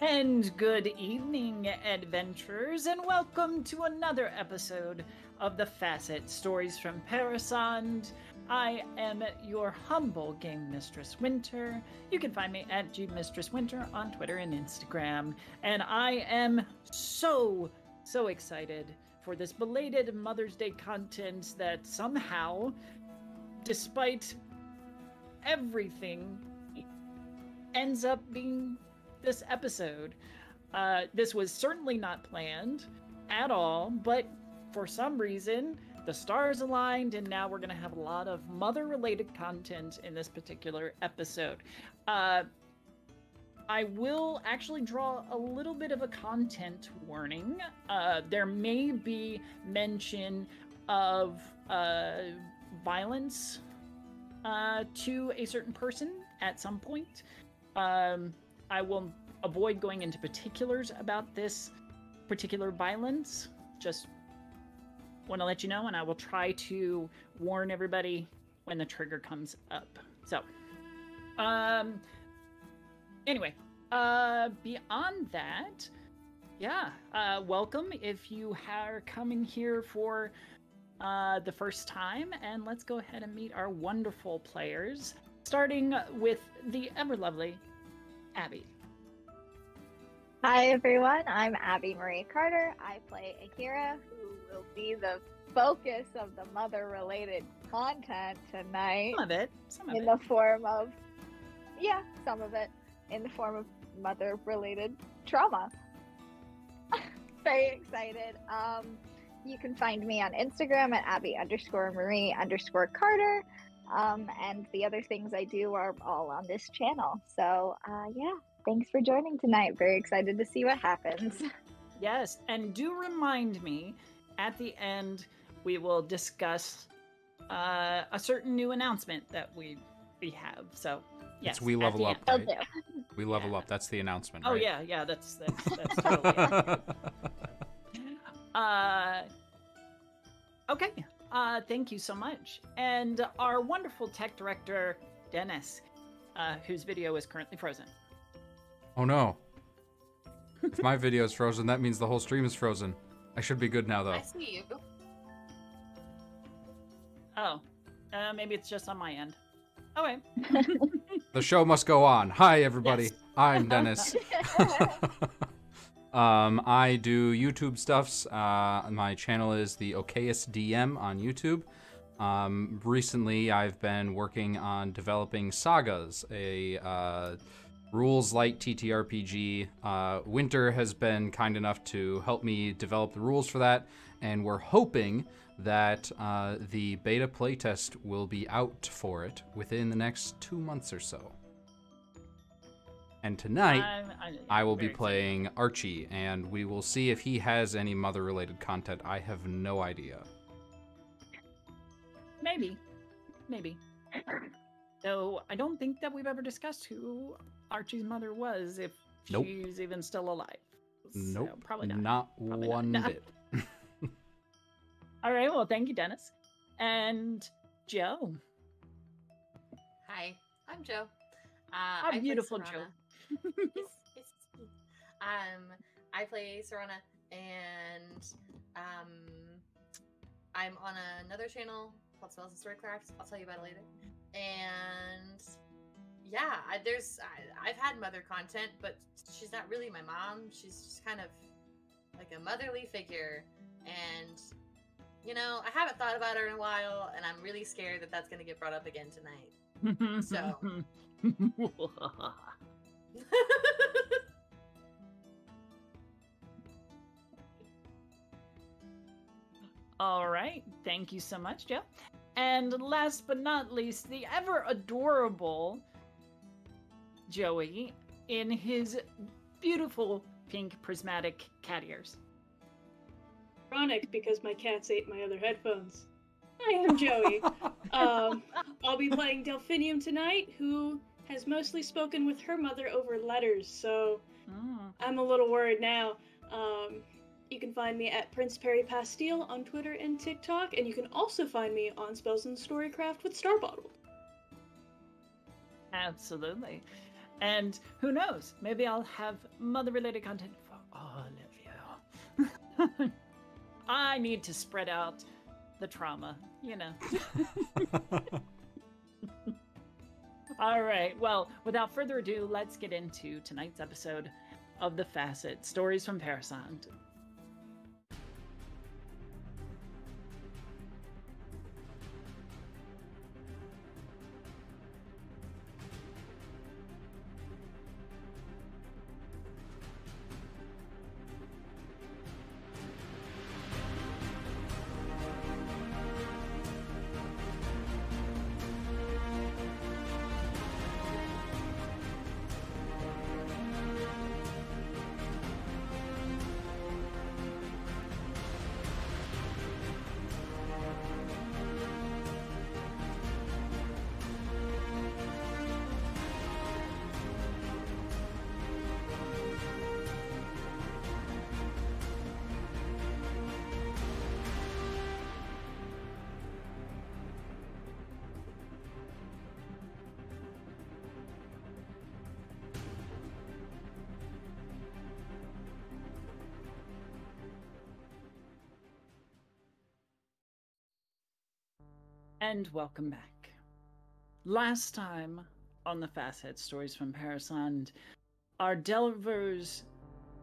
And good evening, adventurers, and welcome to another episode of the Facite Stories from Parasande. I am your humble Game Mistress Winter. You can find me at GMistressWinter on Twitter and Instagram. And I am so excited for this belated Mother's Day content that somehow, despite everything, ends up being this episode. This was certainly not planned at all, but for some reason, the stars aligned, and now we're going to have a lot of mother-related content in this particular episode. I will actually draw a little bit of a content warning. There may be mention of violence to a certain person at some point. I will avoid going into particulars about this particular violence. Just want to let you know, and I will try to warn everybody when the trigger comes up. So, anyway, beyond that, yeah, welcome if you are coming here for the first time, and let's go ahead and meet our wonderful players, starting with the ever-lovely Abby. Hi everyone, I'm Abby Marie Carter. I play Aheerah, who will be the focus of the mother-related content tonight. Some of it. In the form of, some of it in the form of mother-related trauma. Very excited. You can find me on Instagram at Abby_Marie_Carter. And the other things I do are all on this channel. So, thanks for joining tonight. Very excited to see what happens. Yes, and do remind me, at the end, we will discuss a certain new announcement that we have. So, yes. It's We Level Up, Right? We Level Up, that's the announcement, right? Oh, yeah, that's totally okay. Thank you so much. And our wonderful tech director, Dennis, whose video is currently frozen. Oh no. If my video is frozen, that means the whole stream is frozen. I should be good now, though. I see you. Oh. Maybe it's just on my end. Okay. The show must go on. Hi, everybody. Yes. I'm Dennis. I do YouTube stuffs. My channel is the Okayest DM on YouTube. Recently, I've been working on developing Sagas, a rules-light TTRPG. Winter has been kind enough to help me develop the rules for that, and we're hoping that the beta playtest will be out for it within the next 2 months or so. And tonight, I will be playing Archie, and we will see if he has any mother-related content. I have no idea. Maybe. Though I don't think that we've ever discussed who Archie's mother was, if she's even still alive. Nope. So, probably not. Not one bit. All right, well, thank you, Dennis. And Joe. Hi, I'm Joe. How beautiful, Joe. I play Serana, and I'm on another channel called Spells and Storycraft. I'll tell you about it later. And yeah, I've had mother content, but she's not really my mom. She's just kind of like a motherly figure, and you know, I haven't thought about her in a while, and I'm really scared that that's going to get brought up again tonight. So. All right, thank you so much, Joe. And last but not least, the ever adorable Joey in his beautiful pink prismatic cat ears. Ironic, because my cats ate my other headphones. I am Joey. I'll be playing Delphinium tonight, who has mostly spoken with her mother over letters, so I'm a little worried now. You can find me at Prince Perry Pastille on Twitter and TikTok, and you can also find me on Spells and Storycraft with Starbottled. Absolutely. And who knows? Maybe I'll have mother-related content for all of you. I need to spread out the trauma, you know. All right. Well, without further ado, let's get into tonight's episode of the Facite Stories from Parasande. And welcome back. Last time on the Facite Stories from Parasande, our delvers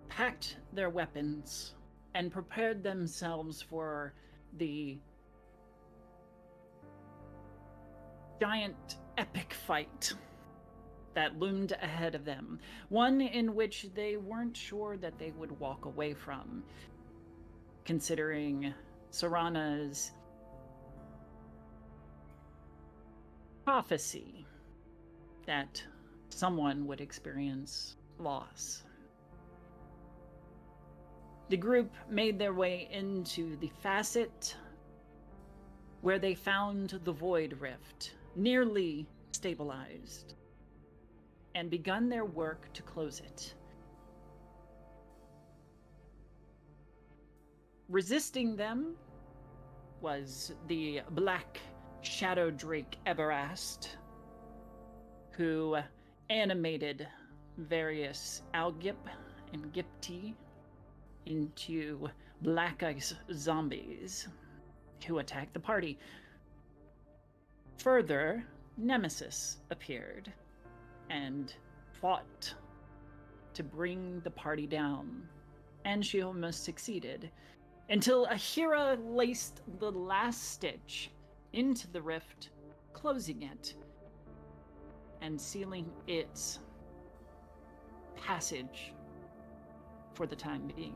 packed their weapons and prepared themselves for the giant epic fight that loomed ahead of them, one in which they weren't sure that they would walk away from, considering Serana's prophecy that someone would experience loss. The group made their way into the Facite, where they found the Void Rift nearly stabilized, and begun their work to close it. Resisting them was the Black Shadow Drake Everast, who animated various Algip and Gipti into black ice zombies who attacked the party. Further, Nemesis appeared and fought to bring the party down, and she almost succeeded, until Aheerah laced the last stitch into the rift, closing it and sealing its passage for the time being.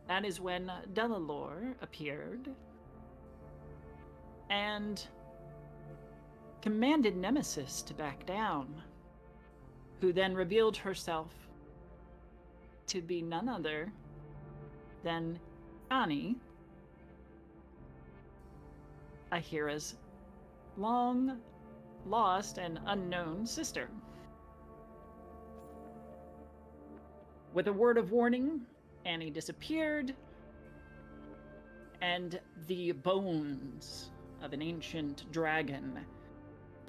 That is when Dellalore appeared and commanded Nemesis to back down, who then revealed herself to be none other than Annie, Aheerah's long lost and unknown sister. With a word of warning, Annie disappeared, and the bones of an ancient dragon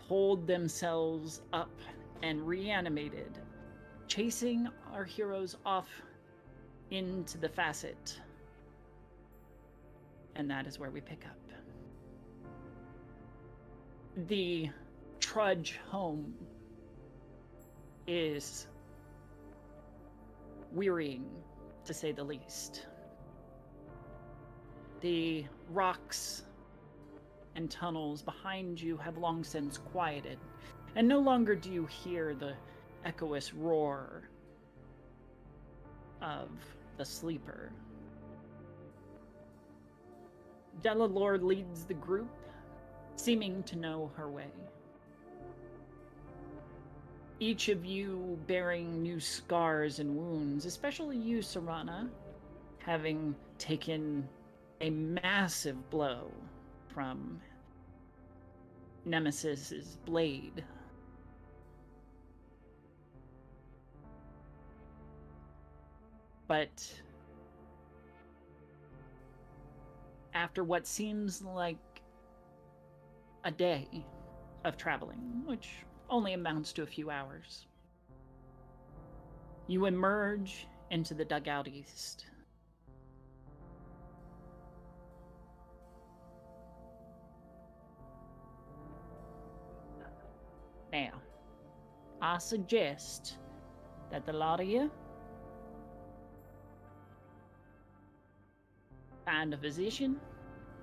pulled themselves up and reanimated, chasing our heroes off into the Facite. And that is where we pick up. The trudge home is wearying, to say the least. The rocks and tunnels behind you have long since quieted, and no longer do you hear the echoous roar of the sleeper. Dellalore leads the group, seeming to know her way. Each of you bearing new scars and wounds, especially you, Serana, having taken a massive blow from Nemesis's blade. But after what seems like a day of traveling, which only amounts to a few hours. You emerge into the dugout east. Now, I suggest that the lot of you find a physician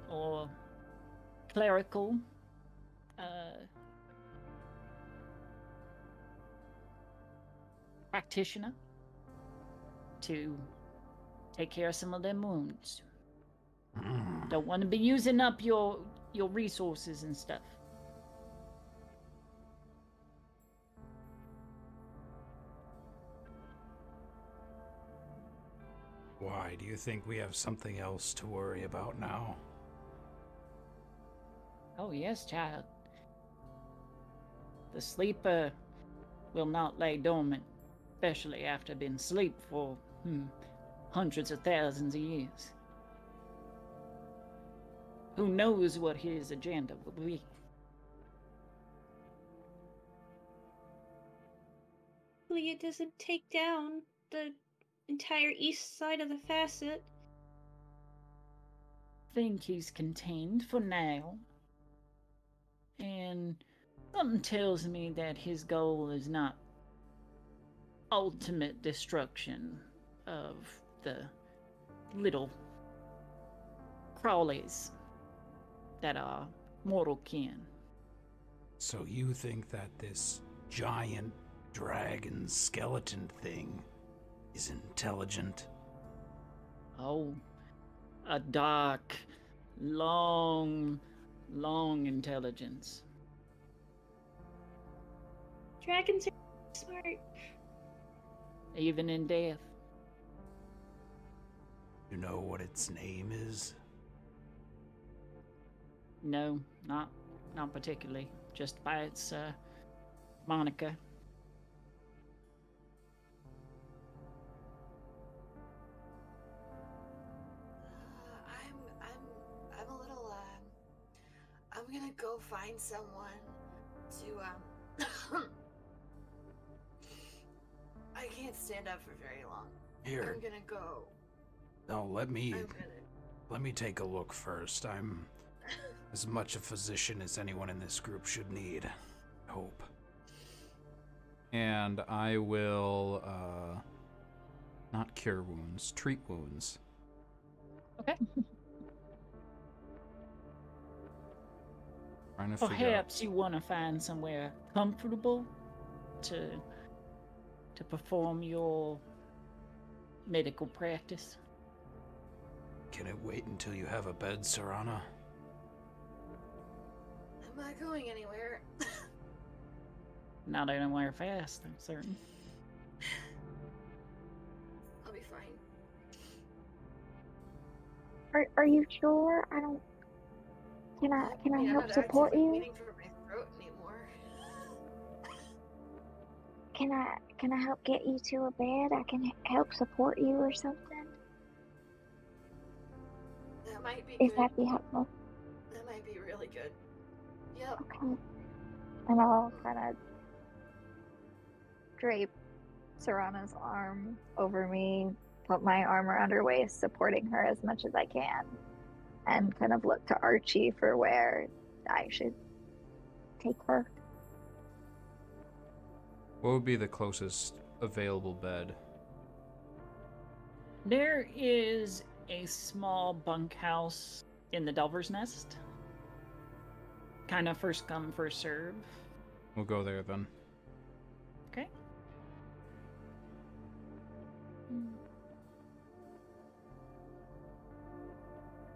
or clerical practitioner to take care of some of them wounds. Don't want to be using up your resources and stuff. Why do you think we have something else to worry about now? Oh yes, child. The sleeper will not lay dormant, especially after being asleep for hundreds of thousands of years. Who knows what his agenda will be? Hopefully it doesn't take down the entire east side of the Facite. I think he's contained for now. And something tells me that his goal is not ultimate destruction of the little crawlies that are mortal kin. So you think that this giant dragon skeleton thing is intelligent? Oh, a dark, long intelligence. Dragons are smart. Even in death. You know what its name is? No, not particularly. Just by its moniker. I'm a little I'm gonna go find someone to I can't stand up for very long. Here. I'm gonna go. No, let me take a look first. I'm as much a physician as anyone in this group should need. Hope. And I will not cure wounds, treat wounds. Okay. Trying to figure out. Perhaps you want to find somewhere comfortable to perform your medical practice. Can it wait until you have a bed, Serana? I'm not going anywhere. Not anywhere fast, I'm certain. I'll be fine. Are you sure? I don't. Can I I'm help not support actively you? waiting for my throat anymore. Can I help get you to a bed? I can help support you or something. That might be If good. that'd be helpful. That might be really good. Yep. Okay. And I'll kind of drape Serana's arm over me, put my arm around her waist, supporting her as much as I can, and kind of look to Archie for where I should take her. What would be the closest available bed? There is a small bunkhouse in the Delver's Nest. Kind of first come, first serve. We'll go there then. Okay.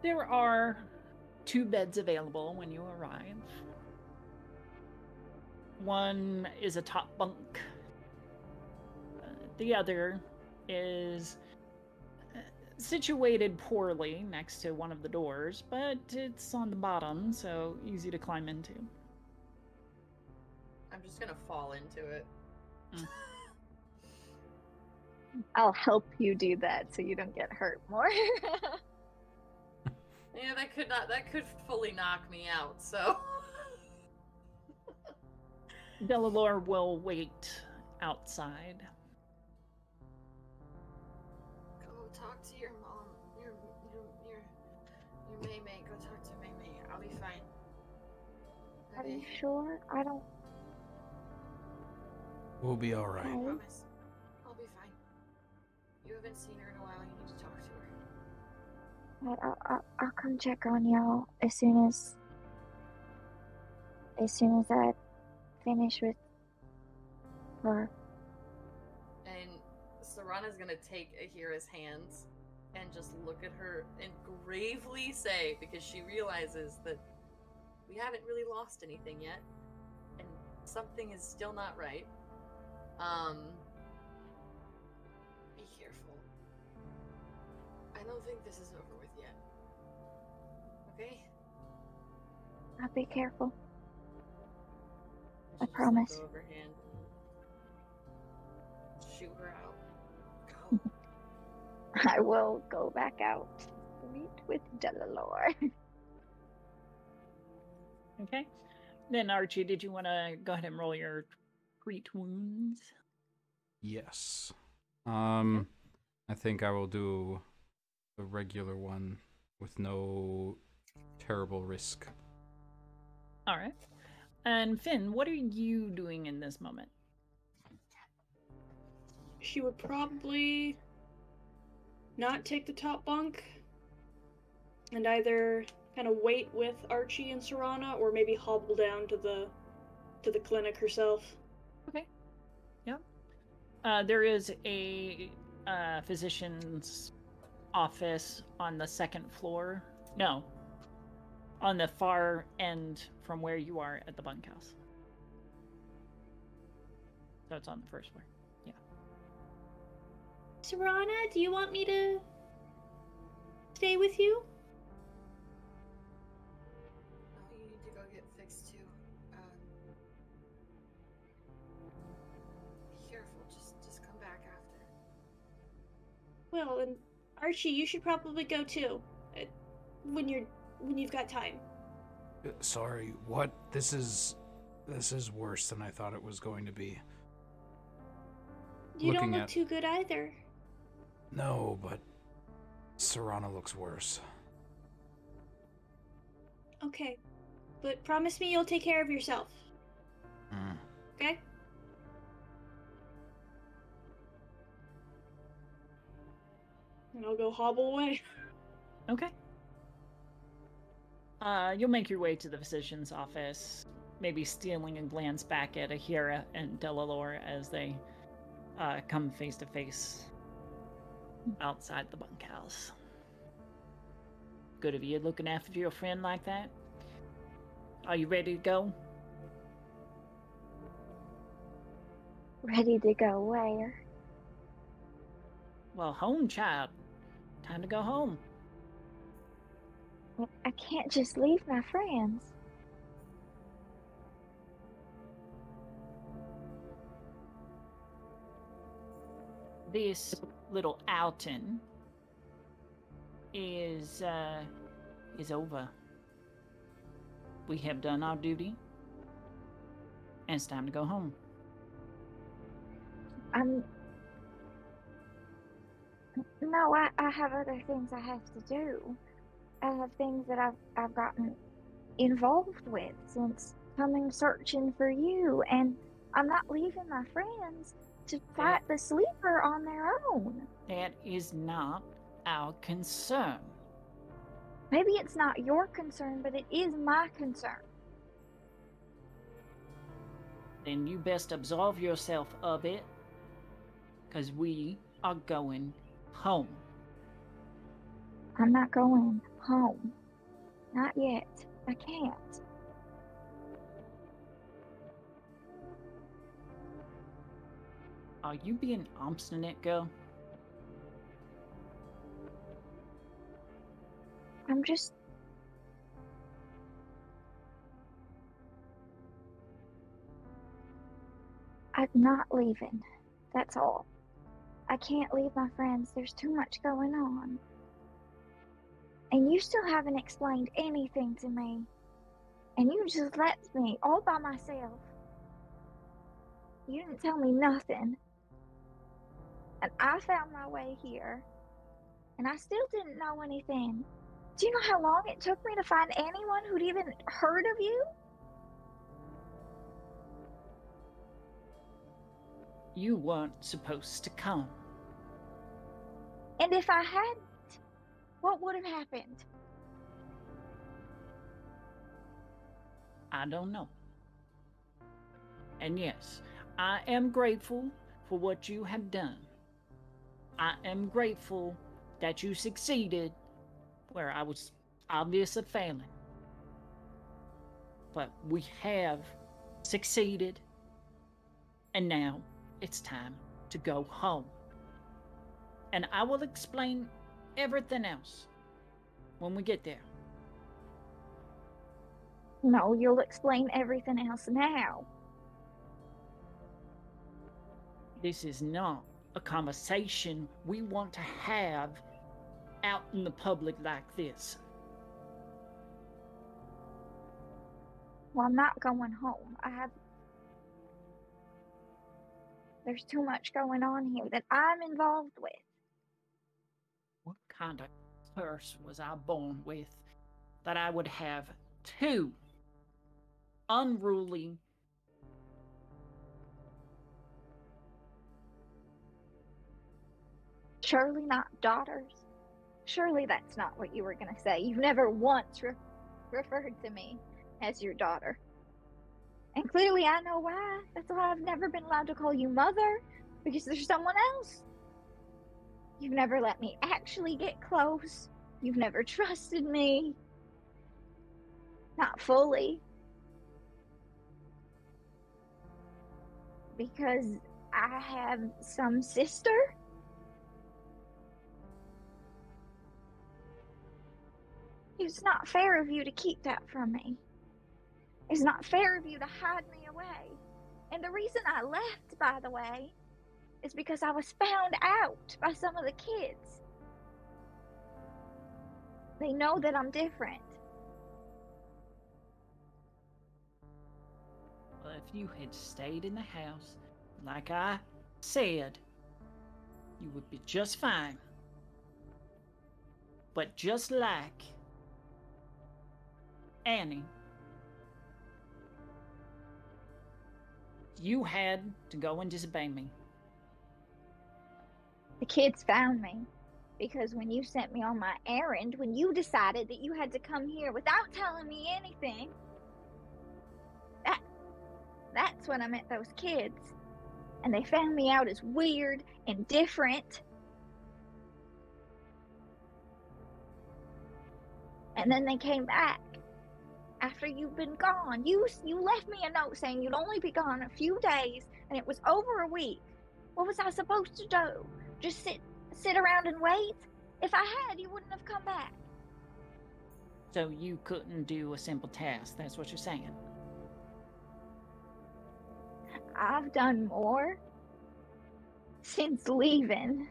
There are 2 beds available when you arrive. One is a top bunk. The other is situated poorly next to one of the doors, but it's on the bottom, so easy to climb into. I'm just gonna fall into it. I'll help you do that so you don't get hurt more. Yeah, that could fully knock me out, so Dellalore will wait outside. Go talk to your mom. Your May. Go talk to May. I'll be fine. Are you Okay? sure? I don't. We'll be all right. I Okay. promise. I'll be fine. You haven't seen her in a while. You need to talk to her. But I'll come check on y'all as soon as I finish with her. And Serana's gonna take Aheerah's hands and just look at her and gravely say, because she realizes that we haven't really lost anything yet, and something is still not right. Be careful. I don't think this is over with yet. Okay? I'll be careful. And I promise. Let go of her hand. Shoot her out. Go. I will go back out to meet with Dellalore. Okay. Then Archie, did you want to go ahead and roll your treat wounds? Yes. I think I will do the regular one with no terrible risk. All right. And Finn, what are you doing in this moment? She would probably not take the top bunk and either kind of wait with Archie and Serana or maybe hobble down to the clinic herself. Okay. Yeah. There is a physician's office on the second floor. No. On the far end from where you are at the bunkhouse. So it's on the first floor. Yeah. Serana, do you want me to stay with you? Oh, you need to go get fixed too. Be careful. Just come back after. Well, and Archie, you should probably go too. When you've got time. Sorry, what? This is worse than I thought it was going to be. You don't Looking look at- too good either. No, but Serana looks worse. Okay. But promise me you'll take care of yourself. Okay? And I'll go hobble away. Okay. You'll make your way to the physician's office, maybe stealing a glance back at Aheerah and Dellalore as they come face to face outside the bunkhouse. Good of you looking after your friend like that. Are you ready to go? Ready to go where? Well, home, child. Time to go home. I can't just leave my friends. This little outing is over. We have done our duty, and it's time to go home. No, I have other things I have to do. I have things that I've gotten involved with since coming searching for you, and I'm not leaving my friends to fight the sleeper on their own. That is not our concern. Maybe it's not your concern, but it is my concern. Then you best absolve yourself of it, because we are going home. I'm not going home. Not yet. I can't. Are you being obstinate, girl? I'm not leaving. That's all. I can't leave my friends. There's too much going on. And you still haven't explained anything to me. And you just left me all by myself. You didn't tell me nothing. And I found my way here, and I still didn't know anything. Do you know how long it took me to find anyone who'd even heard of you? You weren't supposed to come. And if I hadn't, what would have happened? I don't know. And yes, I am grateful for what you have done. I am grateful that you succeeded where I was obviously failing. But we have succeeded, and now it's time to go home. And I will explain everything else when we get there. No, you'll explain everything else now. This is not a conversation we want to have out in the public like this. Well, I'm not going home. There's too much going on here that I'm involved with. What kind of curse was I born with that I would have two unruly, Surely not daughters. Surely that's not what you were going to say. You've never once referred to me as your daughter. And clearly I know why. That's why I've never been allowed to call you mother, because there's someone else. You've never let me actually get close. You've never trusted me. Not fully. Because I have some sister. It's not fair of you to keep that from me. It's not fair of you to hide me away. And the reason I left, by the way, is because I was found out by some of the kids. They know that I'm different. well, if you had stayed in the house, like I said, you would be just fine. But just like Annie, you had to go and disobey me. The kids found me because when you sent me on my errand, when you decided that you had to come here without telling me anything, that's when I met those kids. And they found me out as weird and different. And then they came back after you've been gone. You left me a note saying you'd only be gone a few days, and it was over a week. What was I supposed to do? Just sit around and wait? If I had, you wouldn't have come back. So you couldn't do a simple task, that's what you're saying. I've done more since leaving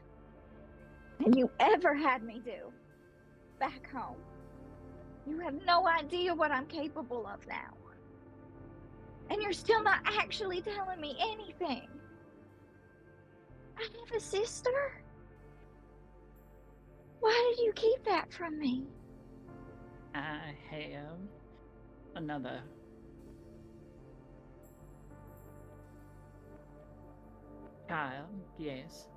than you ever had me do back home. You have no idea what I'm capable of now. And you're still not actually telling me anything. I have a sister? Why did you keep that from me? I have another child, yes.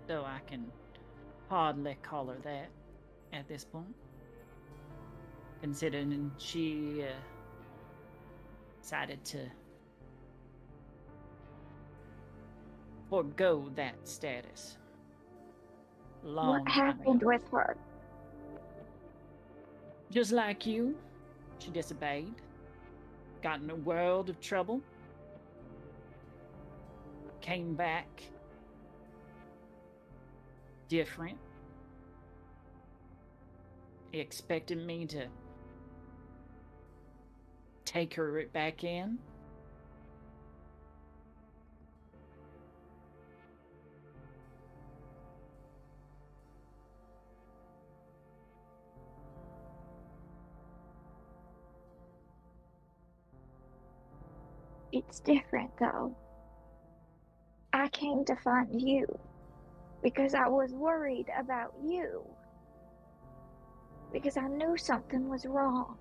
Though I can hardly call her that at this point, considering she decided to forego that status. What happened with her? Just like you, she disobeyed, got in a world of trouble, came back different, expected me to take her back in. It's different, though. I came to find you because I was worried about you. Because I knew something was wrong.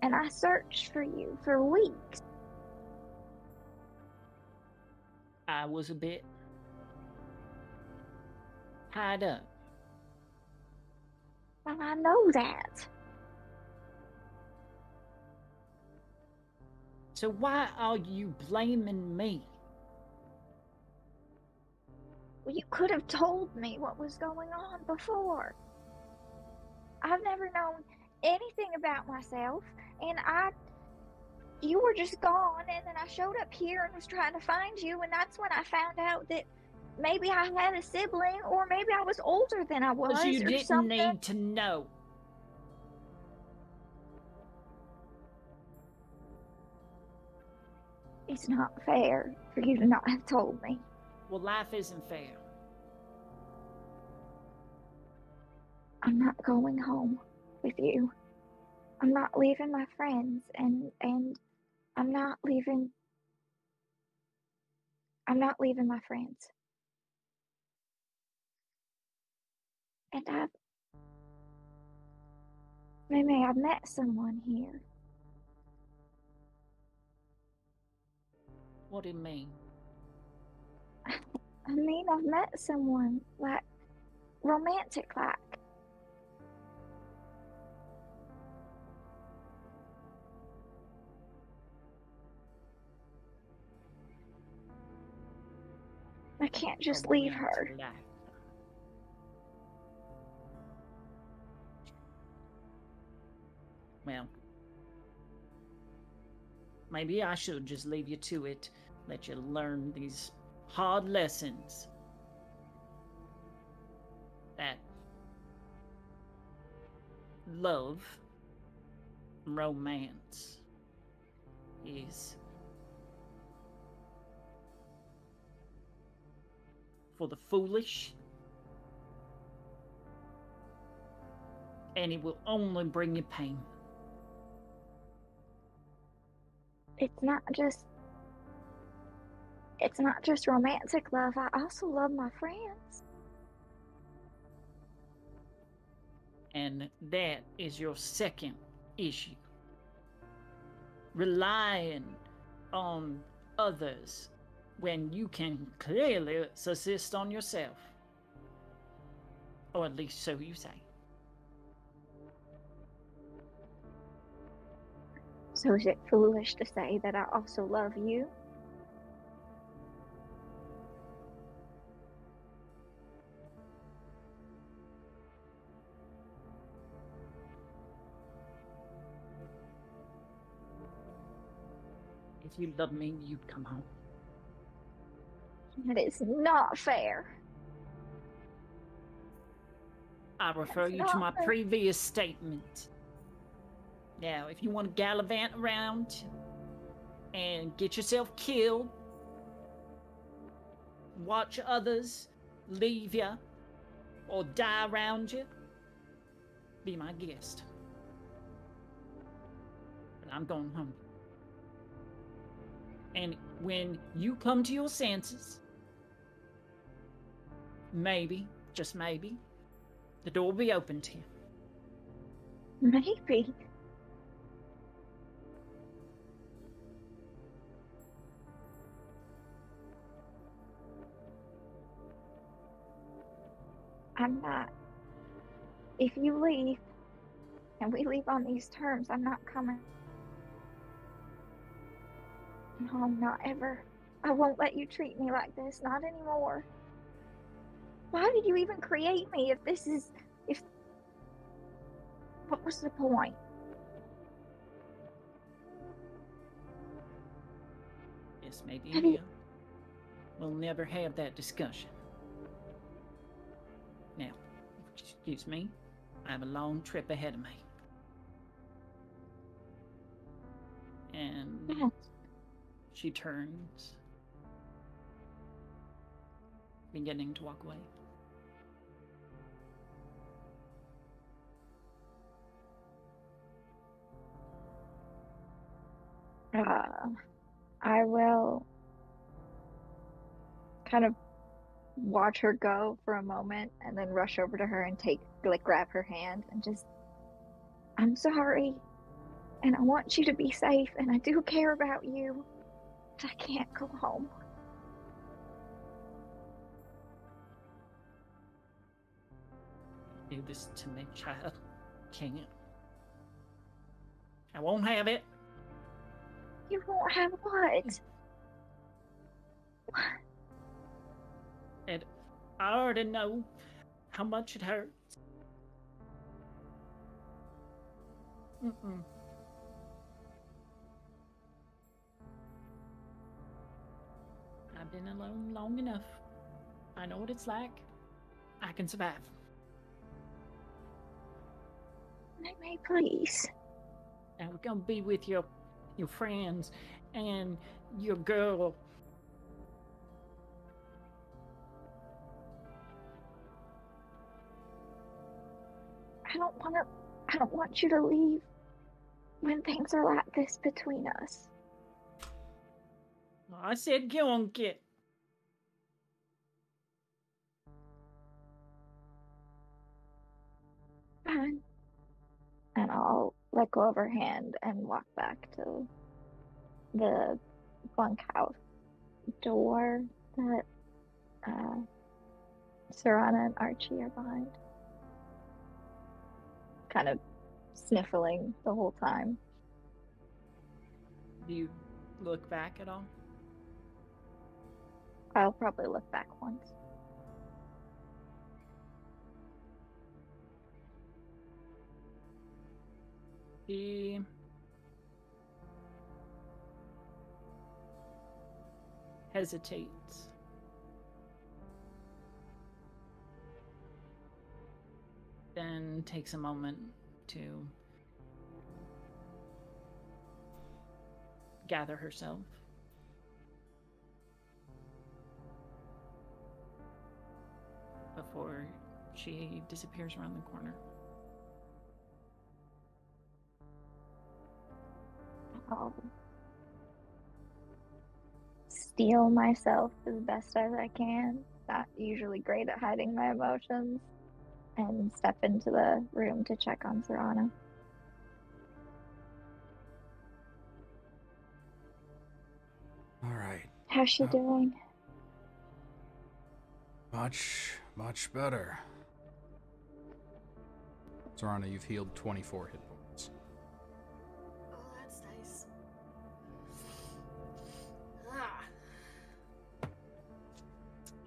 And I searched for you for weeks. I was a bit tied up. Well, I know that. So why are you blaming me? Well, you could have told me what was going on before. I've never known anything about myself, and you were just gone, and then I showed up here and was trying to find you, and that's when I found out that maybe I had a sibling, or maybe I was older than I was, Because you or didn't something. need to know. It's not fair for you to not have told me. Well, life isn't fair. I'm not going home with you. I'm not leaving my friends, and I'm not leaving my friends. And I've met someone here. What do you mean? I mean, I've met someone, like, romantic like. I can't just leave her. Life. Well, maybe I should just leave you to it. Let you learn these hard lessons. That love, romance is for the foolish, and it will only bring you pain. It's not just romantic love. I also love my friends. And that is your second issue. Relying on others when you can clearly subsist on yourself. Or at least so you say. So is it foolish to say that I also love you? If you love me, you'd come home. That is not fair. I refer That's you to not my fair. previous statement. Now, if you want to gallivant around and get yourself killed, watch others leave you or die around you, be my guest. But I'm going home. And when you come to your senses, maybe, just maybe, the door will be open to you. Maybe. I'm not. If you leave, and we leave on these terms, I'm not coming home, not ever. I won't let you treat me like this, not anymore. Why did you even create me what was the point? Yes, maybe Have you- we'll never have that discussion. Now, excuse me, I have a long trip ahead of me. And Yes. she turns, beginning to walk away. I will kind of watch her go for a moment and then rush over to her and grab her hand and just, I'm sorry, and I want you to be safe, and I do care about you, but I can't go home. Do this to me, child. Can't. I won't have it. You won't have what? And I already know how much it hurts. Mm-mm. I've been alone long enough. I know what it's like. I can survive. Nightmare, please. And we're gonna be with your friends and your girl. I don't want you to leave when things are like this between us. I said go on, get. Fine. And I'll let go of her hand and walk back to the bunkhouse door that Serana and Archie are behind. Kind of sniffling the whole time. Do you look back at all? I'll probably look back once. He hesitates. Then takes a moment to gather herself. Before she disappears around the corner. I'll steel myself as best as I can. Not usually great at hiding my emotions. And step into the room to check on Serana. All right. How's she doing? Much better. Serana, you've healed 24 hit points. Oh, that's nice. Ah.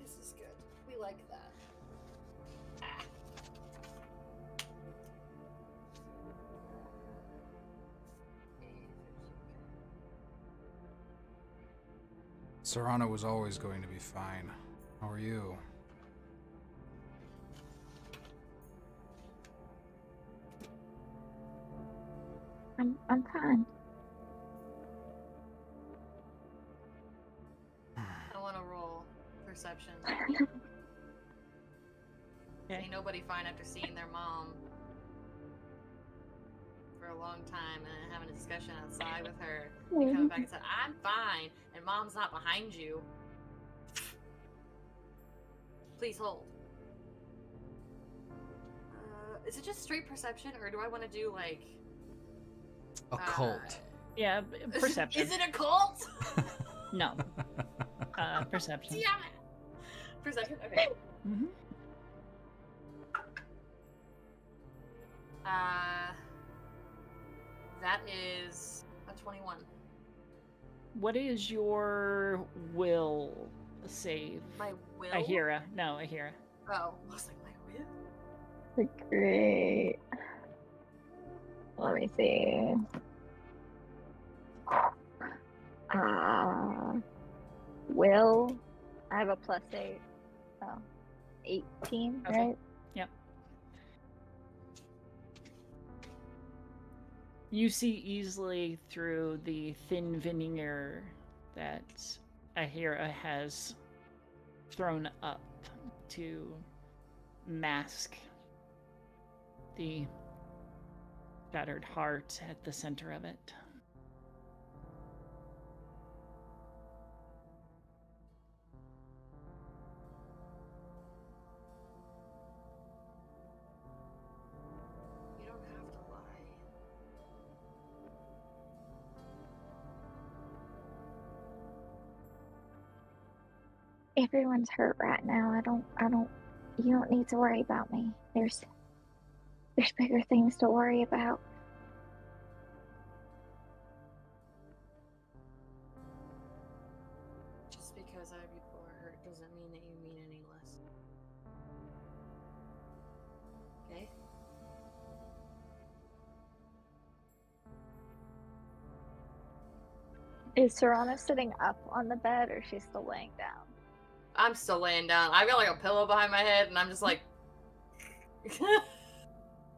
This is good. We like that. Ah. Serana was always going to be fine. How are you? I'm fine. I want to roll perception. Okay. Ain't nobody fine after seeing their mom for a long time and having a discussion outside with her. And coming back and said, I'm fine, and mom's not behind you. Please hold. Is it just straight perception, or do I want to do like Occult. Yeah, perception. Is it a cult? No. Perception. Damn it. Perception. Okay. Mm-hmm. That is a 21. What is your will save? My will. Aheerah. No, Aheerah. Oh, I was like my will. Great. Let me see. Will. I have a +8. So 18, Okay. right? Yep. You see easily through the thin veneer that Aheerah has thrown up to mask the shattered heart at the center of it. everyone's hurt right now. You don't need to worry about me. There's bigger things to worry about. Just because other people are hurt doesn't mean that you mean any less. Okay? Is Serana sitting up on the bed, or is she still laying down? I'm still laying down. I've got like a pillow behind my head, and I'm just like.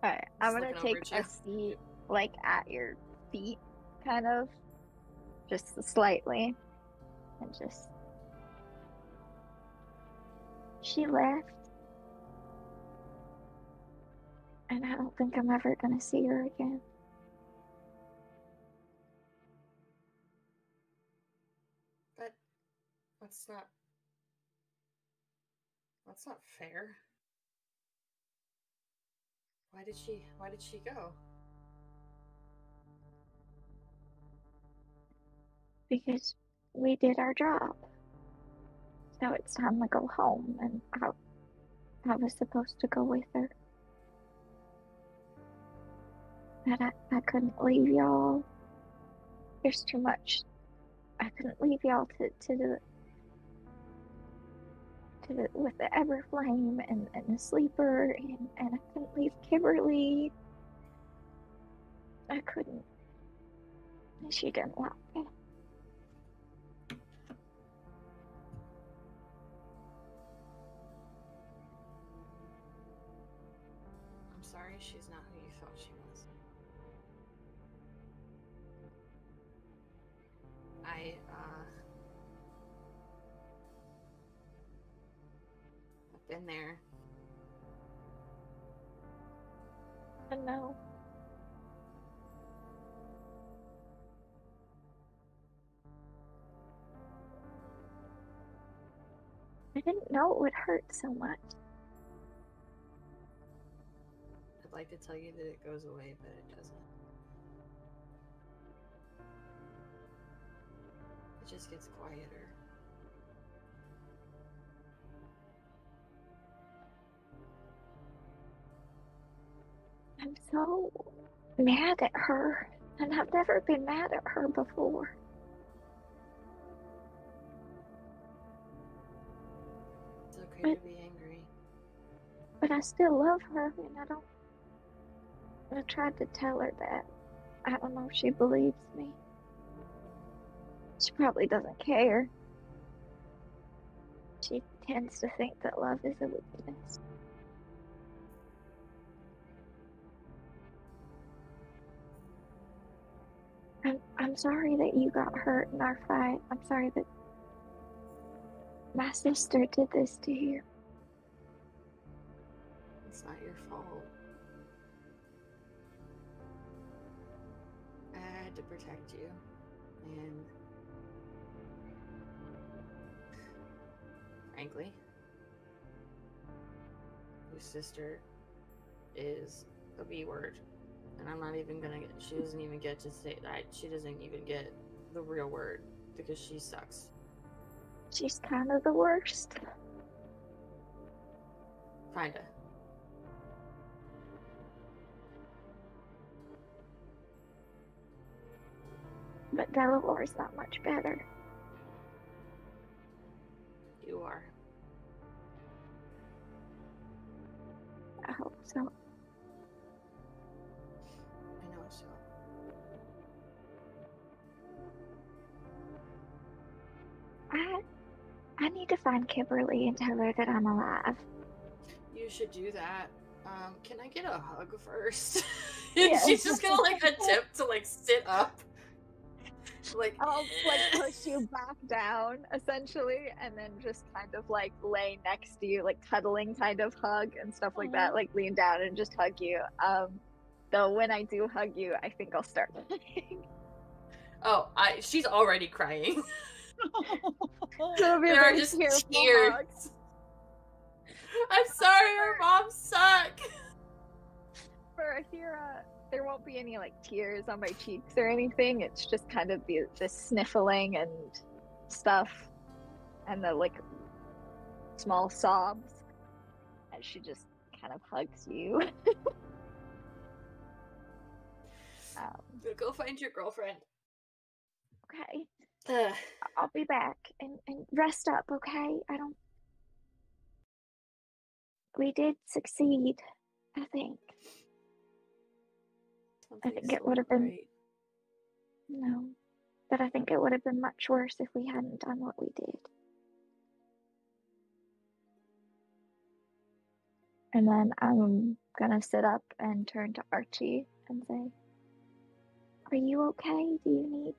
Alright, I'm gonna looking over take at you. a seat, like, at your feet, kind of. Just slightly. And just... She left. And I don't think I'm ever gonna see her again. But that's not fair. Why did she go? Because we did our job. So it's time to go home, and I was supposed to go with her. But I couldn't leave y'all. There's too much. I couldn't leave y'all to with the Everflame and the sleeper, and I couldn't leave Kiberly. I couldn't. And she didn't want me. I'm sorry, she's not who you thought she was. I've been there. I know. I didn't know it would hurt so much. I'd like to tell you that it goes away, but it doesn't. It just gets quieter. I'm so mad at her, and I've never been mad at her before. It's okay to be angry. But I still love her, and I tried to tell her that. I don't know if she believes me. She probably doesn't care. She tends to think that love is a weakness. I'm sorry that you got hurt in our fight. I'm sorry that my sister did this to you. It's not your fault. I had to protect you, and frankly, your sister is a B word, and I'm not even gonna get, she doesn't even get to say that. She doesn't even get the real word because she sucks. She's kind of the worst. Kinda. But Dellalore's not much better. You are. I hope so. I know so. I need to find Kiberly and tell her that I'm alive. You should do that. Can I get a hug first? Yes. She's just gonna like attempt to like sit up. Like I'll like push you back down essentially, and then just kind of like lay next to you, like cuddling kind of hug and stuff like that, like lean down and just hug you. Though when I do hug you, I think I'll start crying. Oh, she's already crying. So There are just tears. I'm sorry, her mom suck. For Aheerah, there won't be any like tears on my cheeks or anything. It's just kind of the sniffling and stuff, and the like small sobs as she just kind of hugs you. Go find your girlfriend. Okay. Ugh. I'll be back and rest up, okay? We did succeed, I think. I think it would have been Right. no, but I think it would have been much worse if we hadn't done what we did. And then I'm gonna sit up and turn to Archie and say, "Are you okay? Do you need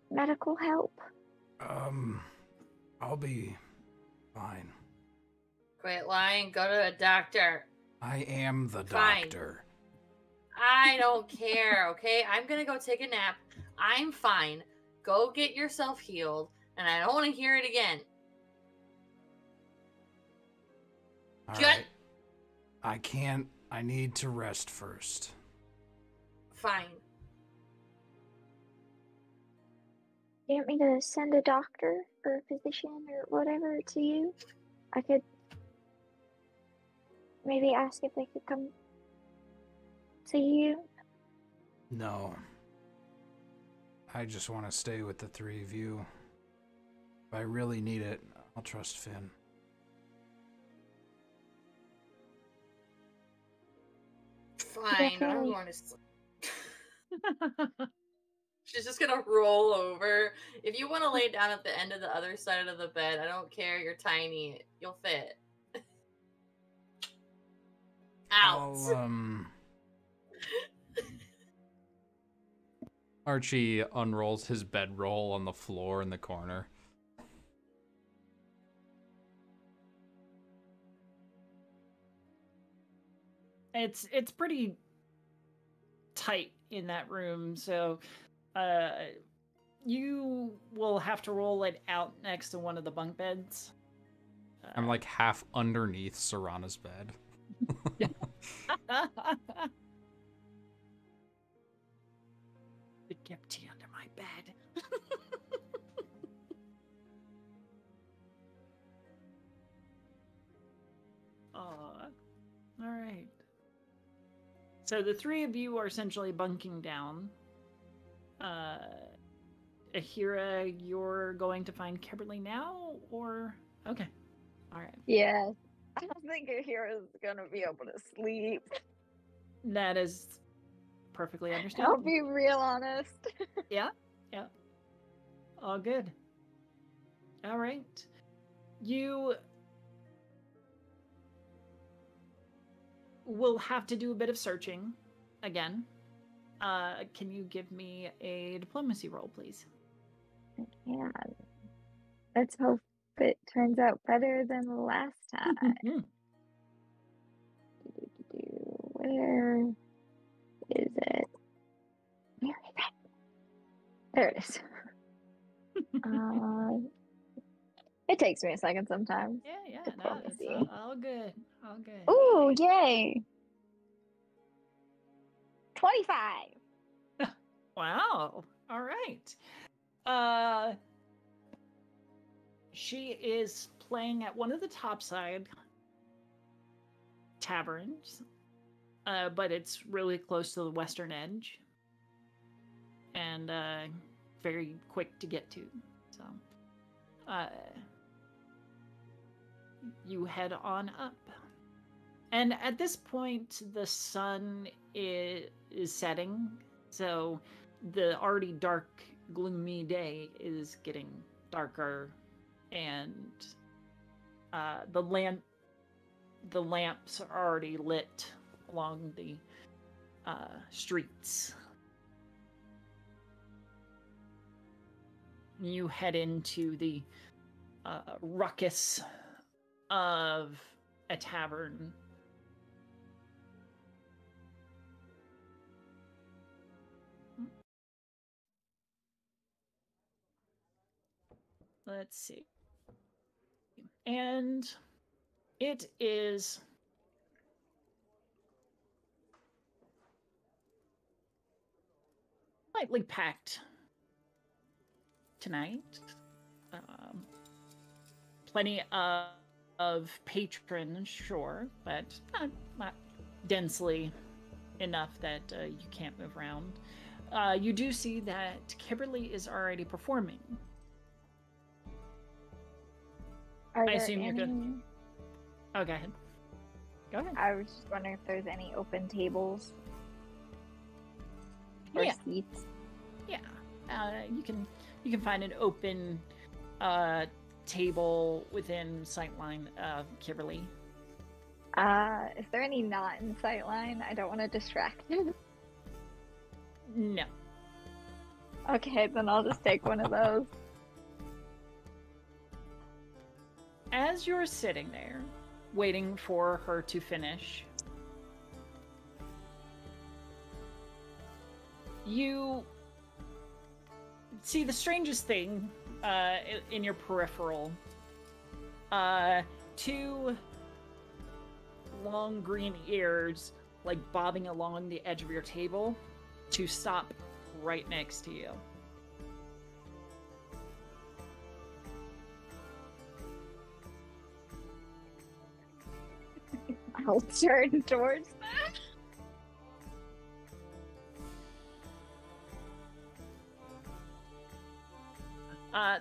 medical help?" I'll be fine. Quit lying. Go to a doctor. I am the Fine. doctor. I don't care, okay? I'm gonna go take a nap. I'm fine. Go get yourself healed, and I don't want to hear it again. All Good. right. I can't. I need to rest first. Fine. You want me to send a doctor or a physician or whatever to you? I could maybe ask if they could come see you. No. I just want to stay with the three of you. If I really need it, I'll trust Finn. Fine. I'm going to sleep. She's just gonna roll over. If you want to lay down at the end of the other side of the bed, I don't care. You're tiny. You'll fit. Out. Archie unrolls his bedroll on the floor in the corner. It's pretty tight in that room, so you will have to roll it out next to one of the bunk beds. I'm like half underneath Serana's bed. The Ghelfi under my bed. All right. So the three of you are essentially bunking down. Aheerah, you're going to find Kiberly now, or okay, all right. Yes. I don't think Aheerah's gonna be able to sleep. That is perfectly I'll understandable. be real honest. Yeah. All good. All right. You will have to do a bit of searching again. Can you give me a diplomacy roll, please? Yeah. Let's hope it turns out better than the last time. Where is it? Where is it? There it is. It takes me a second sometimes. Yeah, no, it's Diplomacy. all good. All good. Ooh, yay! 25. Wow. All right. She is playing at one of the topside taverns, but it's really close to the western edge and very quick to get to. So, you head on up. And at this point, the sun is setting, so the already dark, gloomy day is getting darker, and the lamps are already lit along the streets. You head into the ruckus of a tavern. Let's see. And it is lightly packed tonight. plenty of patrons, sure, but not densely enough that you can't move around. You do see that Kiberly is already performing. Are I there assume you're good. any- Oh, go ahead. Go ahead. I was just wondering if there's any open tables or Yeah. seats. Yeah, you can find an open table within sightline of Kiberly. Is there any not in sightline? I don't want to distract you. No. Okay, then I'll just take one of those. As you're sitting there, waiting for her to finish, you see the strangest thing in your peripheral. Two long green ears, like bobbing along the edge of your table, to stop right next to you. I'll turn towards that.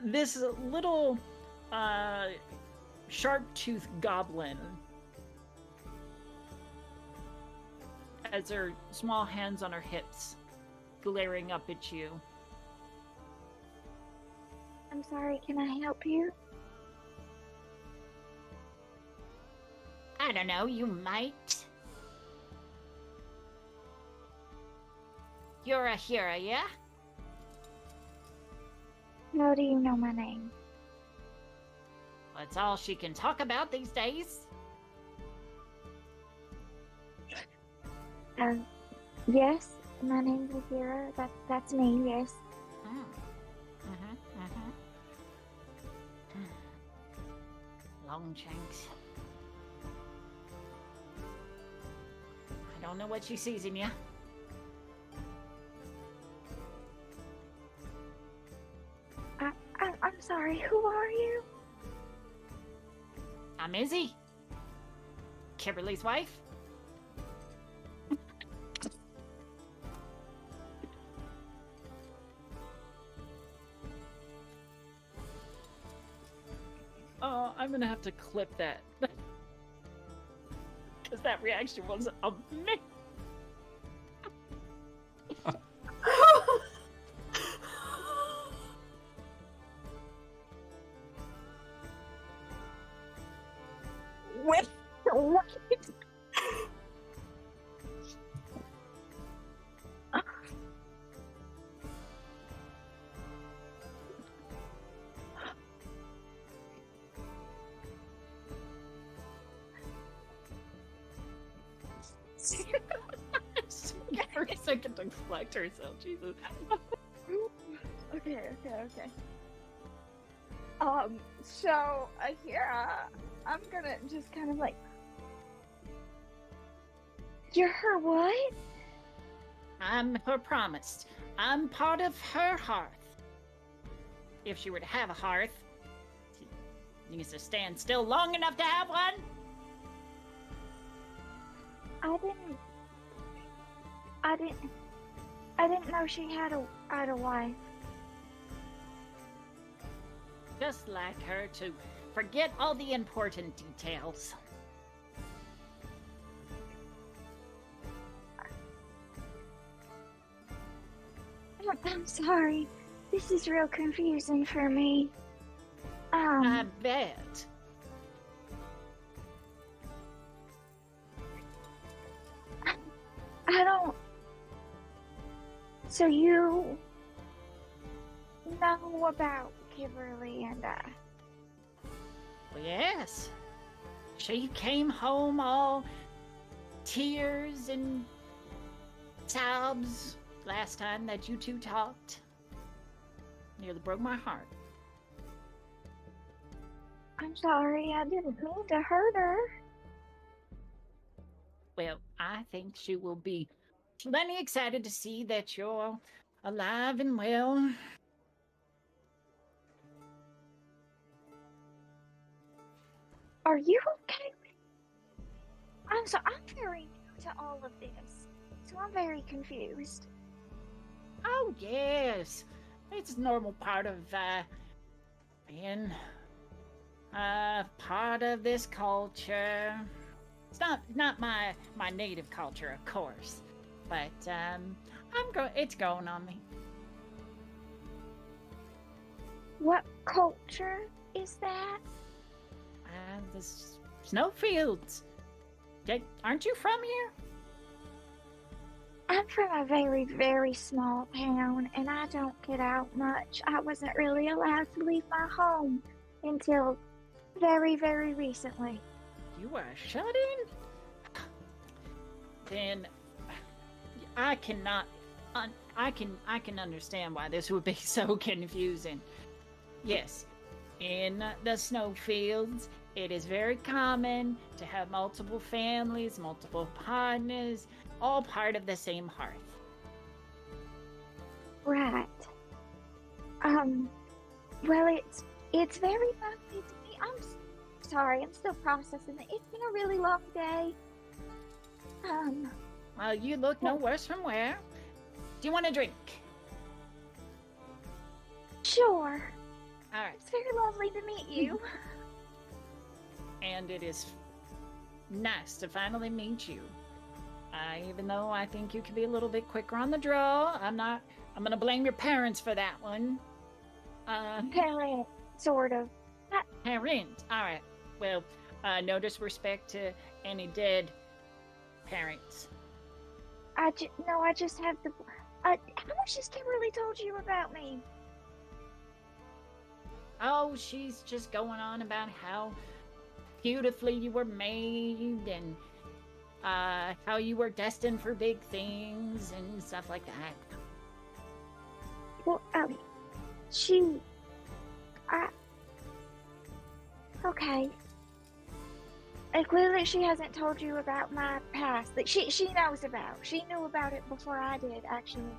This little sharp-toothed goblin has her small hands on her hips, glaring up at you. I'm sorry, can I help you? I don't know, you might. You're Aheerah, yeah? How do you know my name? That's all she can talk about these days. Yes, my name's Aheerah. That's me, yes. Long shanks. I don't know what she sees in you. I'm sorry, who are you? I'm Izzy. Kiberly's wife. I'm gonna have to clip that. Because that reaction was amazing. What? What? For a second to collect herself, Jesus. Okay. So Aheerah, I'm gonna just kind of like, you're her what? I'm her promised. I'm part of her hearth. If she were to have a hearth, she needs to stand still long enough to have one. I didn't know she had a wife. Just like her to forget all the important details. I'm sorry. This is real confusing for me. I bet. I don't. So you know about Kiberly and Well, yes. She came home all tears and sobs last time that you two talked. Nearly broke my heart. I'm sorry, I didn't mean to hurt her. Well, I think she will be plenty excited to see that you're alive and well. Are you okay? I'm very new to all of this, so I'm very confused. Oh, yes. It's a normal part of being part of this culture. It's not my native culture, of course, but it's growing on me. What culture is that? The snowfields. Aren't you from here? I'm from a very, very small town, and I don't get out much. I wasn't really allowed to leave my home until very, very recently. You are shut in? Then I cannot. I can understand why this would be so confusing. Yes, in the snowfields, it is very common to have multiple families, multiple partners, all part of the same hearth. Right. Well, it's very lovely to me. I'm sorry, I'm still processing it. It's been a really long day. Well, you look no worse from wear. Do you want a drink? Sure. All right. It's very lovely to meet you. And it is nice to finally meet you. Even though I think you could be a little bit quicker on the draw, I'm gonna blame your parents for that one. Parent, sort of. Parent. All right. Well, no disrespect to any dead parents. I just have the. How much has Kiberly told you about me? Oh, she's just going on about how beautifully you were made and how you were destined for big things and stuff like that. Well, okay. Clearly she hasn't told you about my past that she knows about. She knew about it before I did, actually.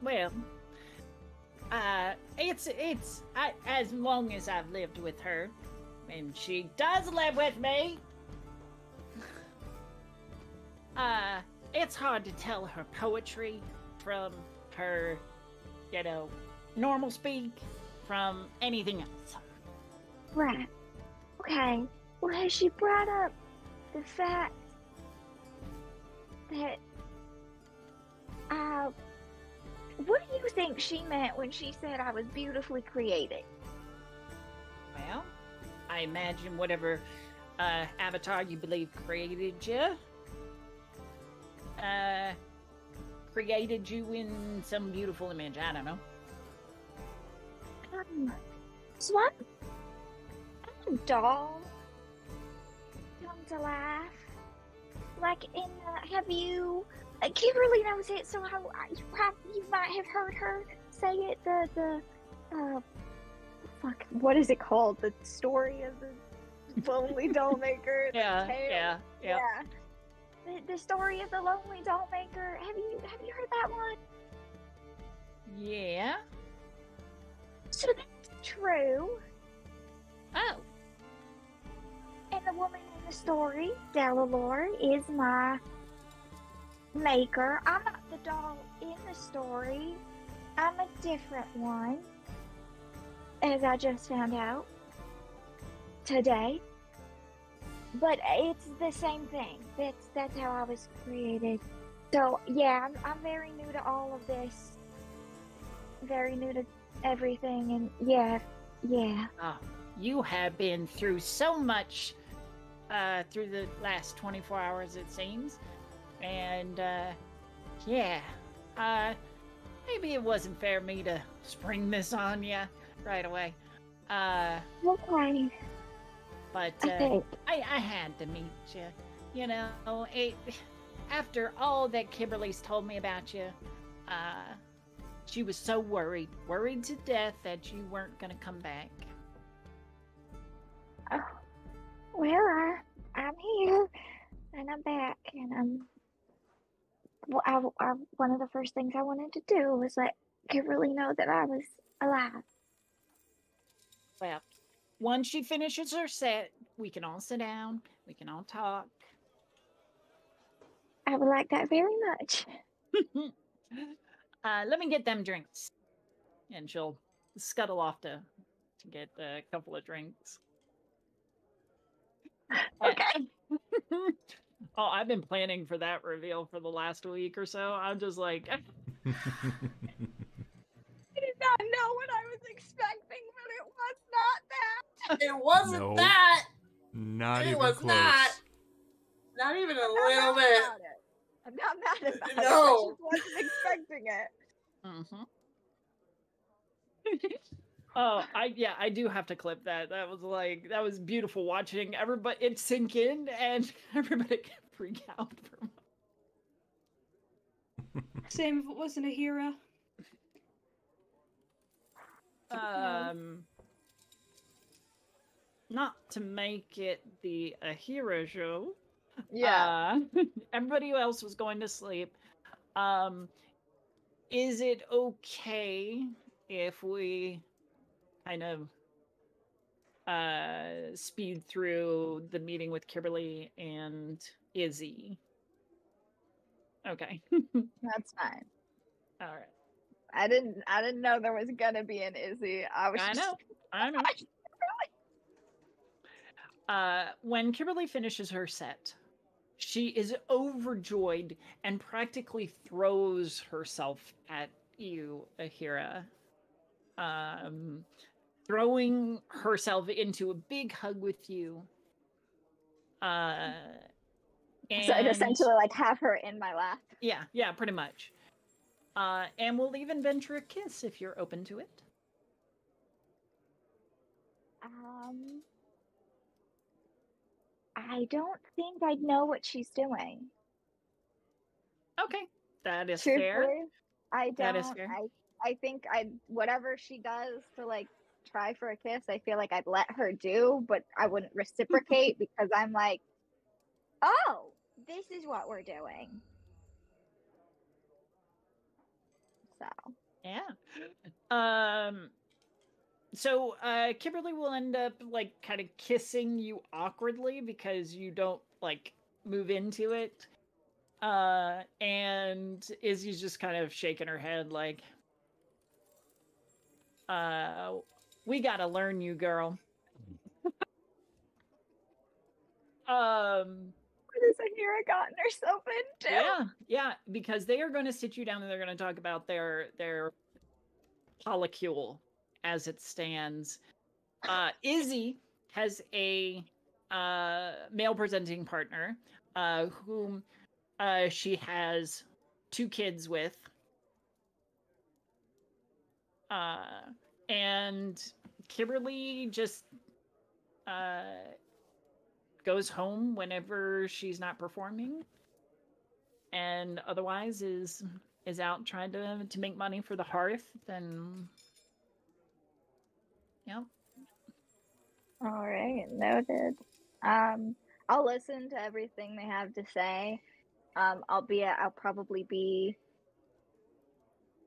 Well, it's as long as I've lived with her, and she does live with me. It's hard to tell her poetry from her, normal speak from anything else. Right. Okay. Well, has she brought up the fact that, what do you think she meant when she said I was beautifully created? Well, I imagine whatever avatar you believe created you, created you in some beautiful image. I don't know. So I'm a doll come to life. Like in, have you, Kiberly knows it, so you might have heard her say it, what is it called? The story of the lonely doll maker. Yeah. The story of the lonely doll maker. Have you heard that one? Yeah. So that's true. Oh. And the woman in the story, Dellalore, is my maker. I'm not the doll in the story. I'm a different one, as I just found out today. But it's the same thing. That's how I was created. So yeah, I'm very new to all of this. Very new to everything, and yeah. Oh, you have been through so much through the last 24 hours, it seems. And maybe it wasn't fair of me to spring this on you right away. Okay. But I had to meet you. After all that Kiberly's told me about you, she was so worried to death that you weren't going to come back. Oh, well, I'm here, and I'm back, and one of the first things I wanted to do was let Kiberly know that I was alive. Well, once she finishes her set, we can all sit down. We can all talk. I would like that very much. Let me get them drinks. And she'll scuttle off to get a couple of drinks. Okay. Oh, I've been planning for that reveal for the last week or so. I'm just like, I did not know what I was expecting, but it was not that. It wasn't Nope. that. Not It even was close. not even a I'm little not bit. mad about it. I'm not mad about it. I No. just wasn't expecting it. oh, I do have to clip that. That was beautiful watching everybody it sink in and everybody get freak out from. Same if it wasn't Aheerah. Not to make it the Aheerah show. Yeah. Everybody else was going to sleep. Is it okay if we kind of speed through the meeting with Kiberly and Izzy? Okay. That's fine. All right. I didn't know there was gonna be an Izzy. I know. When Kiberly finishes her set, she is overjoyed and practically throws herself at you, Aheerah. Throwing herself into a big hug with you. So And I'd essentially like have her in my lap. yeah, pretty much. And we'll even venture a kiss if you're open to it. I don't think I'd know what she's doing. Okay, that is Truthfully, fair. I don't. That is fair. I think whatever she does to like try for a kiss, I feel like I'd let her do, but I wouldn't reciprocate because I'm like, oh, this is what we're doing. So Yeah. So Kiberly will end up like kind of kissing you awkwardly because you don't like move into it. And Izzy's just kind of shaking her head like, we gotta learn you, girl. what has Aheerah gotten herself into? Yeah, because they are going to sit you down and they're going to talk about their polycule as it stands. Izzy has a male presenting partner whom she has 2 kids with. And Kiberly just goes home whenever she's not performing, and otherwise is out trying to make money for the hearth. And yeah. All right, noted. I'll listen to everything they have to say. I'll probably be.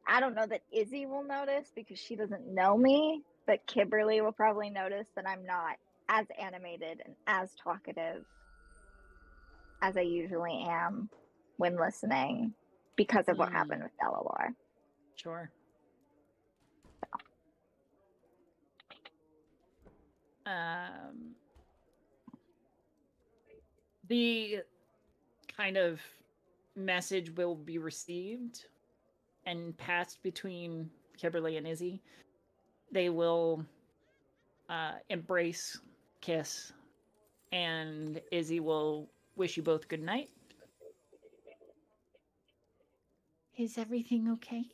I don't know that Izzy will notice because she doesn't know me, but Kiberly will probably notice that I'm not as animated and as talkative as I usually am when listening because of what happened with Dellalore. Sure. The kind of message will be received and passed between Kiberly and Izzy. They will embrace, kiss, and Izzy will wish you both good night. Is everything okay?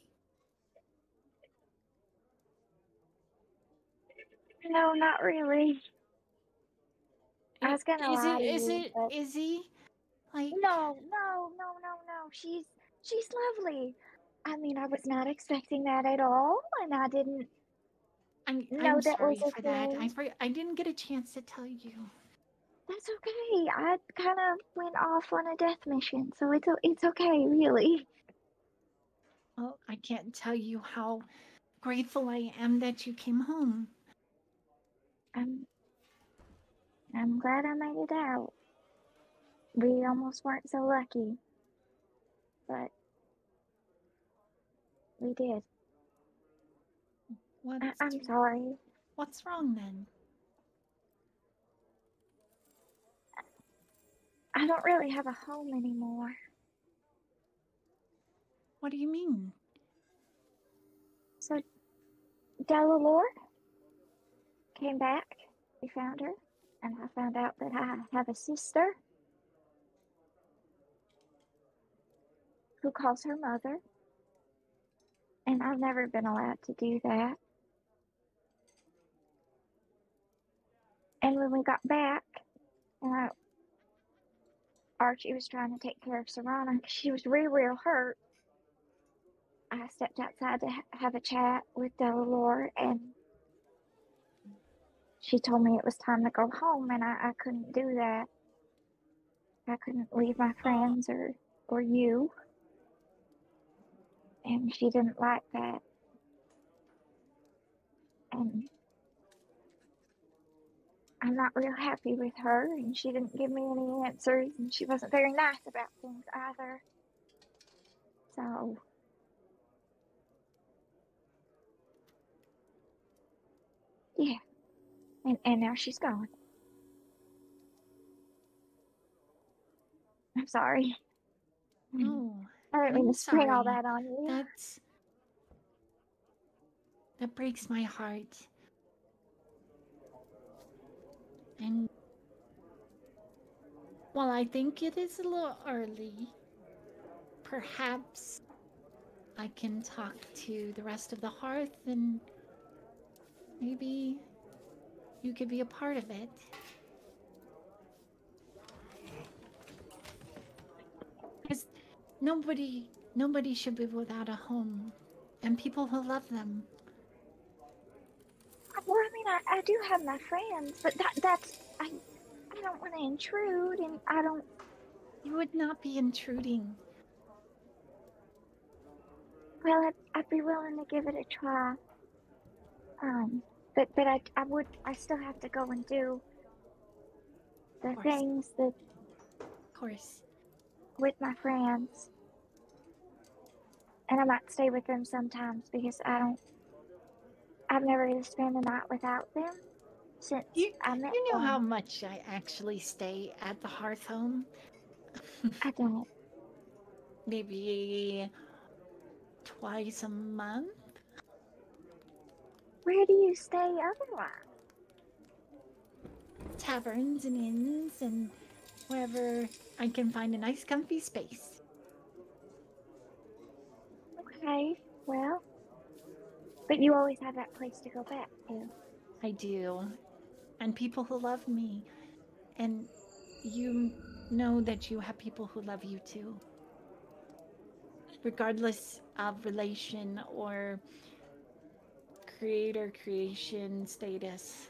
No, not really. I was gonna lie to you, Is he? Like No. She's lovely. I mean, I was not expecting that at all, and I didn't. I'm No, that sorry was for that. okay. I didn't get a chance to tell you. That's okay. I kind of went off on a death mission, so it's okay, really. Well, I can't tell you how grateful I am that you came home. I'm I'm glad I made it out. We almost weren't so lucky, but we did. I'm sorry. What's wrong then? I don't really have a home anymore. What do you mean? So, Dellalore came back. We found her, and I found out that I have a sister who calls her mother, and I've never been allowed to do that. And when we got back, Archie was trying to take care of Serana because she was real hurt. I stepped outside to have a chat with Dellalore, and she told me it was time to go home, and I couldn't do that. I couldn't leave my friends or you. And she didn't like that. And I'm not real happy with her, and she didn't give me any answers, and she wasn't very nice about things either. So, yeah. And now she's gone. I'm sorry. No, I didn't mean I'm to spring all sorry. that on you. That breaks my heart. And while I think it is a little early, perhaps I can talk to the rest of the hearth and maybe you could be a part of it. Because nobody should be without a home, and people who love them. Well, I mean, I do have my friends, but that's I don't want to intrude, and I don't. You would not be intruding. Well, I'd be willing to give it a try. But I still have to go and do the things that. Of course. With my friends, and I might stay with them sometimes because I've never really spent a night without them since I met You know them. how much I actually stay at the hearth home? I don't. Maybe twice a month? Where do you stay otherwise? Taverns and inns and wherever I can find a nice comfy space. Okay, well, but you always have that place to go back to. I do. And people who love me. And you know that you have people who love you too. Regardless of relation or creation status.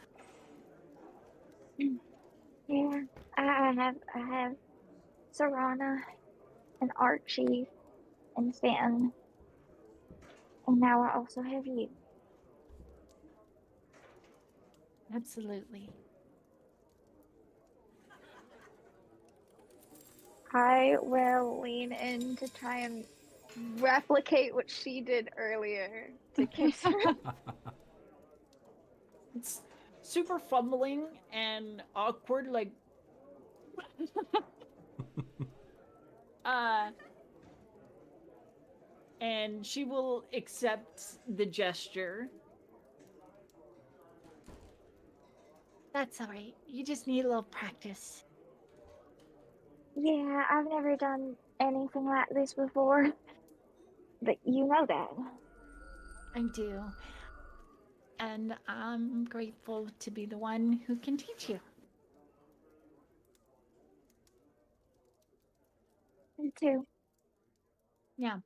Yeah, I have Serana and Archie and Finn, and now I also have you. Absolutely. I will lean in to try and replicate what she did earlier to kiss her. It's super fumbling and awkward, like and she will accept the gesture. That's all right. You just need a little practice. Yeah, I've never done anything like this before, but you know that. I do. And I'm grateful to be the one who can teach you. Me too. Yeah.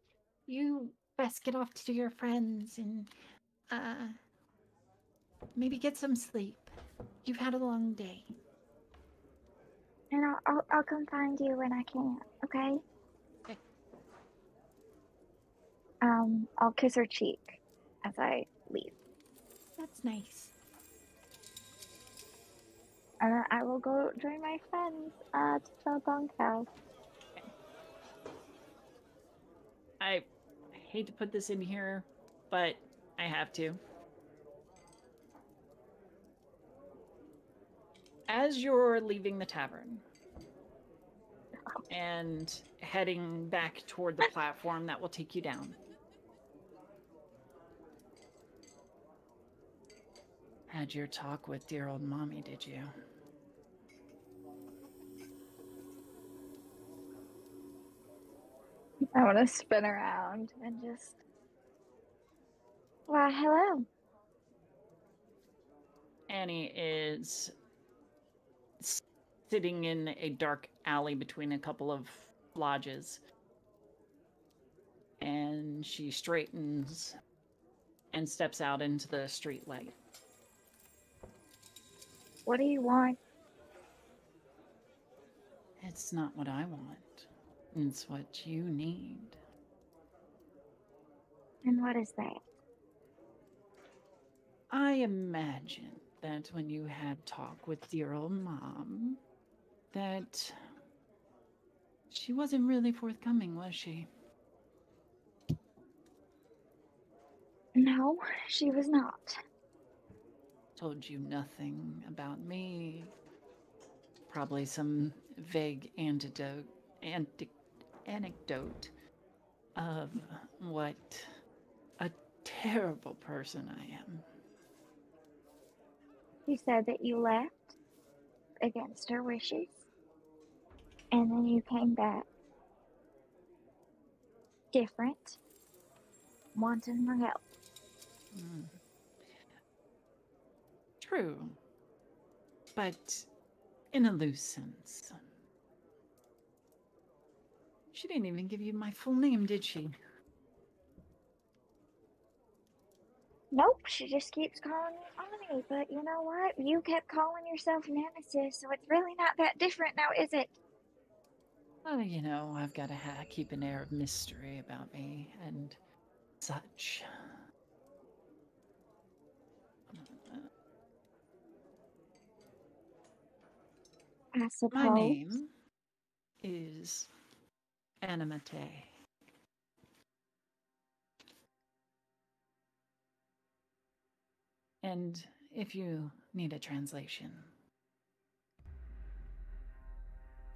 You best get off to your friends and maybe get some sleep. You've had a long day. And I'll come find you when I can, okay? Okay. I'll kiss her cheek as I leave. That's nice. And I will go join my friends to the bunkhouse. I hate to put this in here, but I have to. As you're leaving the tavern and heading back toward the platform that will take you down, had your talk with dear old mommy, did you? I want to spin around and just. Why, hello. Annie is sitting in a dark alley between a couple of lodges. And she straightens and steps out into the street light. What do you want? It's not what I want. It's what you need. And what is that? I imagine that when you had talk with dear old mom, that she wasn't really forthcoming, was she? No, she was not. Told you nothing about me. Probably some vague anecdote of what a terrible person I am. She said that you left against her wishes, and then you came back different, wanting her help. Mm. True, but in a loose sense. She didn't even give you my full name, did she? Nope, she just keeps calling me Ani, but you know what? You kept calling yourself Nemesis, so it's really not that different now, is it? Well, you know, I've got to keep an air of mystery about me and such. I suppose. My name is Animate. And if you need a translation,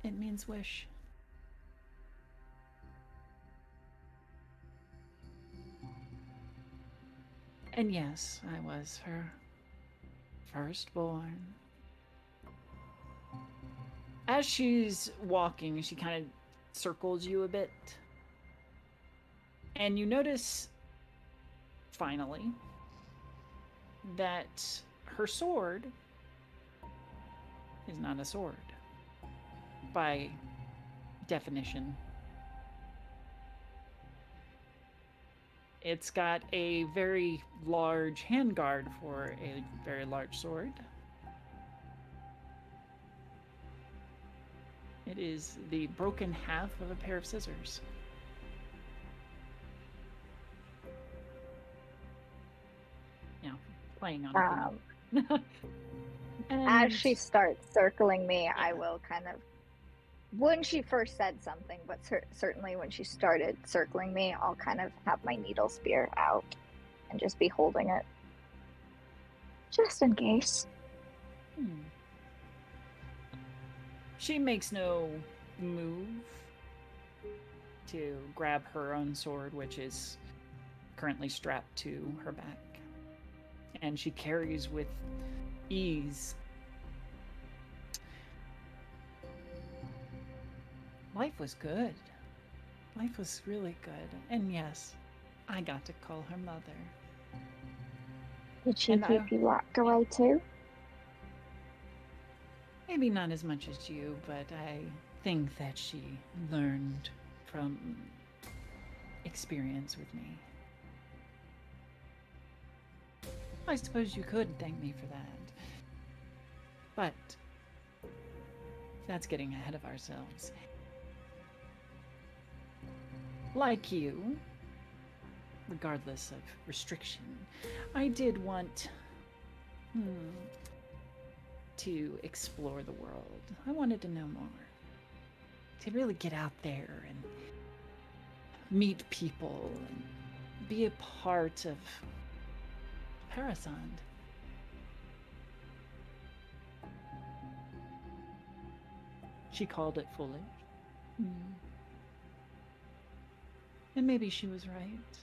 it means wish. And yes, I was her firstborn. As she's walking, she kind of circles you a bit. And you notice, finally, that her sword is not a sword by definition. It's got a very large handguard for a very large sword. It is the broken half of a pair of scissors. Yeah, playing on it. As she starts circling me, yeah. I will kind of, when she first said something, but certainly when she started circling me, I'll kind of have my needle spear out and just be holding it. Just in case. She makes no move to grab her own sword, which is currently strapped to her back. And she carries with ease. Life was good. Life was really good. And yes, I got to call her mother. Did she keep you locked away too? Maybe not as much as you, but I think that she learned from experience with me. I suppose you could thank me for that. But that's getting ahead of ourselves. Like you, regardless of restriction, I did want to explore the world. I wanted to know more. To really get out there and meet people and be a part of Parasande. She called it foolish. And maybe she was right.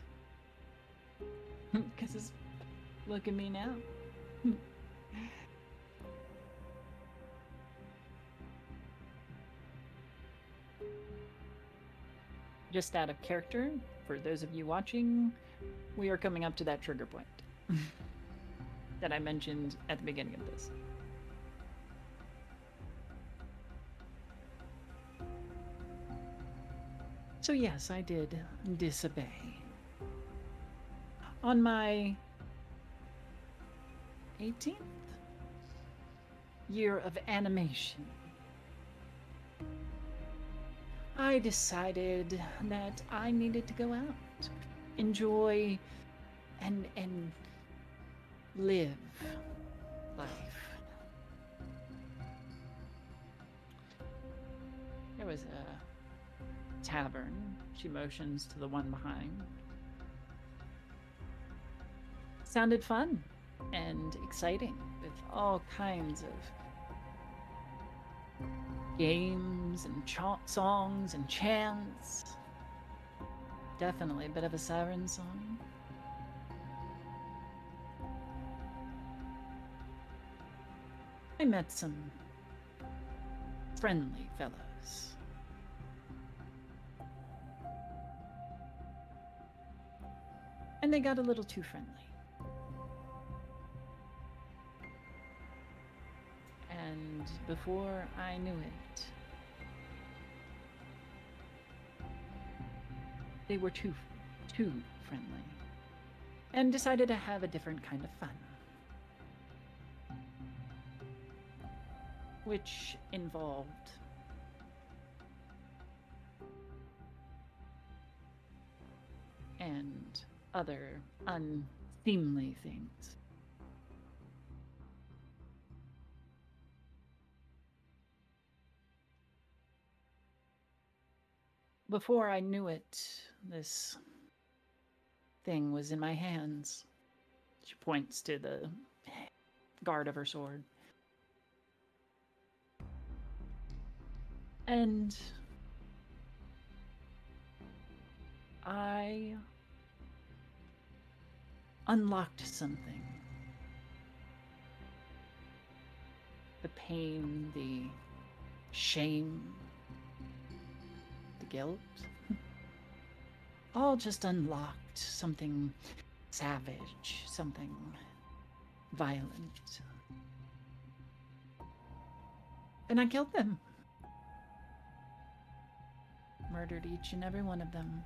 Because look at me now. Just out of character, for those of you watching, we are coming up to that trigger point that I mentioned at the beginning of this. So yes, I did disobey. On my 18th year of animation, I decided that I needed to go out, enjoy, and live life. There was a tavern. She motions to the one behind. Sounded fun and exciting with all kinds of games and songs and chants. Definitely a bit of a siren song. I met some friendly fellows. And they got a little too friendly. And before I knew it, they were too friendly and decided to have a different kind of fun, which involved and other unseemly things. Before I knew it, this thing was in my hands. She points to the guard of her sword. And I unlocked something. The pain, the shame, the guilt, all just unlocked. Something savage, something violent. And I killed them. Murdered each and every one of them.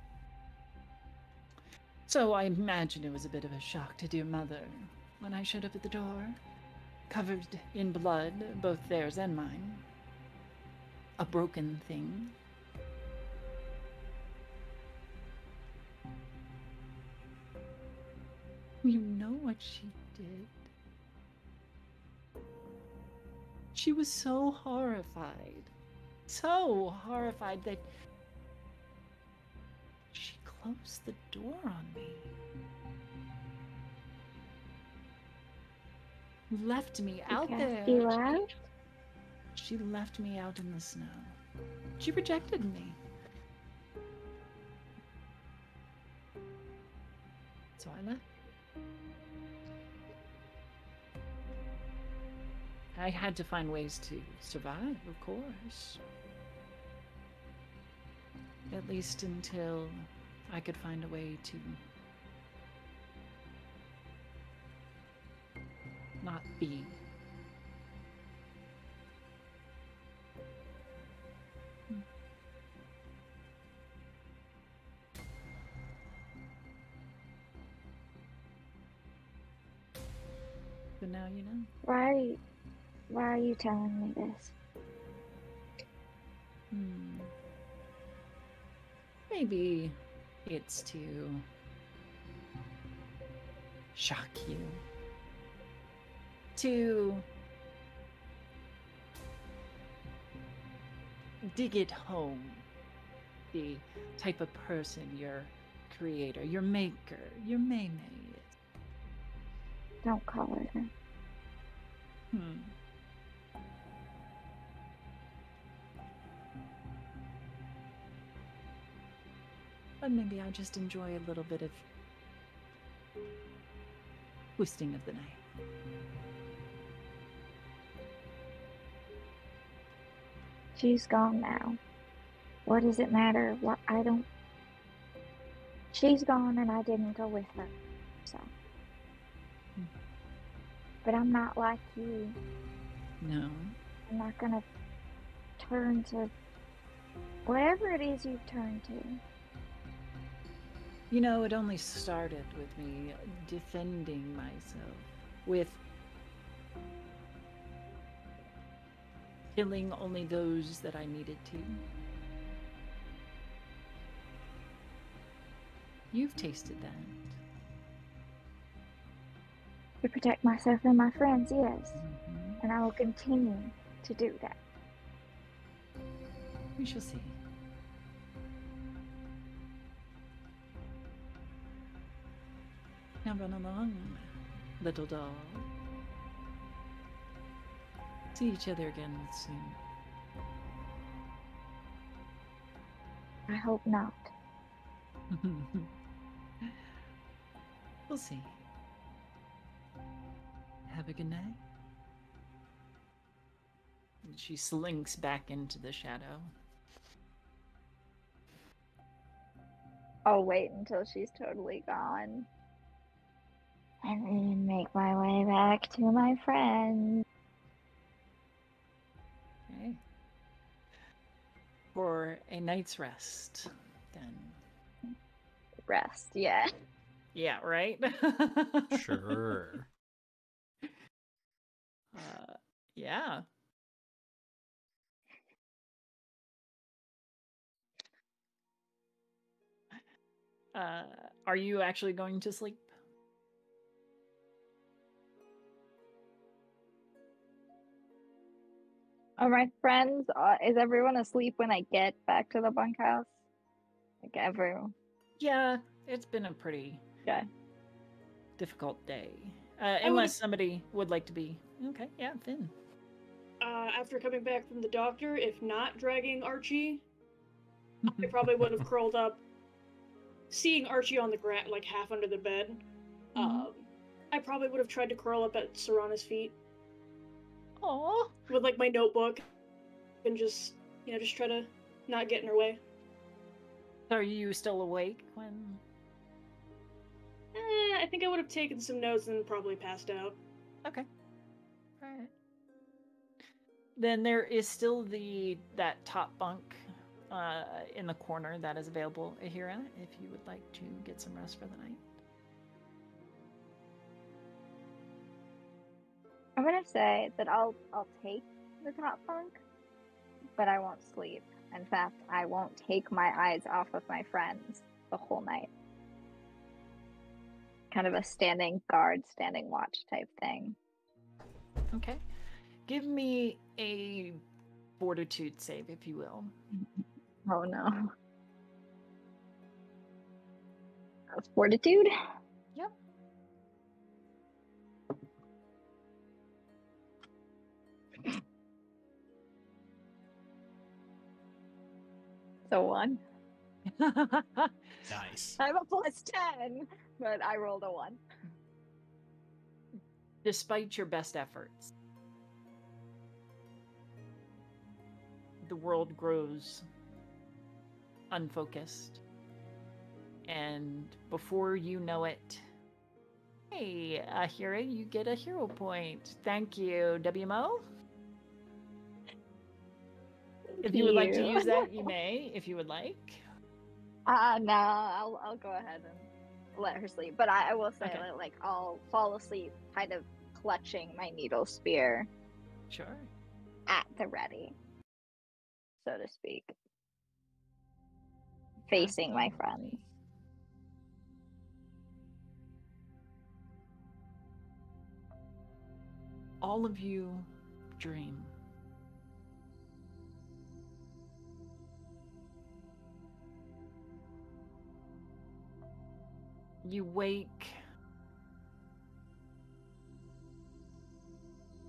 So I imagine it was a bit of a shock to dear mother when I showed up at the door, covered in blood, both theirs and mine. A broken thing. You know what she did? She was so horrified that she closed the door on me. Left me out there. You left? She left me out in the snow. She rejected me. So I left. I had to find ways to survive, of course. At least until I could find a way to not be. So now you know. Why are you telling me this? Maybe it's to shock you. To dig it home. The type of person your creator, your maker, your May is. Don't call her that. But maybe I just enjoy a little bit of twisting of the knife. She's gone now. What does it matter? She's gone and I didn't go with her. So. But I'm not like you. No. I'm not gonna turn to whatever it is you've turned to. You know, it only started with me defending myself, with killing only those that I needed to. You've tasted that. To protect myself and my friends, yes. Mm-hmm. And I will continue to do that. We shall see. Now run along, little doll. See each other again soon. I hope not. We'll see. Have a good night. And she slinks back into the shadow. I'll wait until she's totally gone. And then make my way back to my friends. Okay. For a night's rest, then. Rest, yeah. Yeah, right? Sure. Yeah. Are you actually going to sleep? Are my friends, is everyone asleep when I get back to the bunkhouse? Like everyone? Yeah, it's been a pretty difficult day. Unless somebody would like to be. Okay, yeah, Finn. After coming back from the doctor, if not dragging Archie, I probably would have curled up. Seeing Archie on the ground, like half under the bed, I probably would have tried to curl up at Serana's feet. Aww. With like my notebook, and just try to not get in her way. Are you still awake when? I think I would have taken some notes and probably passed out. Okay. All right. Then there is still that top bunk in the corner that is available, Aheerah, if you would like to get some rest for the night. I'm gonna say that I'll take the top bunk, but I won't sleep. In fact, I won't take my eyes off of my friends the whole night. Kind of a standing guard, standing watch type thing. Okay. Give me a fortitude save, if you will. Oh no. That's fortitude? Yep. So 1. Nice. I have a +10, but I rolled a 1. Despite your best efforts, the world grows unfocused. And before you know it, hey, Aheerah, you get a hero point. Thank you, WMO. If you would like to use that, you may, if you would like. No, I'll go ahead and let her sleep. But I will say, like, I'll fall asleep, kind of clutching my needle spear. Sure. At the ready, so to speak. Facing my friends. All of you dream. You wake,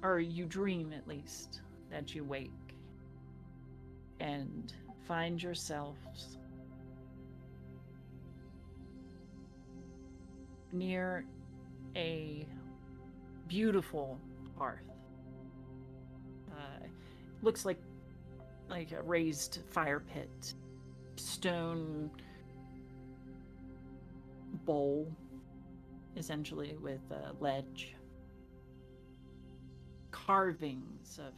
or you dream at least, that you wake and find yourselves near a beautiful hearth. Looks like a raised fire pit, stone bowl, essentially, with a ledge. Carvings of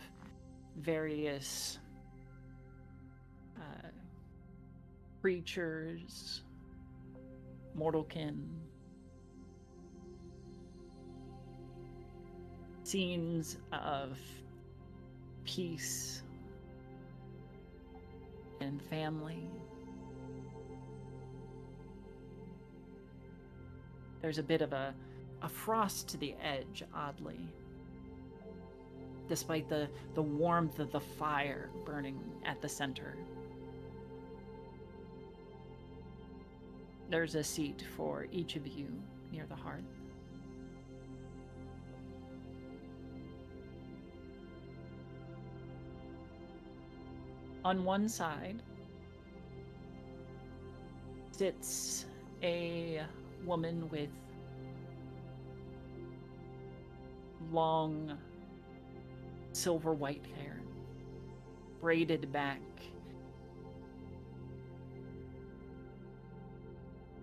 various creatures, mortalkin, scenes of peace and family. There's a bit of a frost to the edge, oddly, despite the warmth of the fire burning at the center. There's a seat for each of you near the hearth. On one side sits a woman with long silver white hair, braided back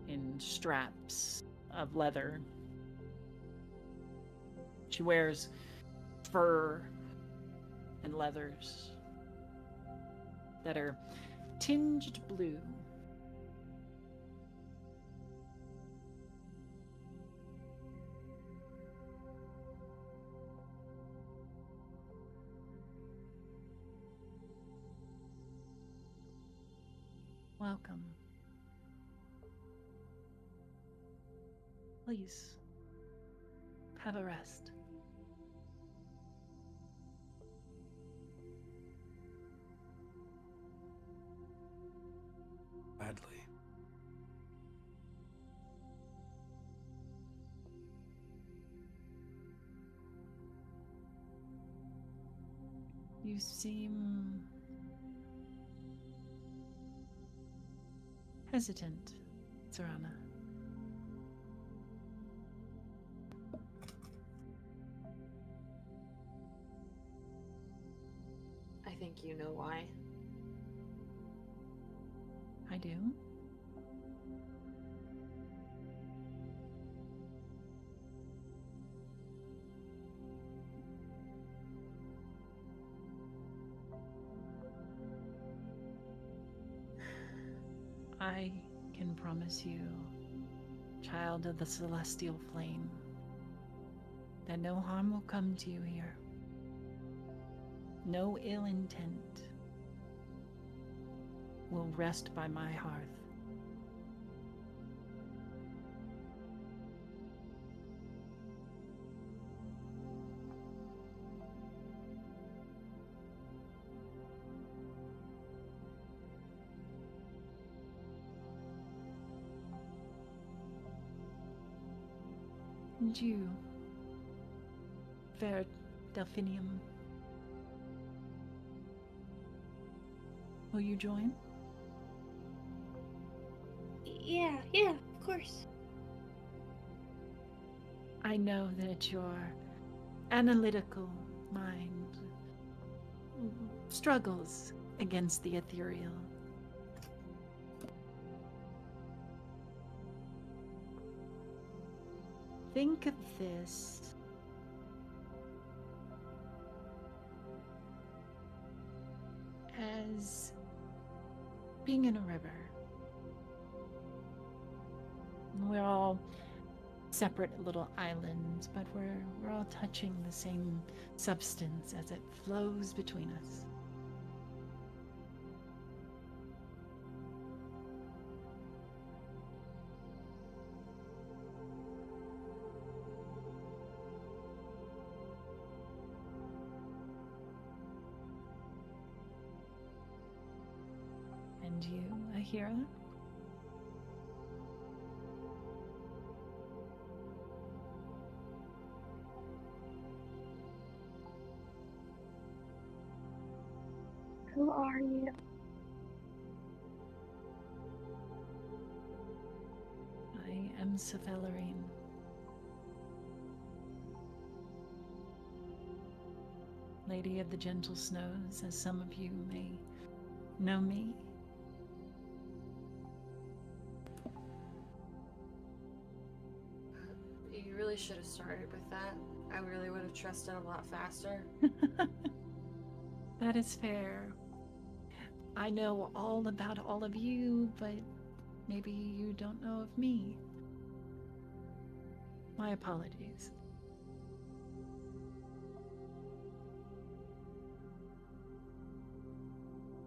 in straps of leather. She wears fur and leathers that are tinged blue. Welcome. Please, have a rest. Gladly. You seem hesitant, Zarana. I think you know why. I do? I can promise you, child of the celestial flame, that no harm will come to you here. No ill intent will rest by my hearth. And you, fair Delphinium, will you join? Yeah, of course. I know that your analytical mind struggles against the ethereal. Think of this as being in a river. We're all separate little islands, but we're all touching the same substance as it flows between us. And you, Aheerah? Who are you? I am Cephalorin. Lady of the Gentle Snows, as some of you may know me. You really should have started with that. I really would have trusted a lot faster. That is fair. I know all about all of you, but maybe you don't know of me. My apologies.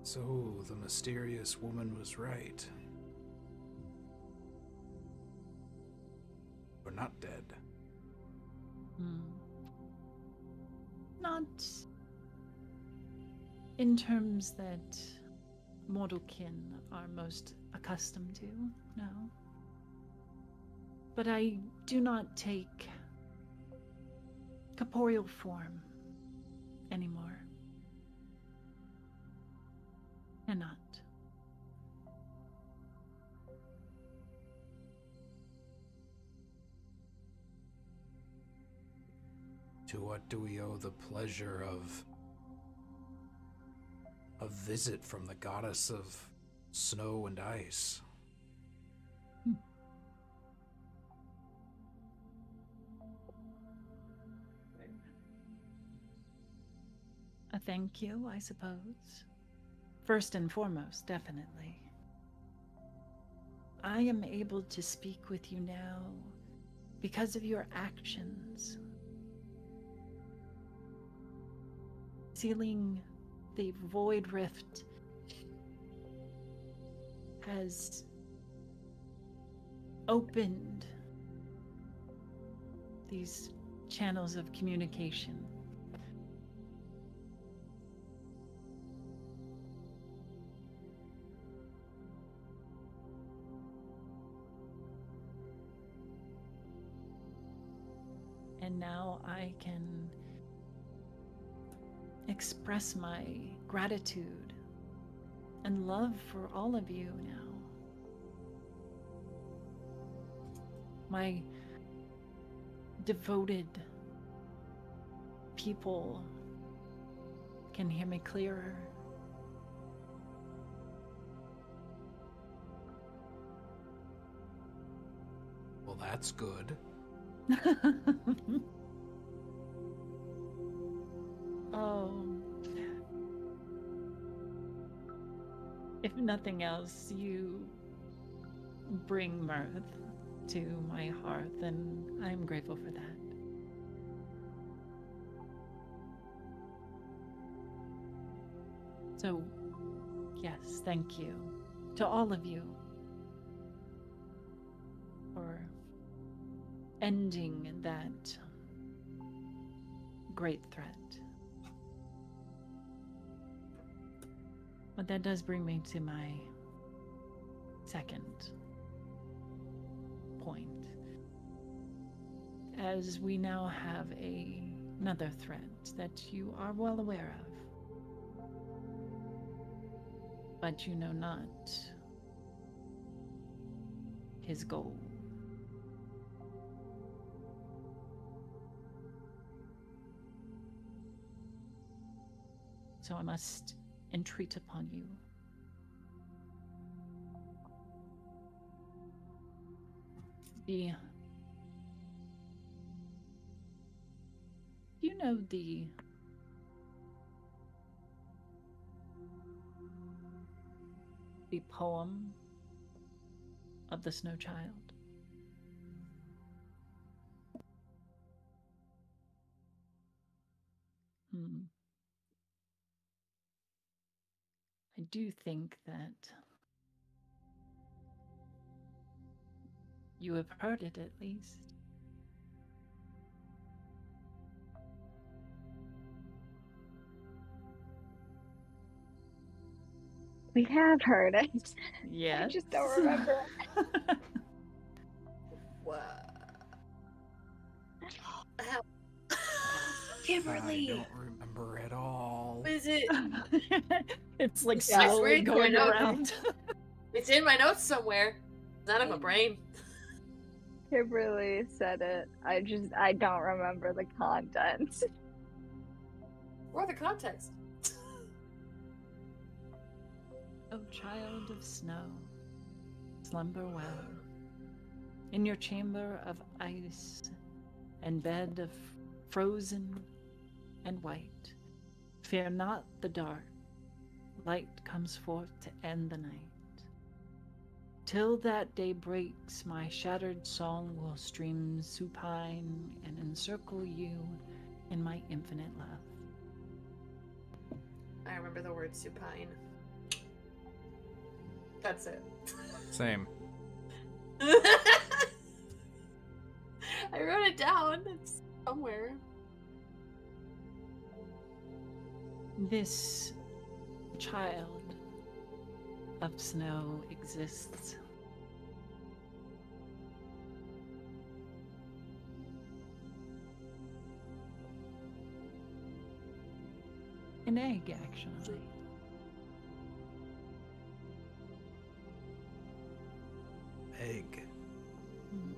So, the mysterious woman was right. We're not dead. Not in terms that mortal kin are most accustomed to, no. But I do not take corporeal form anymore. Cannot. To what do we owe the pleasure of a visit from the goddess of snow and ice? A thank you, I suppose. First and foremost, definitely. I am able to speak with you now because of your actions. Sealing the void rift has opened these channels of communication. And now I can express my gratitude and love for all of you now. My devoted people can hear me clearer. Well, that's good. Oh. If nothing else, you bring mirth to my hearth, and I'm grateful for that. So, yes, thank you to all of you for ending that great threat. But that does bring me to my second point. As we now have another threat that you are well aware of, but you know not his goal. So I must entreat upon you. You know the poem of the Snow Child? I do think that you have heard it at least. We have heard it. Yes. I just don't remember. What? Kiberly! I don't remember at all. Is is it? It's like Yeah. I swear slowly it's going going around. It's in my notes somewhere. It's not in my brain. Kiberly said it. I don't remember the contents. Or the context. Oh, child of snow, slumber well. In your chamber of ice and bed of frozen and white, fear not the dark. Light comes forth to end the night. Till that day breaks, my shattered song will stream supine and encircle you in my infinite love. I remember the word supine. That's it. Same. I wrote it down. It's somewhere. This child of snow exists. An egg, actually. Egg. Hmm.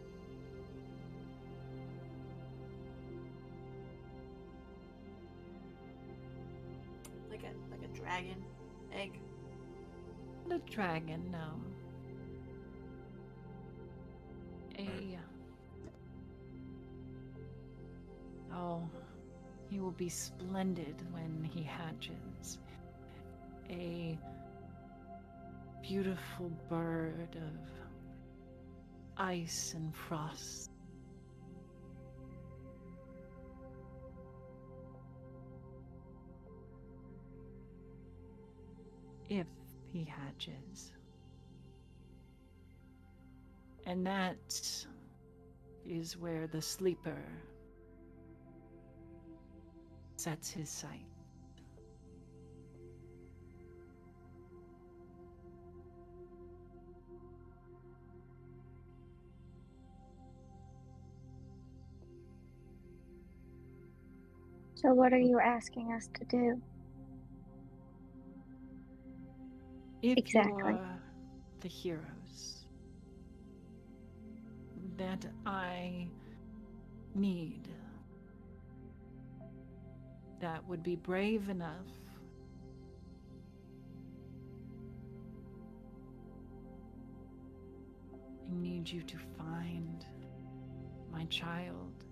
Like a dragon egg. Not a dragon, no. Oh, he will be splendid when he hatches. A beautiful bird of ice and frost. If he hatches. And that is where the sleeper sets his sight. So what are you asking us to do? If Exactly. you are the heroes that I need, that would be brave enough I need you to find my child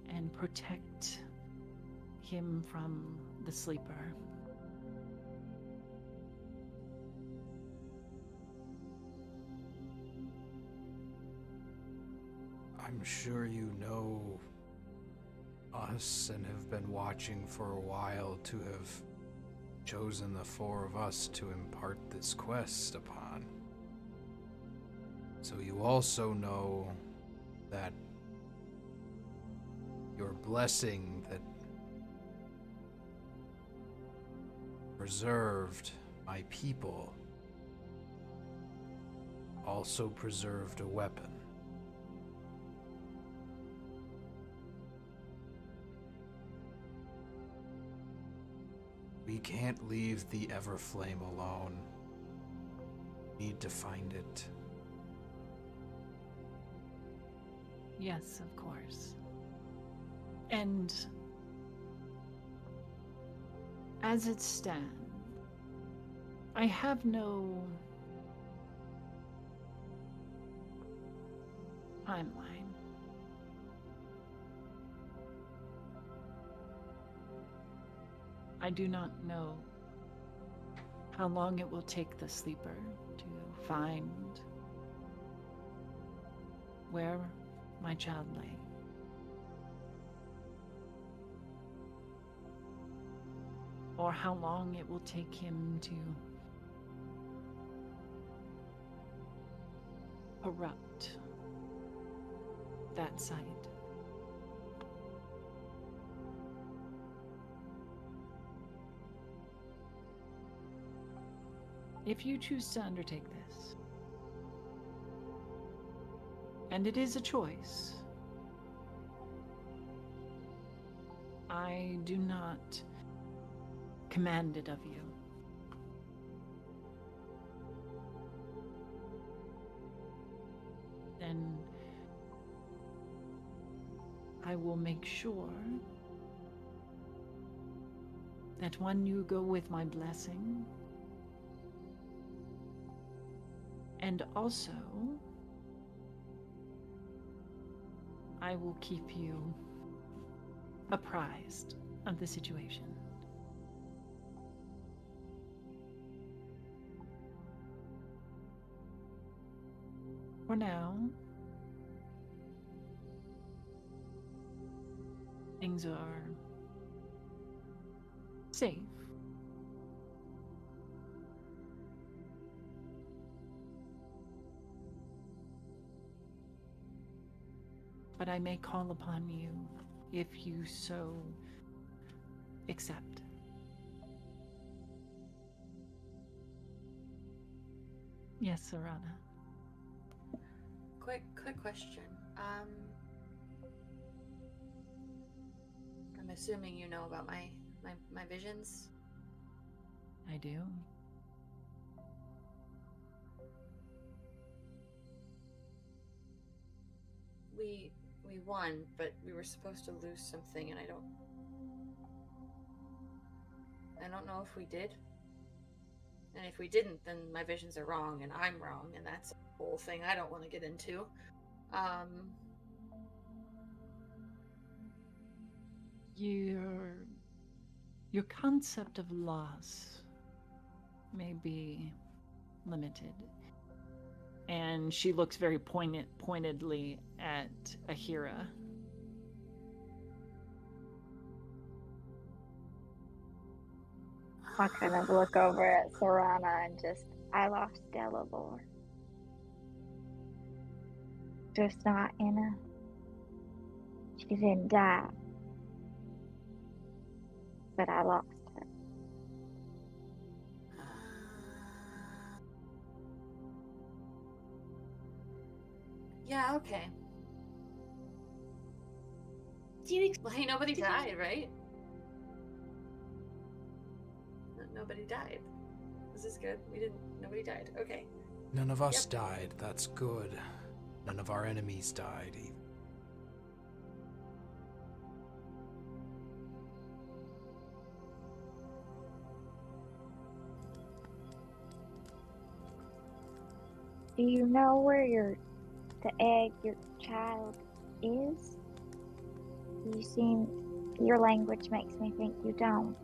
and protect him from the sleeper. I'm sure you know us and have been watching for a while to have chosen the four of us to impart this quest upon. So you also know that your blessing that preserved my people also preserved a weapon. We can't leave the Everflame alone. Need to find it. Yes, of course. And as it stands, I have no timeline. I do not know how long it will take the sleeper to find where my child lay. Or how long it will take him to corrupt that site. If you choose to undertake this, and it is a choice, I do not command it of you. Then I will make sure that when you go with my blessing, and also I will keep you apprised of the situation. For now, things are safe. But I may call upon you if you so accept. Yes, Sarana. Quick question. I'm assuming you know about my visions. I do. We won, but we were supposed to lose something, and I don't know if we did. And if we didn't, then my visions are wrong, and I'm wrong, and that's a whole thing I don't want to get into. Your concept of loss may be limited. And she looks very pointedly at Aheerah. I kind of look over at Sarana and I lost Dellalore. Just not she didn't die. But I lost her. Yeah, okay. Do you Well, hey, nobody died, right? Nobody died. This is good. Nobody died. Okay. None of us died. That's good. None of our enemies died either. Do you know where the egg your child is? Your language makes me think you don't.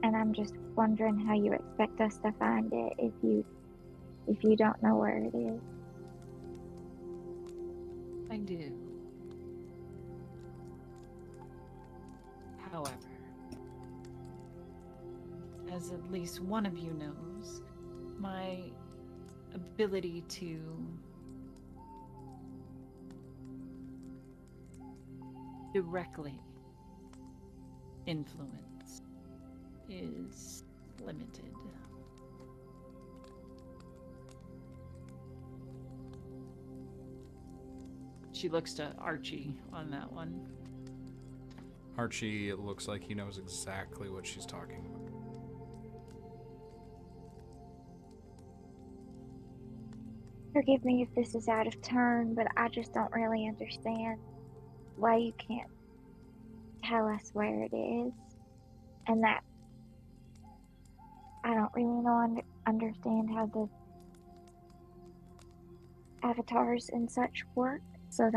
And I'm just wondering how you expect us to find it if you don't know where it is. I do. However, as at least one of you knows, my ability to directly influence is limited. She looks to Archie on that one. Archie, it looks like he knows exactly what she's talking about. Forgive me if this is out of turn, but I just don't really understand why you can't tell us where it is. And that I don't really understand how the avatars and such work, so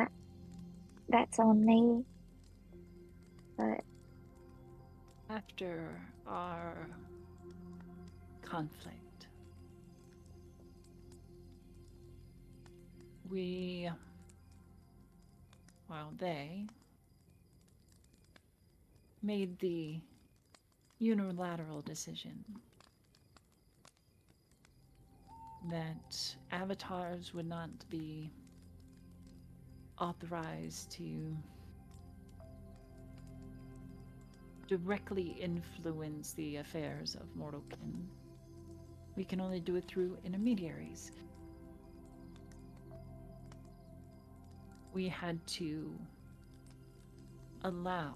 that's on me. But After our conflict, they made the unilateral decision that avatars would not be authorized to directly influence the affairs of mortalkin. We can only do it through intermediaries. We had to allow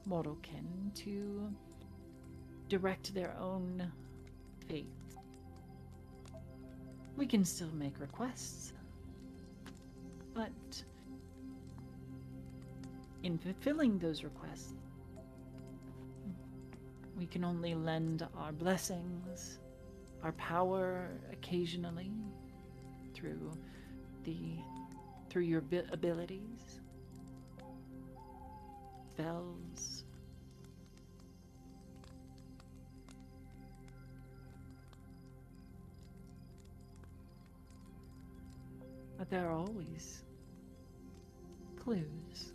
mortalkin to direct their own fate. We can still make requests, but in fulfilling those requests, we can only lend our blessings, our power occasionally through your abilities, spells. But there are always clues.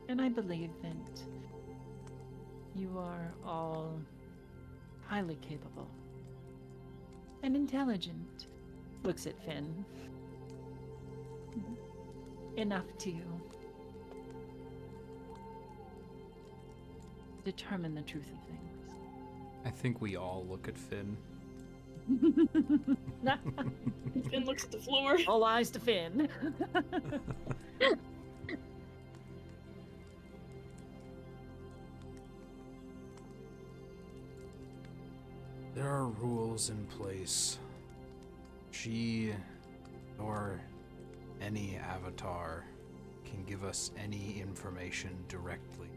And I believe that you are all highly capable and intelligent. Looks at Finn. Enough to determine the truth of things. I think we all look at Finn. Finn looks at the floor. All eyes to Finn. There are rules in place. She, or any avatar, can give us any information directly.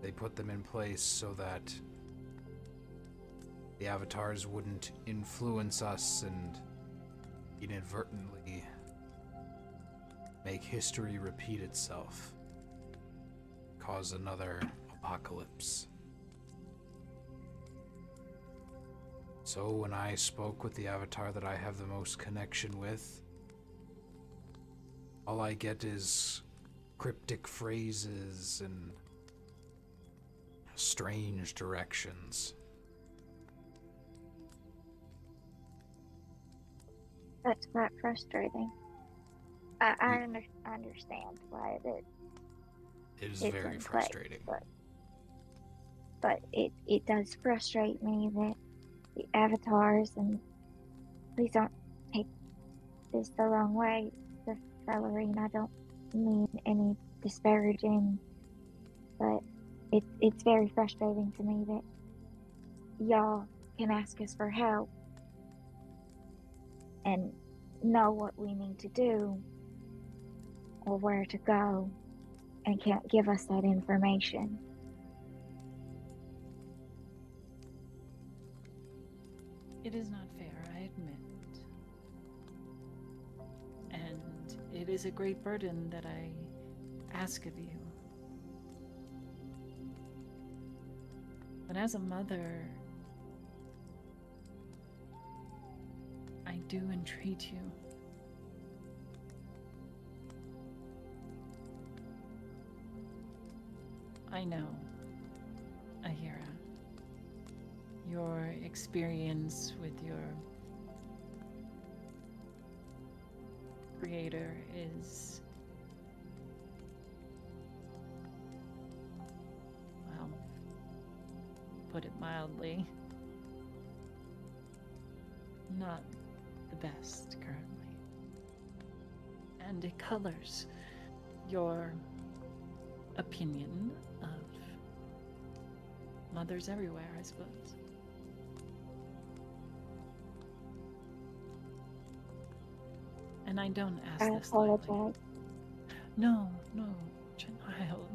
They put them in place so that the avatars wouldn't influence us and inadvertently make history repeat itself, cause another apocalypse. So when I spoke with the avatar that I have the most connection with, all I get is cryptic phrases and strange directions. That's quite frustrating. I understand why It is it's very in frustrating. place, but it does frustrate me that the avatars, and please don't take this the wrong way, the Fellerine, I don't mean any disparaging, but it's very frustrating to me that y'all can ask us for help and know what we need to do or where to go and can't give us that information. It is not fair, I admit. And it is a great burden that I ask of you. But as a mother, I do entreat you. I know, Aheerah, your experience with your creator is, well, put it mildly, not the best currently. And it colors your opinion of mothers everywhere, I suppose. And I don't ask I this lightly. apologize. No, child.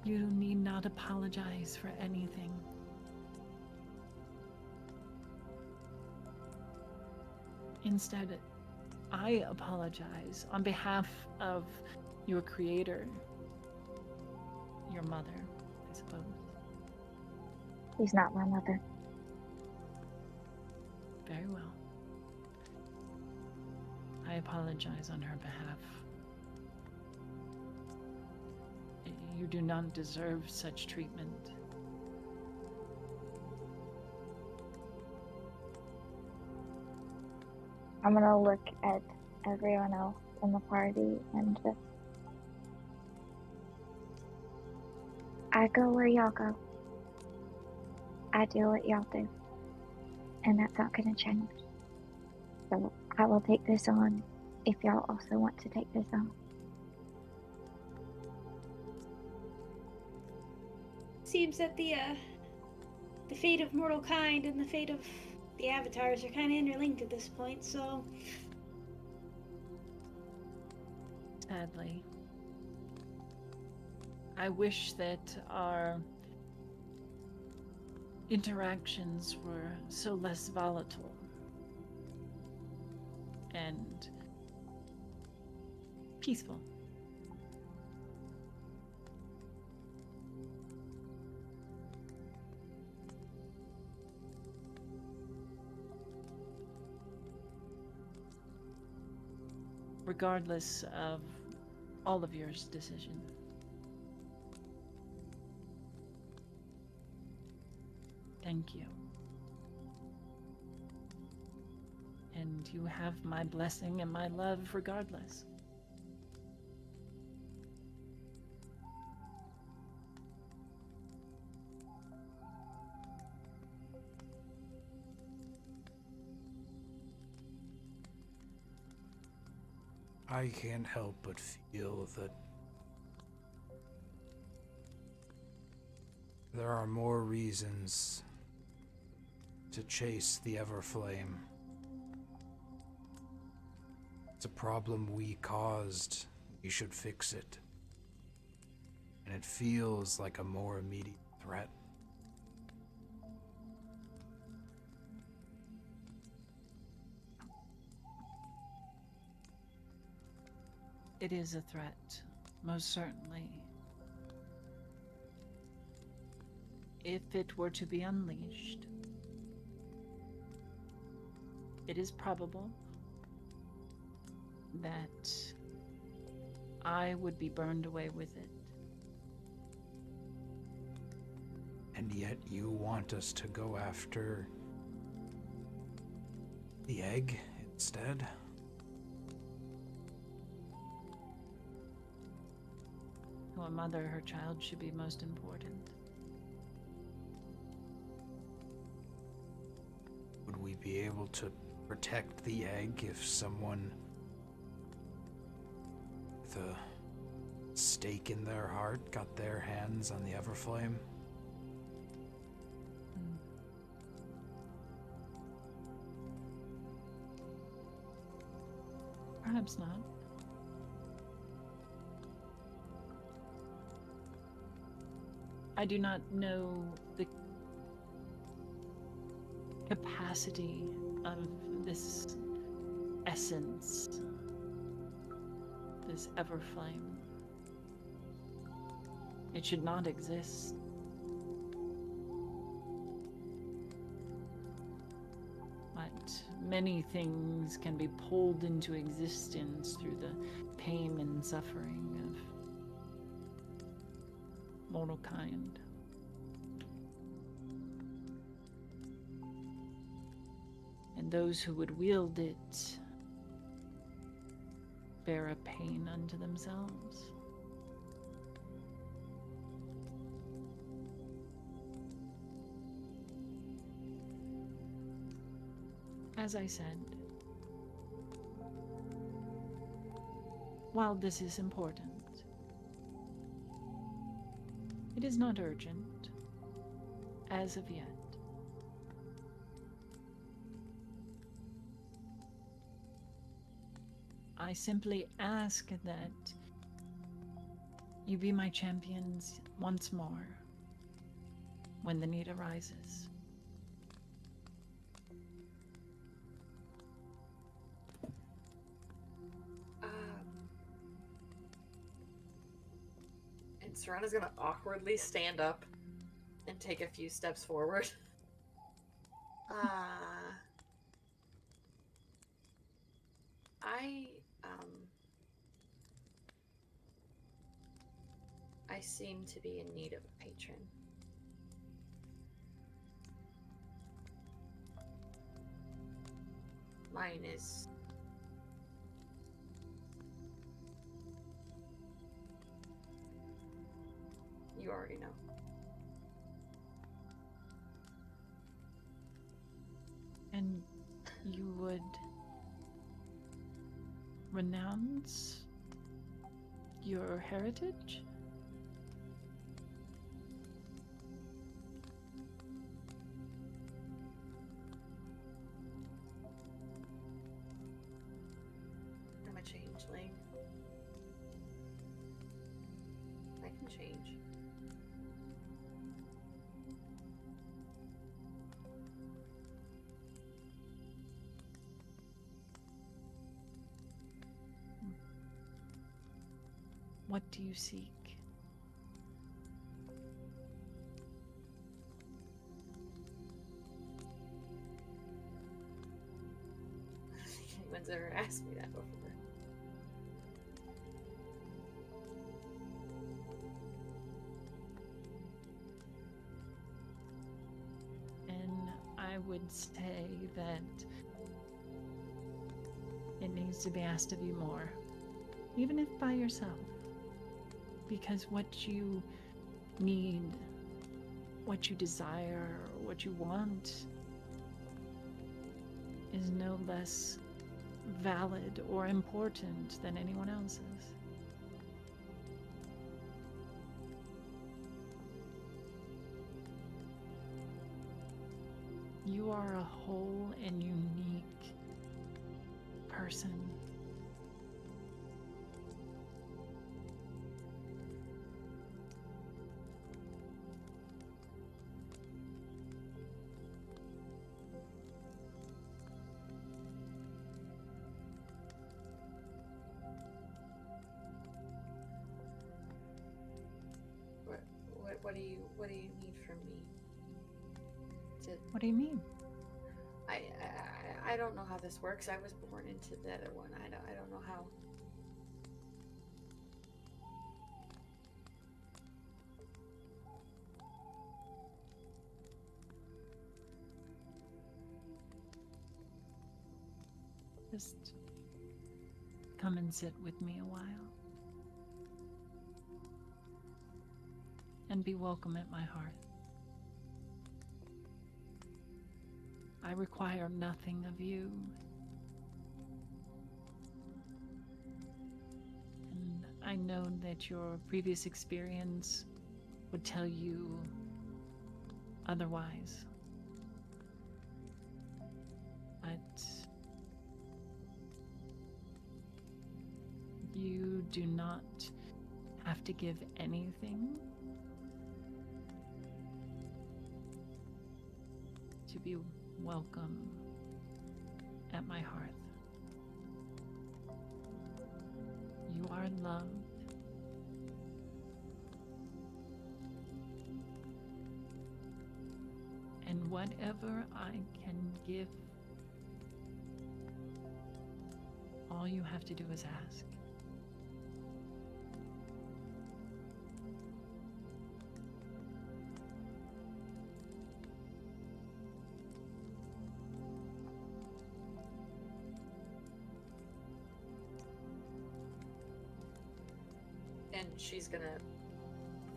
You need not apologize for anything. Instead, I apologize on behalf of your creator, your mother, I suppose. She's not my mother. Very well. I apologize on her behalf. You do not deserve such treatment. I'm gonna look at everyone else in the party and just... I go where y'all go. I do what y'all do. and that's not going to change. So I will take this on if y'all also want to take this on. Seems that the fate of mortal kind and the fate of the avatars are kind of interlinked at this point, so... Sadly. I wish that our interactions were so less volatile and peaceful. Regardless of all of your decision. Thank you. And you have my blessing and my love regardless. I can't help but feel that there are more reasons to chase the Everflame. It's a problem we caused. We should fix it. And it feels like a more immediate threat. It is a threat, most certainly. If it were to be unleashed, it is probable that I would be burned away with it. And yet you want us to go after the egg instead? To a mother, her child should be most important. Would we be able to protect the egg if someone with a stake in their heart got their hands on the Everflame? Perhaps not. I do not know the capacity of this essence, this Everflame. It should not exist. But many things can be pulled into existence through the pain and suffering of mortal kind. And those who would wield it bear a pain unto themselves. As I said, while this is important, it is not urgent, as of yet. I simply ask that you be my champions once more when the need arises. And Serana's gonna awkwardly stand up and take a few steps forward. I seem to be in need of a patron. Mine is you already know. renounce your heritage? I'm a changeling. I can change. What do you seek? I don't think anyone's ever asked me that before. And I would say that it needs to be asked of you more, even if by yourself. Because what you need, what you desire, what you want is no less valid or important than anyone else's. You are a whole and unique person. What do you need from me? What do you mean? I don't know how this works. I was born into the other one. I don't know how. Just come and sit with me a while. And be welcome at my hearth. I require nothing of you. And I know that your previous experience would tell you otherwise. But you do not have to give anything to be welcome at my hearth. You are loved. And whatever I can give, all you have to do is ask. And she's gonna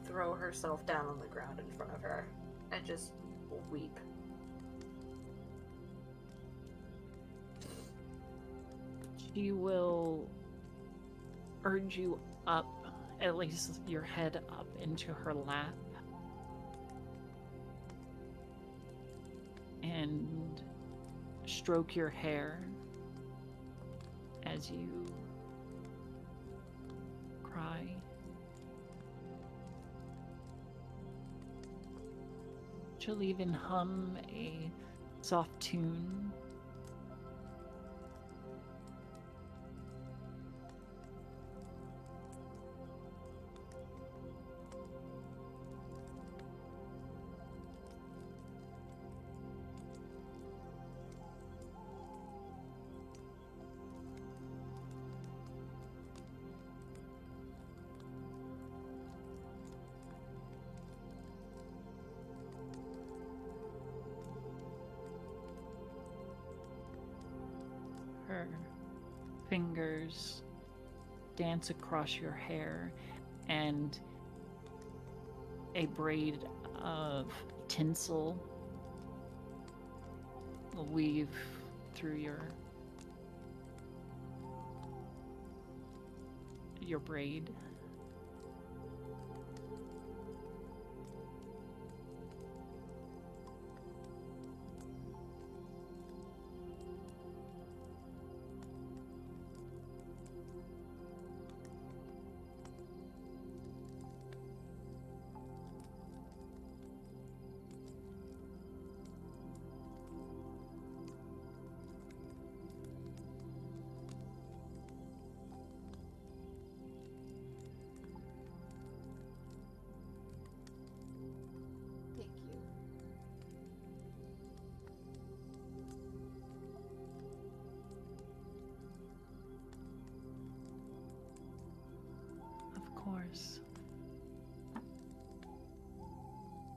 throw herself down on the ground in front of her and just weep. She will urge you up, at least your head up into her lap, and stroke your hair as you cry. She'll even hum a soft tune. Her fingers dance across your hair, and a braid of tinsel will weave through your your braid. Thank you. Of course.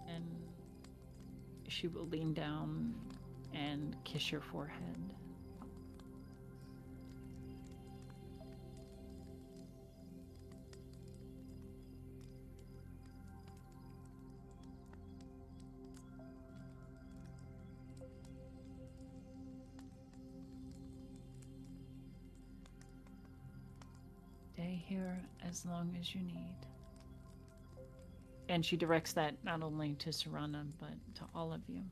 And she will lean down and kiss your forehead. Stay here as long as you need. And she directs that not only to Serana, but to all of you.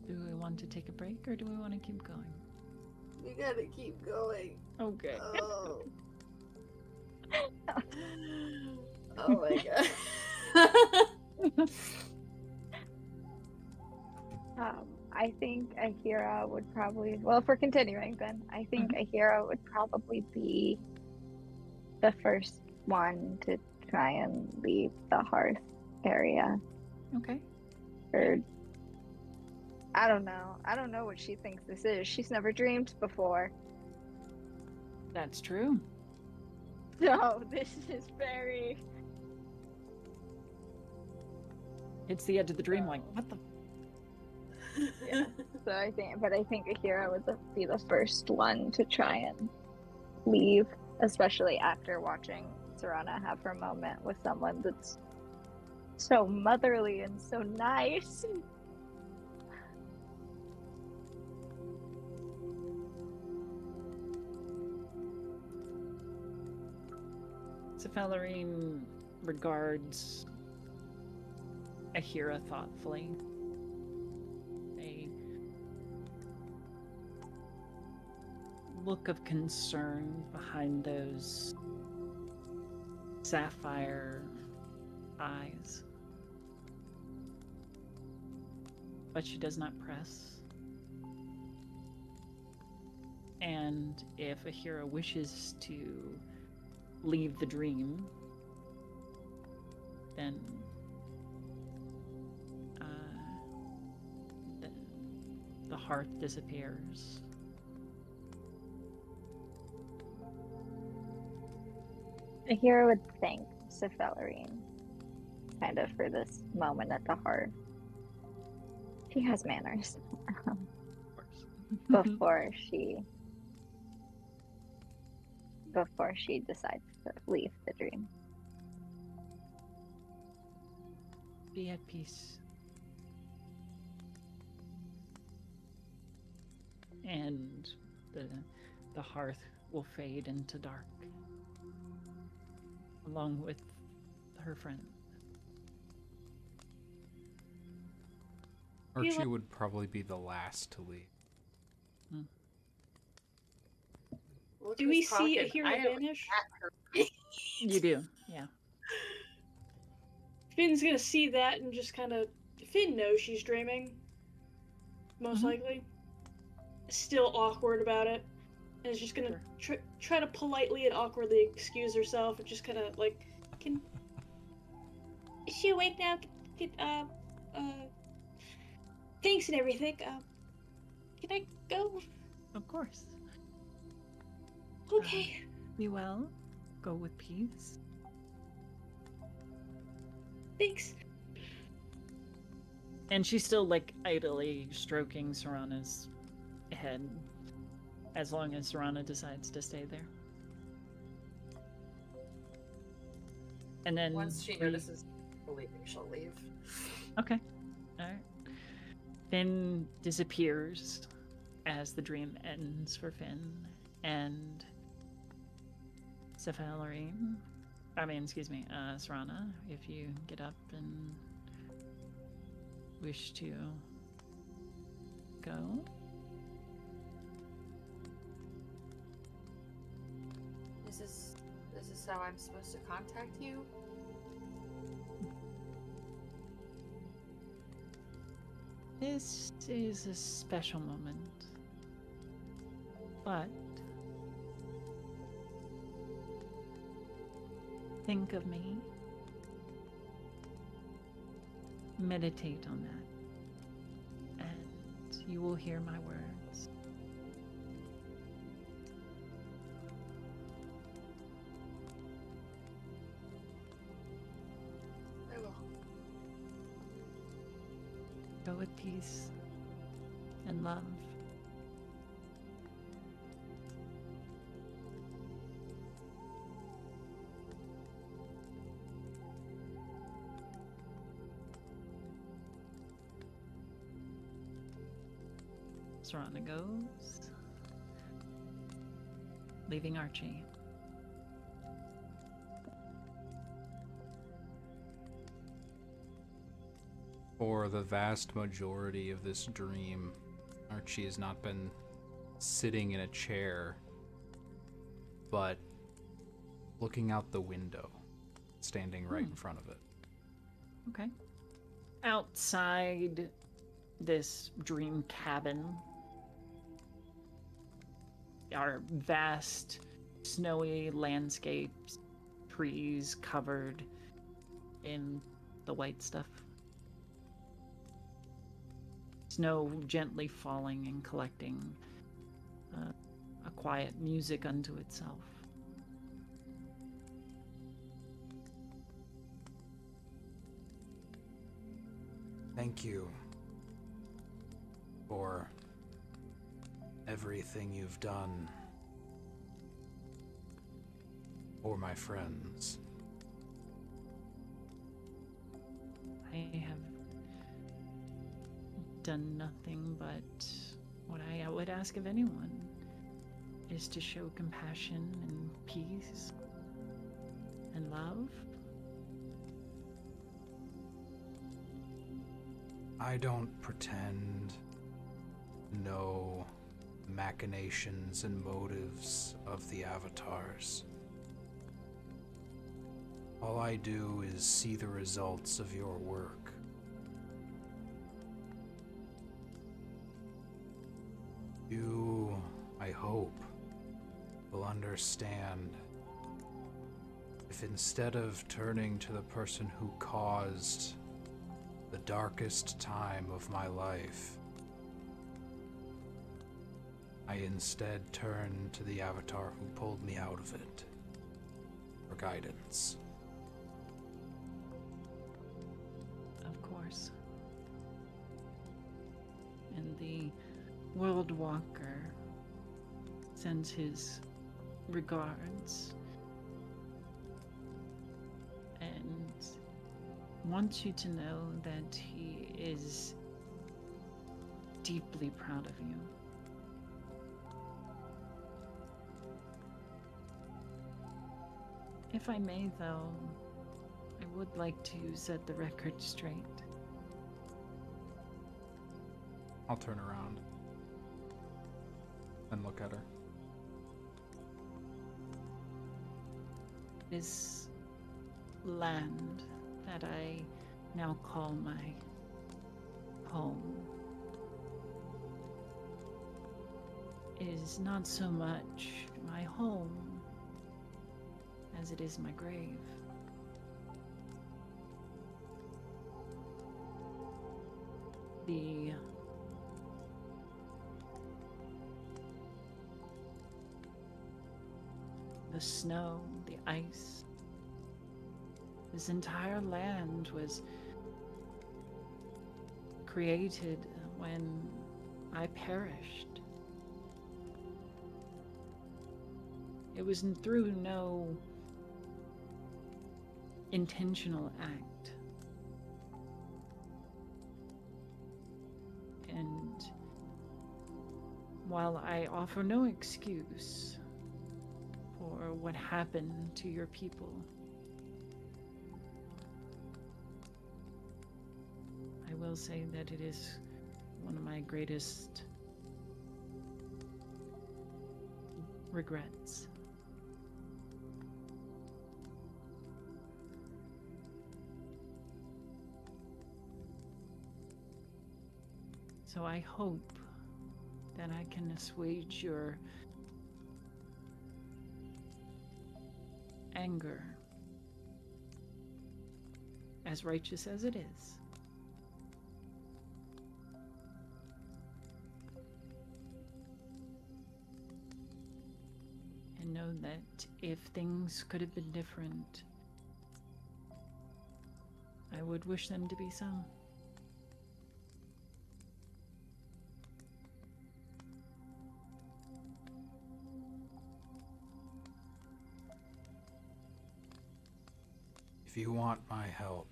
Do we want to take a break or do we want to keep going? You gotta keep going. Okay. Oh. Oh my god. I think Aheerah would probably, well, if we're continuing then, I think Aheerah would probably be the first one to try and leave the hearth area. Okay. Or, I don't know. I don't know what she thinks this is. She's never dreamed before. That's true. So, this is very... It's the edge of the dream, like, what the? Yeah. So I think Aheerah would be the first one to try and leave, especially after watching Serana have her moment with someone that's so motherly and so nice. Cefalarine regards Aheerah thoughtfully. A look of concern behind those sapphire eyes. But she does not press. And if Aheerah wishes to leave the dream, then the hearth disappears. Aheerah would thank Cefalarine kind of for this moment at the hearth. She has manners. Of course. before she decides to leave the dream. Be at peace. And the hearth will fade into dark, along with her friend. Archie would probably be the last to leave. Look Do we who's see talking. Aheerah vanish? You do, yeah. Finn's gonna see that and just kind of... Finn knows she's dreaming. Most likely. Still awkward about it. And is just gonna try to politely and awkwardly excuse herself and just kind of like, is she awake now? Thanks and everything. Can I go? Of course. Okay. Be well. Go with peace. Thanks. And she's still like idly stroking Serana's head as long as Serana decides to stay there. And then Once she notices leaving, she'll leave. Okay. Alright. Finn disappears as the dream ends for Finn, and Serana, if you get up and wish to go. Is this how I'm supposed to contact you? This is a special moment, but think of me, meditate on that, and you will hear my words. I will. Go with peace and love. Serana goes, leaving Archie. For the vast majority of this dream, Archie has not been sitting in a chair, but looking out the window, standing right in front of it. Okay. Outside this dream cabin are vast, snowy landscapes, trees covered in the white stuff. Snow gently falling and collecting, a quiet music unto itself. Thank you for everything you've done for my friends. I have done nothing but what I would ask of anyone, is to show compassion and peace and love. I don't pretend to know the machinations and motives of the avatars. All I do is see the results of your work. You, I hope, will understand if instead of turning to the person who caused the darkest time of my life, I instead turned to the avatar who pulled me out of it for guidance. Of course. And the World Walker sends his regards and wants you to know that he is deeply proud of you. If I may, though, I would like to set the record straight. I'll turn around and look at her. This land that I now call my home is not so much my home as it is my grave. The snow the ice. This entire land was created when I perished. It was through no intentional act. And while I offer no excuse for what happened to your people, I will say that it is one of my greatest regrets. So I hope that I can assuage your anger, as righteous as it is. And know that if things could have been different, I would wish them to be so. If you want my help,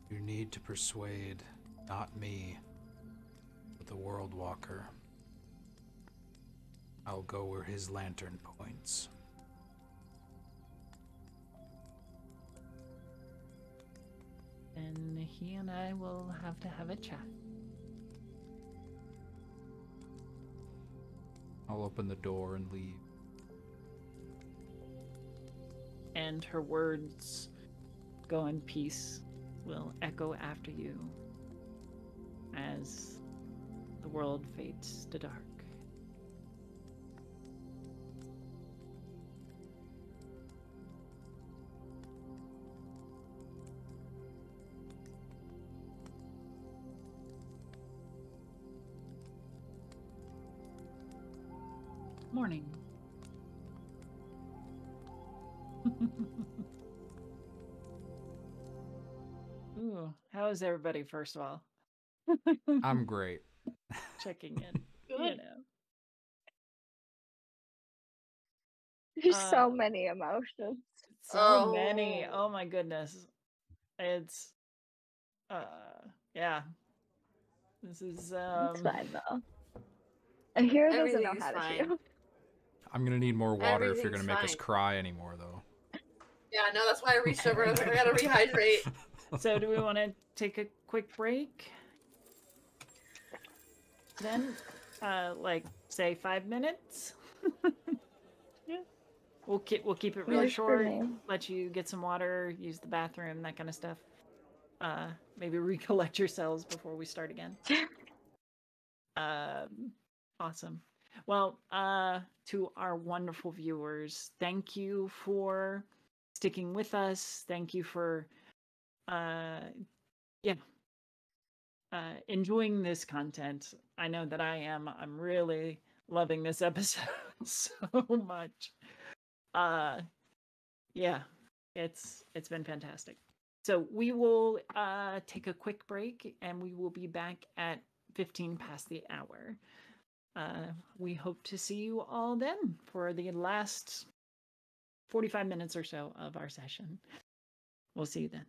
you need to persuade not me, but the World Walker. I'll go where his lantern points. And he and I will have to have a chat. I'll open the door and leave. And her words, "Go in peace," will echo after you as the world fades to dark. Morning. Ooh, how is everybody, first of all? I'm great. Checking in, you Good. know. There's so Uh, many emotions. So many. Oh my goodness. It's yeah. This is It's fine though. Aheerah doesn't know Everything's how to fine. shoot. I'm gonna need more water if you're Everything's gonna make us fine. cry anymore, though. Yeah, no, that's why I reached over. I was like, I gotta rehydrate. So do we want to take a quick break? Then like say 5 minutes? Yeah. We'll keep it really Works for short. me. Let you get some water, use the bathroom, that kind of stuff. Maybe recollect yourselves before we start again. Awesome. Well, to our wonderful viewers, thank you for sticking with us. Thank you for enjoying this content. I know that I am. I'm really loving this episode so much. Yeah, it's been fantastic. So we will take a quick break and we will be back at 15 past the hour. We hope to see you all then for the last 45 minutes or so of our session. We'll see you then.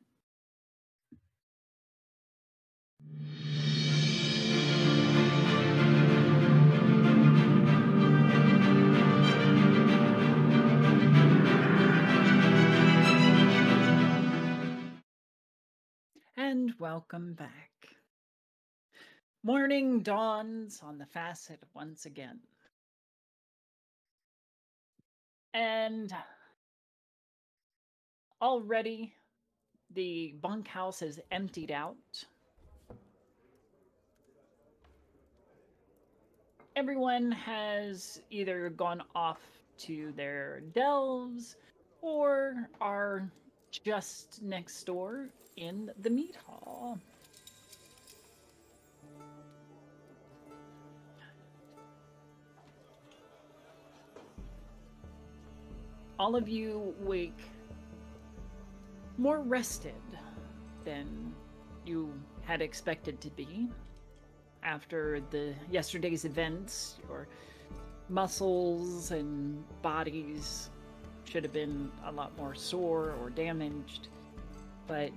And welcome back. Morning dawns on the Facite once again. And already the bunkhouse has emptied out. Everyone has either gone off to their delves or are just next door in the meat hall. all of you wake more rested than you had expected to be. After yesterday's events, your muscles and bodies should have been a lot more sore or damaged, but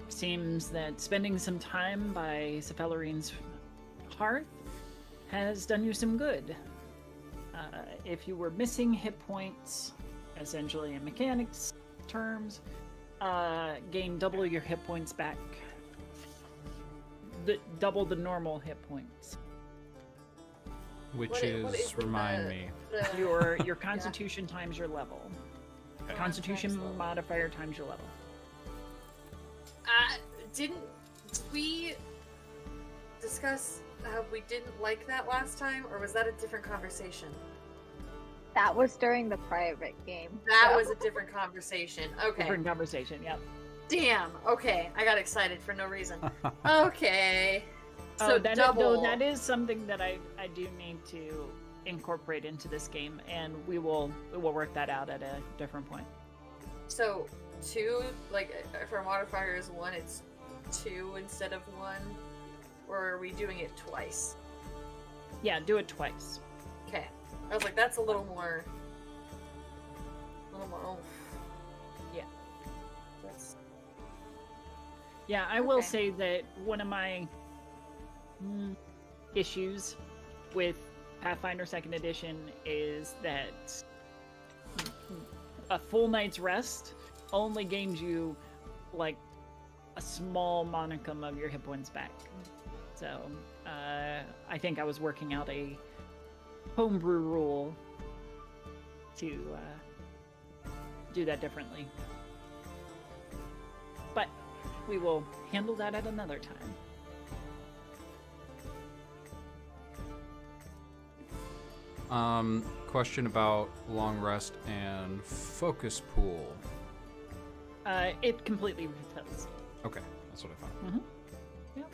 seems that spending some time by Sephelarine's hearth has done you some good. If you were missing hit points, essentially in mechanics terms, gain double your hit points back. Double the normal hit points. Which is remind me. Your constitution times your level. Okay. Constitution modifier times your level. Did we discuss how we didn't like that last time, or was that a different conversation? That was during the private game. That so. was a different conversation. Okay. Different conversation, yep. Damn. Okay, I got excited for no reason. Okay. So though that is something that I do need to incorporate into this game, and we will work that out at a different point. So 2, like if our modifier is 1, it's 2 instead of 1, or are we doing it twice? Yeah, do it twice. Okay. I was like, that's a little more. Oh. Yeah. That's... Yeah, I will say that one of my issues with Pathfinder 2nd Edition is that a full night's rest only gains you like a small monicum of your hit points back. So I think I was working out a homebrew rule to do that differently. But we will handle that at another time. Question about long rest and focus pool. It completely refills. Okay, that's what I thought. Mm-hmm. Yep.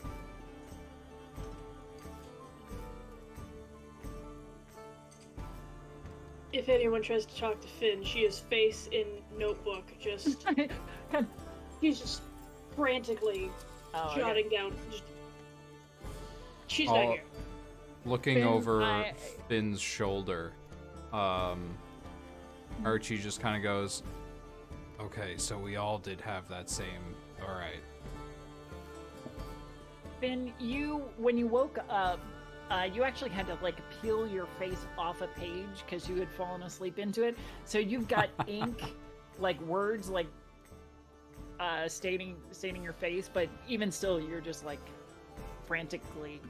If anyone tries to talk to Finn, she is face in notebook, just he's just frantically jotting down. She's not here. Looking Finn, over Finn's shoulder, Archie just kind of goes, "Okay, so we all did have that same. All right." Finn, when you woke up, you actually had to like peel your face off a page because you had fallen asleep into it. So you've got ink, like words, like staining your face. But even still, you're just like frantically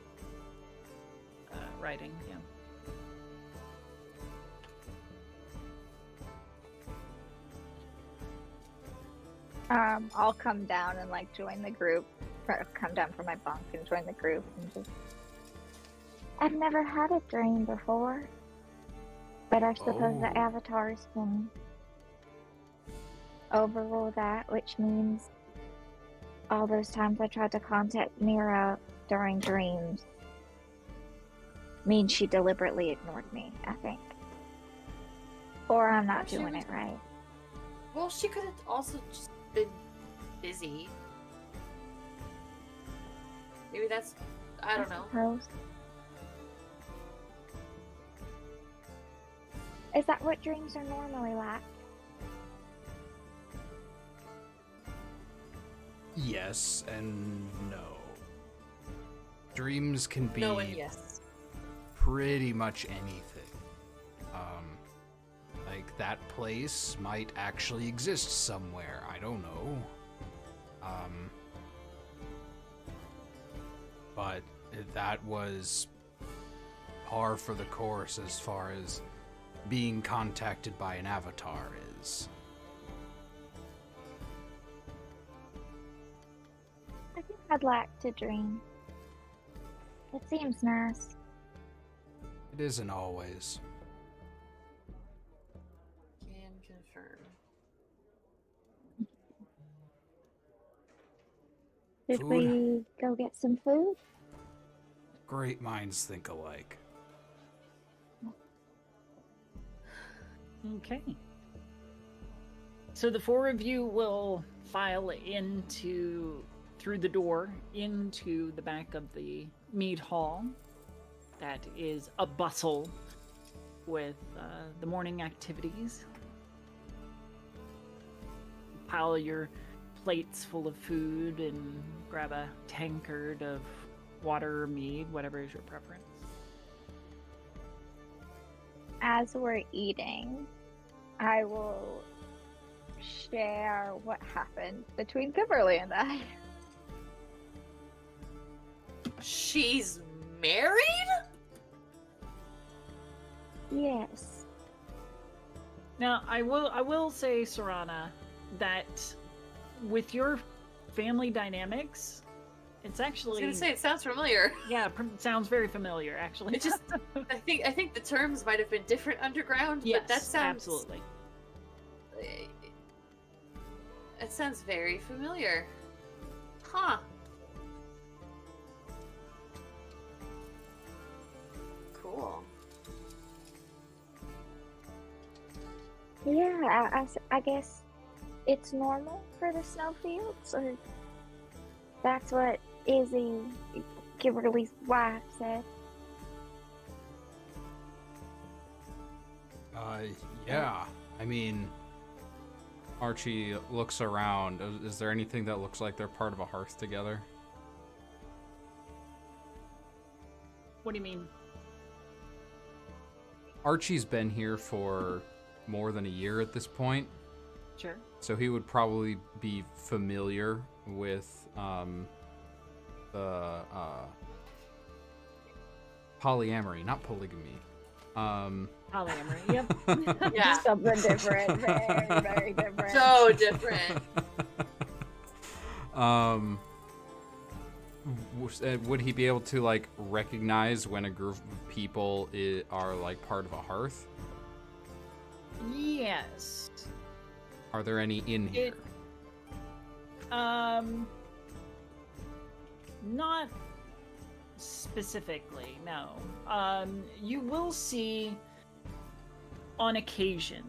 writing. Yeah. I'll come down and like join the group. Come down from my bunk and join the group and just. I've never had a dream before, but I suppose the avatars can overrule that, which means all those times I tried to contact Mira during dreams means she deliberately ignored me, I think. Or I'm not doing it right. Well, she could have also just been busy. Maybe that's... I don't know. Suppose. Is that what dreams are normally like? Yes and no. Dreams can be No and yes. pretty much anything. Like that place might actually exist somewhere. I don't know. But that was par for the course as far as being contacted by an avatar is. I think I'd like to dream. It seems nice. It isn't always. Can confirm. Should Food? we go get some food? Great minds think alike. Okay. So the four of you will file through the door into the back of the mead hall. That is a bustle with the morning activities. Pile your plates full of food and grab a tankard of water or mead, whatever is your preference. As we're eating, I will share what happened between Kiberly and I. She's married? Yes. Now, I will say, Serana, that with your family dynamics, it's actually... I was gonna say, it sounds familiar. Yeah, sounds very familiar, actually. It just, I think the terms might have been different underground, yes, but that sounds... absolutely. It sounds very familiar. Huh. Cool. Yeah, I guess it's normal for the snowfields, or that's what Izzy, Kiberly's wife, said. Yeah. I mean, Archie looks around. Is there anything that looks like they're part of a hearth together? What do you mean? Archie's been here for more than a year at this point. Sure. So he would probably be familiar with the polyamory, not polygamy. Polyamory, yep. Yeah. Something different. Very, very different. So different. Would he be able to, like, recognize when a group of people are, like, part of a hearth? Yes. Are there any in here? Not specifically, no. You will see, on occasion,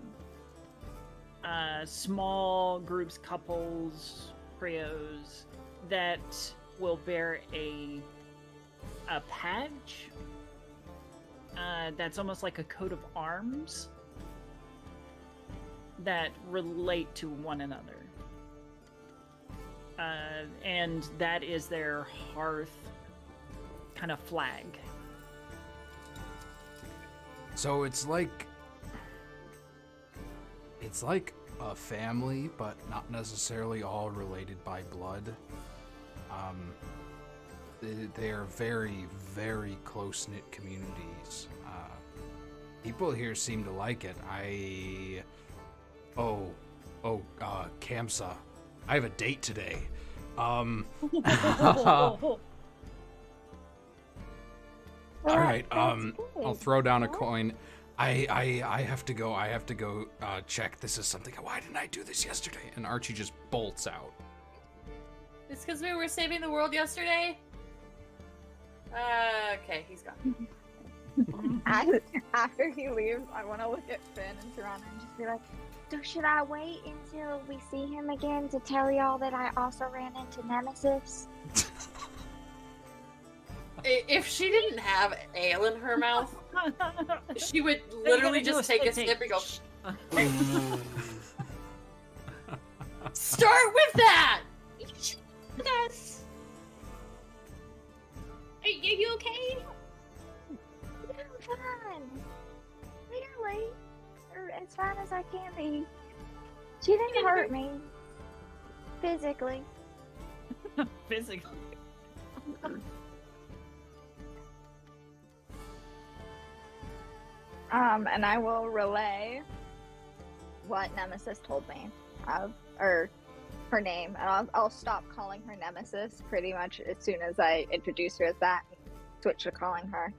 small groups, couples, trios, that will bear a badge that's almost like a coat of arms that relate to one another. And that is their hearth kind of flag. So it's like a family, but not necessarily all related by blood. They are very, very close-knit communities. People here seem to like it. Kamsa, I have a date today. All right. I'll throw down a What? coin. I have to go check. This is something. Why didn't I do this yesterday? And Archie just bolts out. It's because we were saving the world yesterday? Okay, he's gone. After he leaves, I want to look at Finn and Serana and just be like, so should I wait until we see him again to tell y'all that I also ran into Nemesis? If she didn't have ale in her mouth, she would literally just take a sip and go, start with that! Yes. Are you okay? I'm fine. Clearly. Or as fine as I can be. She didn't hurt me. Physically. Physically. And I will relay what Nemesis told me or her name, and I'll stop calling her Nemesis pretty much as soon as I introduce her as that and switch to calling her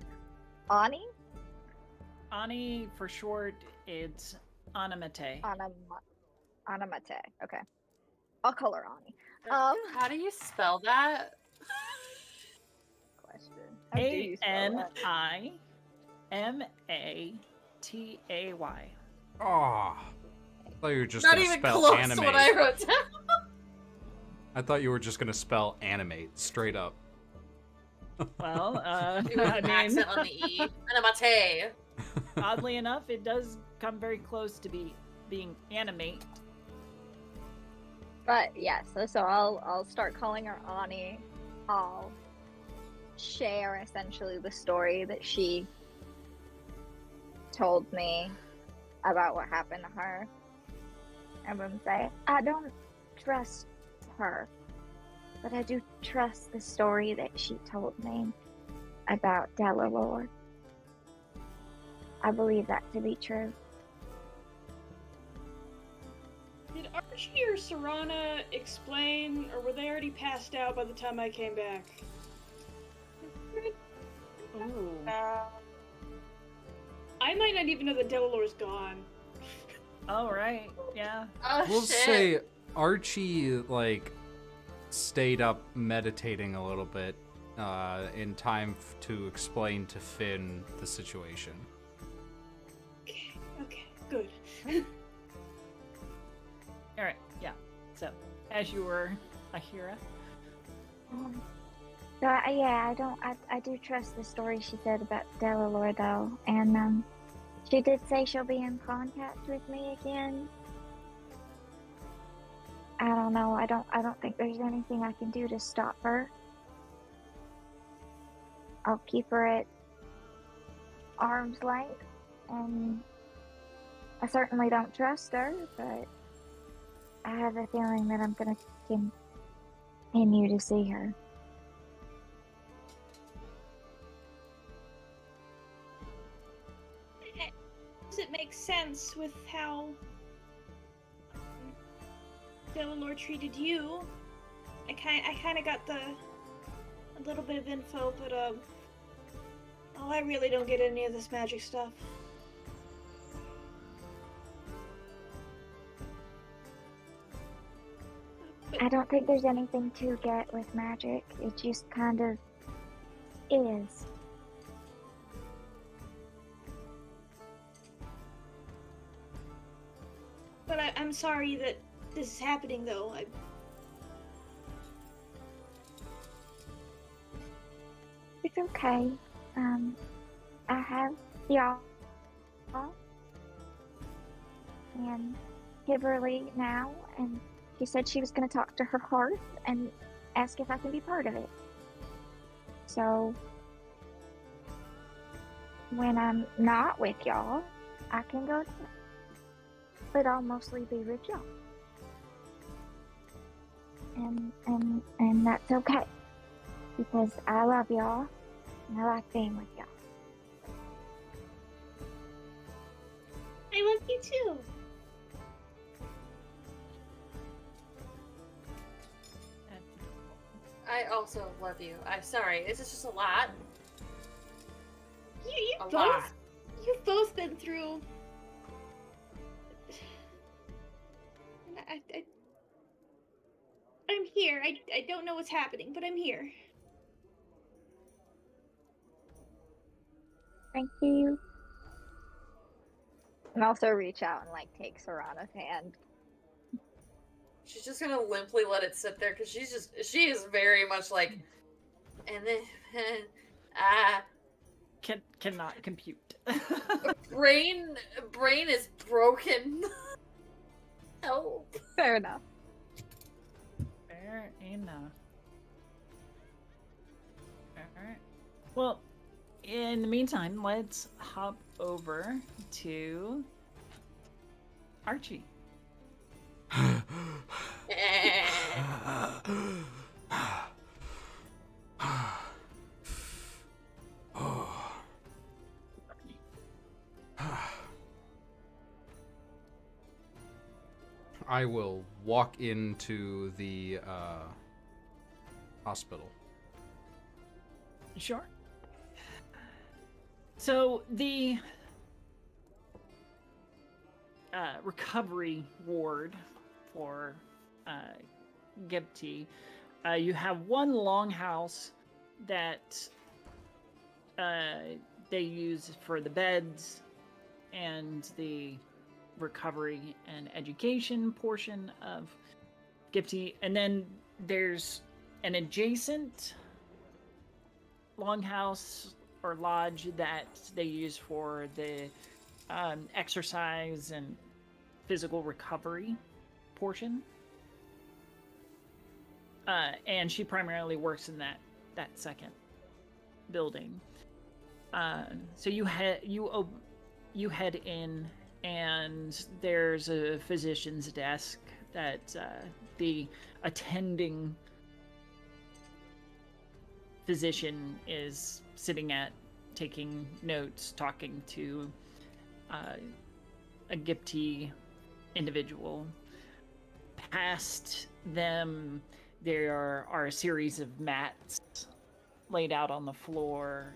Ani? Ani, for short, it's Anamate. Anamate. Okay. I'll call her Ani. How do you spell that? Question. How do you spell that? Animatay. Ah, thought you were just Not gonna even spell close animate. to what I wrote down. I thought you were just gonna spell animate straight up. Well, With an accent on the E. Animate. oddly enough, it does come very close to being animate. But yes, so I'll start calling her Ani. I'll share essentially the story that she told me about what happened to her. I'm gonna say, I don't trust her, but I do trust the story that she told me about Dellalore. I believe that to be true. Did Archie or Serana explain, or were they already passed out by the time I came back? Ooh. I might not even know that Delalore's gone. Oh, right. Yeah. Oh, We'll shit. say Archie, like, stayed up meditating a little bit in time to explain to Finn the situation. Okay, good. All right. Yeah. So, as you were, Aheerah. So I do trust the story she said about Dellalore though, and she did say she'll be in contact with me again. I don't know. I don't think there's anything I can do to stop her. I'll keep her at arm's length, and I certainly don't trust her, but I have a feeling that I'm gonna continue to see her. Does it make sense with how Dellalore treated you? I kind of got a little bit of info, but I really don't get any of this magic stuff. I don't think there's anything to get with magic. It just kind of is. But I'm sorry that this is happening, though. It's okay. I have y'all and Kiberly now, and she said she was going to talk to her hearth and ask if I can be part of it. So when I'm not with y'all, I can go, but I'll mostly be with y'all. And that's okay, because I love y'all and I like being with y'all. I love you too. I also love you. I'm sorry. This is just a lot. You've both been through. I'm here. I don't know what's happening, but I'm here. Thank you. And also reach out and like take Serana's hand. She's just gonna limply let it sit there because she is very much like, and then Cannot compute. brain is broken. Help. Fair enough. Fair enough. Alright. Well, in the meantime, let's hop over to Archie. I will walk into the hospital. Sure. So the recovery ward for Ghelfi, you have one longhouse that they use for the beds and the recovery and education portion of Ghelfi, and then there's an adjacent longhouse or lodge that they use for the exercise and physical recovery portion. And she primarily works in that second building. So you head in, and there's a physician's desk that the attending physician is sitting at, taking notes, talking to a Ghelfi individual. Past them, there are a series of mats laid out on the floor.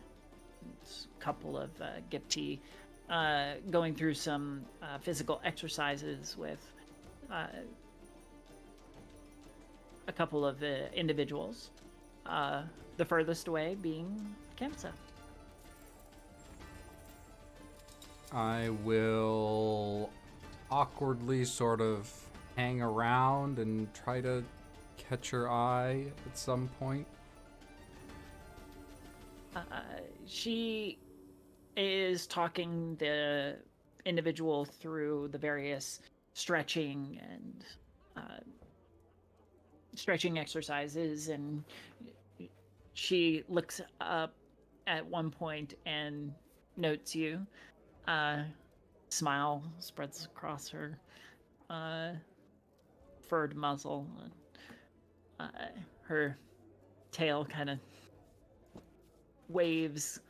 It's a couple of Ghelfi going through some physical exercises with a couple of individuals. The furthest away being Kamsa. I will awkwardly sort of hang around and try to catch her eye at some point. She is talking the individual through the various stretching and stretching exercises, and she looks up at one point and notes you. Smile spreads across her furred muzzle. Her tail kind of waves,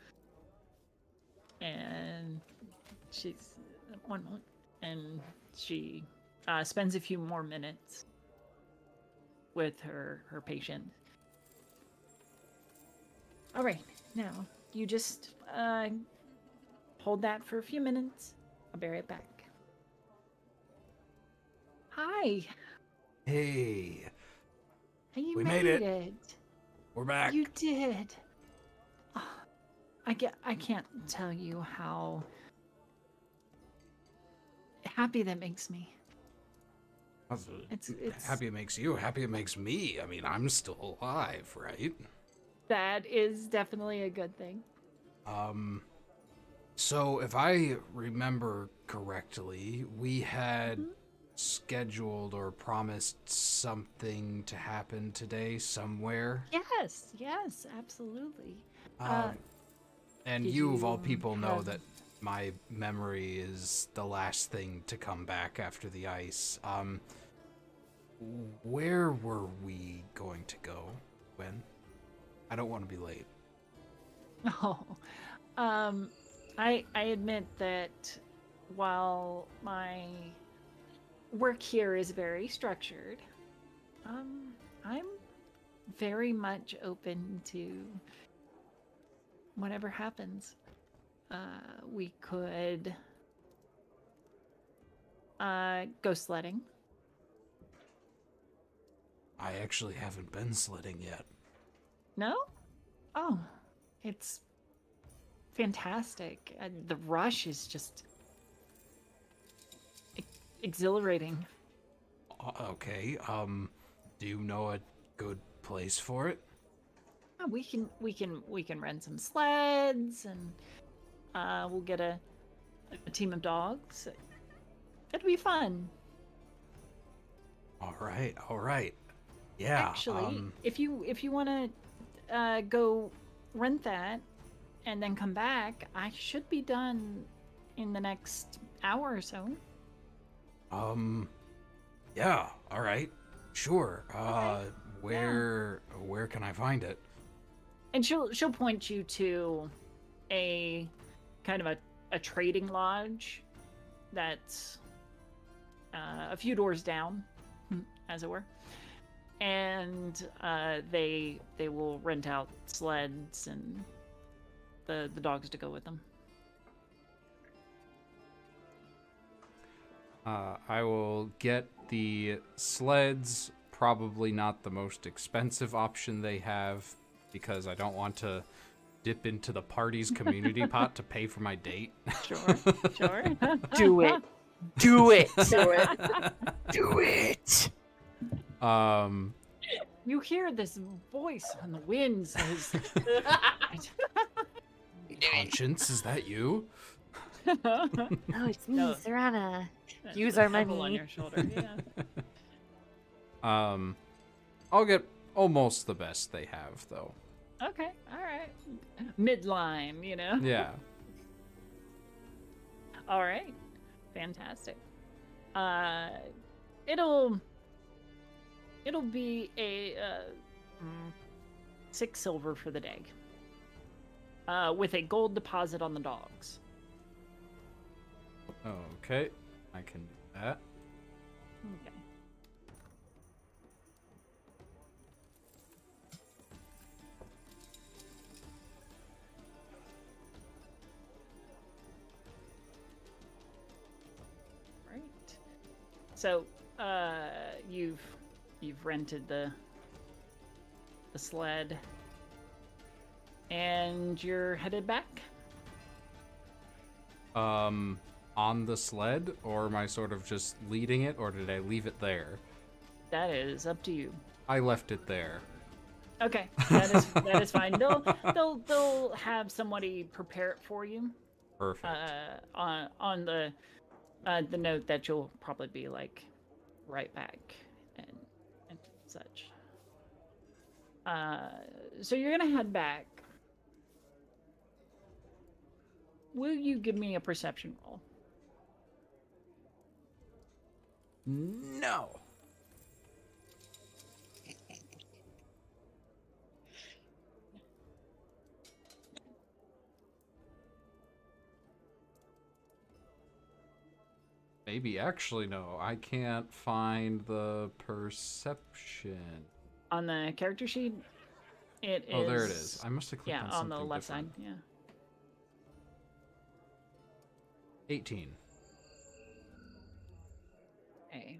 and she's one moment, and she spends a few more minutes with her patient. All right, now you just hold that for a few minutes. I'll be right back. Hi. Hey, You we made made it. We're back. You did. Oh, I can't tell you how happy that makes me. It's Happy it makes you. Happy it makes me. I mean, I'm still alive, right? That is definitely a good thing. So if I remember correctly, we had scheduled or promised something to happen today somewhere. Yes, absolutely. And you, of all people, know that my memory is the last thing to come back after the ice. Where were we going to go? When? I don't want to be late. Oh, I admit that while my work here is very structured, I'm very much open to whatever happens. We could go sledding. I actually haven't been sledding yet. No? Oh, it's fantastic. The rush is just exhilarating. Okay. Do you know a good place for it? We can rent some sleds, and we'll get a team of dogs. It'll be fun. All right. Yeah. Actually, if you want to go rent that and then come back, I should be done in the next hour or so. Yeah. All right. Sure. Okay. Where can I find it? And she'll point you to a kind of a trading lodge that's a few doors down, as it were. And they will rent out sleds and the dogs to go with them. I will get the sleds, probably not the most expensive option they have, because I don't want to dip into the party's community pot to pay for my date. Sure. Do it. Do it. Do it. Do it. You hear this voice on the wind says, Conscience, is that you? Oh, it's me, No. Serana. That's Use the our pebble on money. your shoulder. Yeah. I'll get almost the best they have, though. Okay. All right. Midline, you know. Yeah. All right. Fantastic. It'll be a 6 silver for the day. With a gold deposit on the dogs. Okay, I can do that. Okay. Right. So, you've rented the sled, and you're headed back. On the sled, or am I sort of just leading it, or did I leave it there? That is up to you. I left it there. Okay, that is fine. They'll have somebody prepare it for you. Perfect. On the note that you'll probably be like right back and such. So you're gonna head back. Will you give me a perception roll? No. Maybe actually no. I can't find the perception. On the character sheet, it is. Oh, there it is. I must have clicked on on something the left different. side. Yeah. 18. Okay.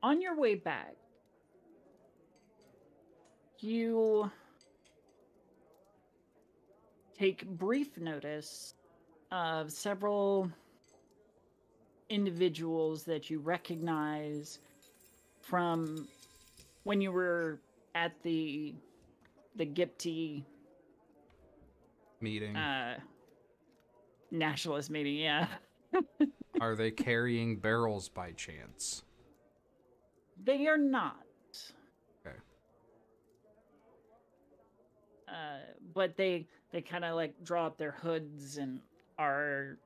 On your way back, you take brief notice of several individuals that you recognize from when you were at the Gipti Meeting. nationalist meeting. Yeah. Are they carrying barrels by chance? They are not. Okay. But they kind of like draw up their hoods and are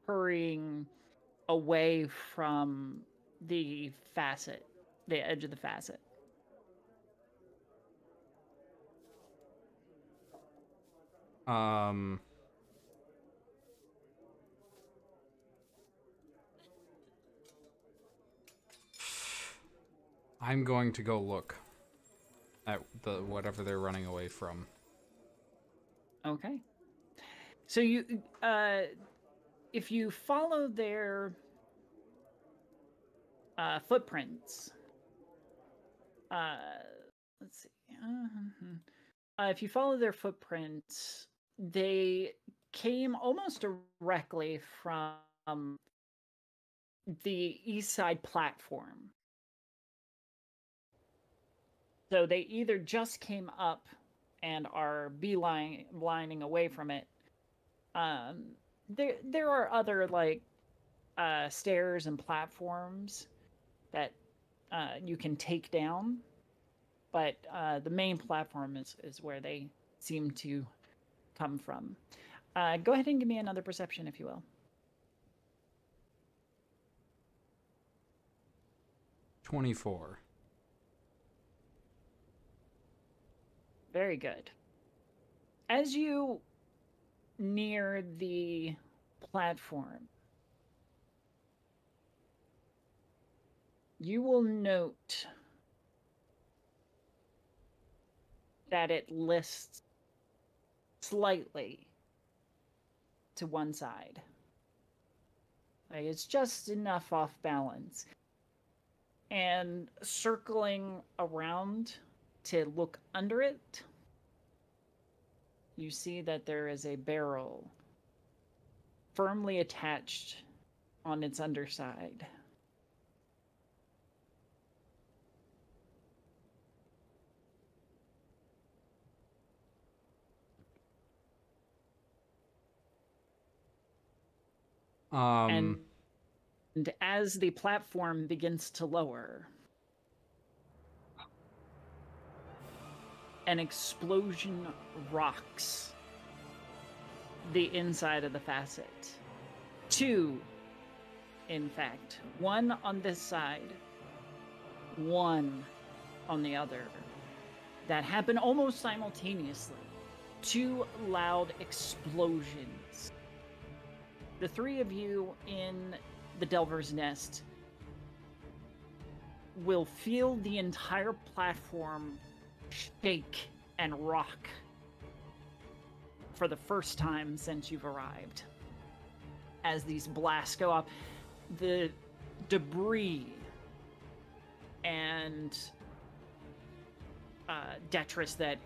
hurrying away from the facet, the edge of the facet. I'm going to go look at the whatever they're running away from. Okay. So you, if you follow their footprints, let's see. If you follow their footprints, they came almost directly from the east side platform. So they either just came up and are beelining away from it. There are other like stairs and platforms that you can take down, but the main platform is where they seem to come from. Go ahead and give me another perception, if you will. 24. Very good. As you near the platform, you will note that it lists slightly to one side. Like it's just enough off balance. And circling around to look under it, you see that there is a barrel firmly attached on its underside. And as the platform begins to lower, an explosion rocks the inside of the facet. 2, in fact. 1 on this side, 1 on the other. That happen almost simultaneously. 2 loud explosions. The 3 of you in the Delver's Nest will feel the entire platform shake and rock for the first time since you've arrived. As these blasts go off, the debris and detritus that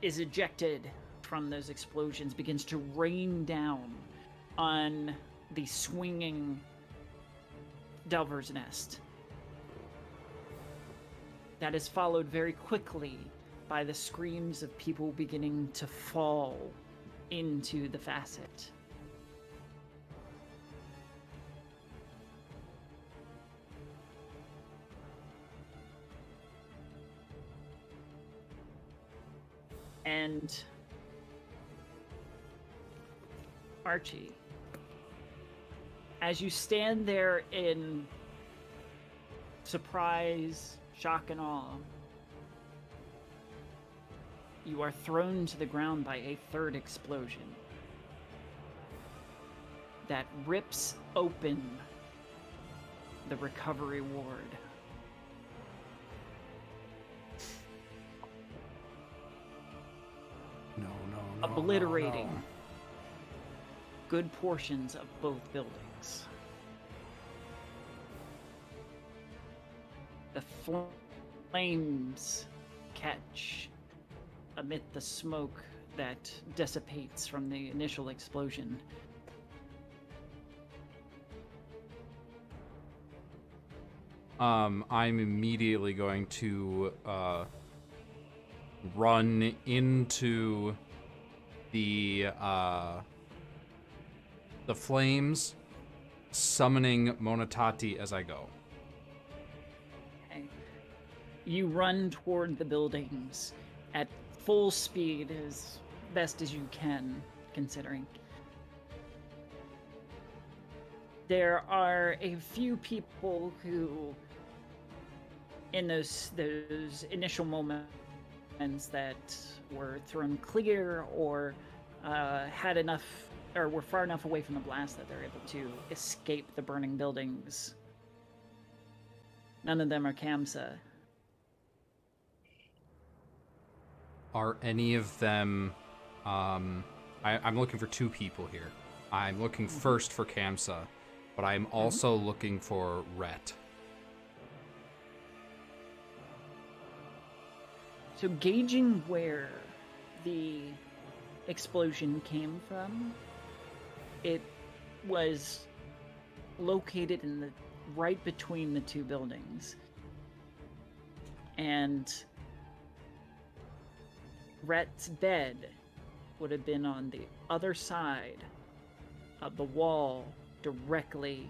is ejected from those explosions begins to rain down on the swinging Delver's Nest. That is followed very quickly by the screams of people beginning to fall into the facet. And Archie, as you stand there in surprise, shock, and awe, you are thrown to the ground by a third explosion that rips open the recovery ward. No, obliterating no. good portions of both buildings. The flames catch amid the smoke that dissipates from the initial explosion. I'm immediately going to run into the flames, summoning Monotati as I go. Okay. You run toward the buildings at full speed as best as you can, considering. There are a few people who, in those initial moments that were thrown clear or had enough, or were far enough away from the blast that they're able to escape the burning buildings. None of them are Kamsa. Are any of them... I'm looking for 2 people here. I'm looking first for Kamsa, but I'm also looking for Rhett. So gauging where the explosion came from, it was located in the right between the 2 buildings. And Rhett's bed would have been on the other side of the wall directly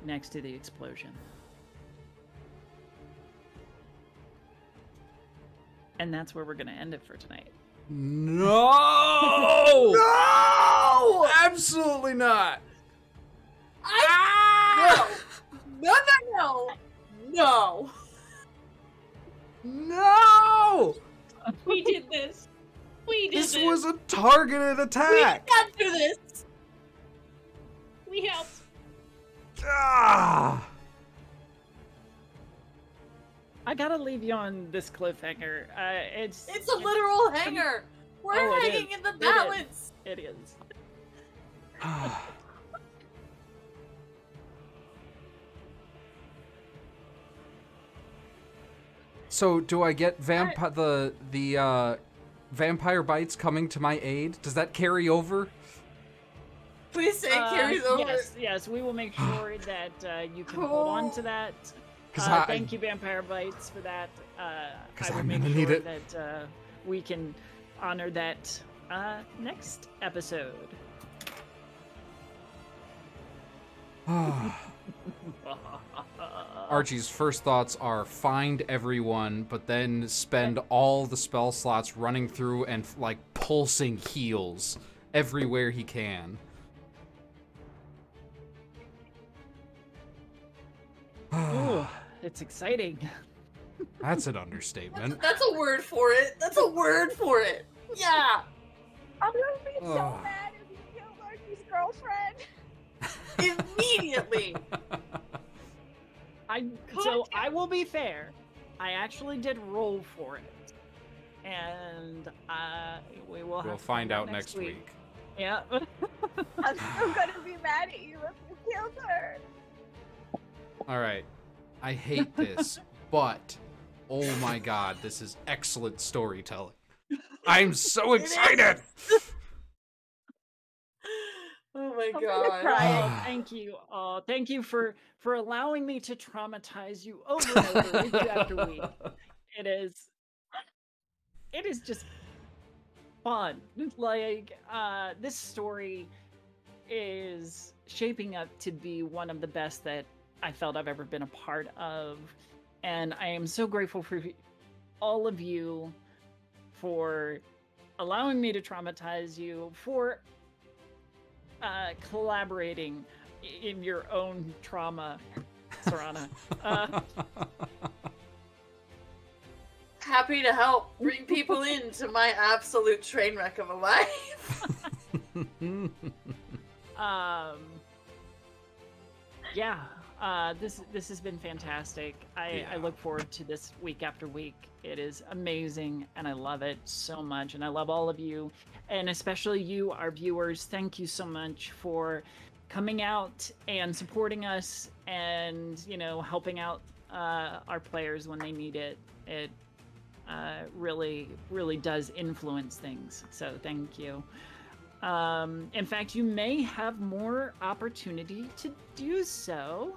next to the explosion. And that's where we're going to end it for tonight. No! No! Absolutely not! No! No! We did this. We did this. This was a targeted attack! We got through this! We helped. Ah! I gotta leave you on this cliffhanger. It's a literal hanger! We're hanging in the balance! It is. So, do I get the vampire bites coming to my aid? Does that carry over? Please say it carries over. Yes, we will make sure that you can hold on to that. Thank you, Vampire Bites, for that. I will make sure that we can honor that next episode. Archie's first thoughts are find everyone, but then spend all the spell slots running through and like pulsing heals everywhere he can. Ooh, it's exciting. That's an understatement. That's a word for it. That's a word for it. Yeah. I'm gonna be so mad if you killed Archie's girlfriend. Immediately. So I will be fair. I actually did roll for it, and we'll find out next week. Yeah. I'm still gonna be mad at you if you killed her. All right. I hate this, but oh my god, this is excellent storytelling. I'm so excited. Oh my I'm god. cry. Thank you. Thank you for allowing me to traumatize you over and over week after week. It is just fun. Like this story is shaping up to be one of the best that I felt I've ever been a part of, and I am so grateful for all of you for allowing me to traumatize you, for collaborating in your own trauma, Serana. Happy to help bring people into my absolute train wreck of a life. Yeah. This has been fantastic. I look forward to this week after week. It is amazing, and I love it so much. And I love all of you, and especially you, our viewers. Thank you so much for coming out and supporting us, and helping out our players when they need it. It really, really does influence things. So thank you. In fact, you may have more opportunity to do so.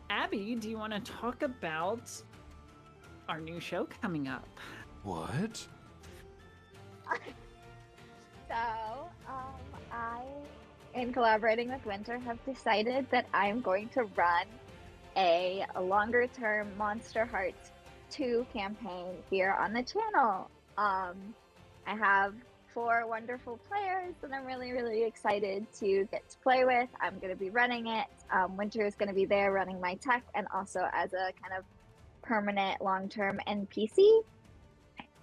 Abby, do you want to talk about our new show coming up? What? So, I, in collaborating with Winter, have decided that I'm going to run a longer-term Monster Heart 2 campaign here on the channel. I have 4 wonderful players that I'm really, really excited to get to play with. I'm going to be running it. Winter is going to be there running my tech, and also as a kind of permanent long-term NPC.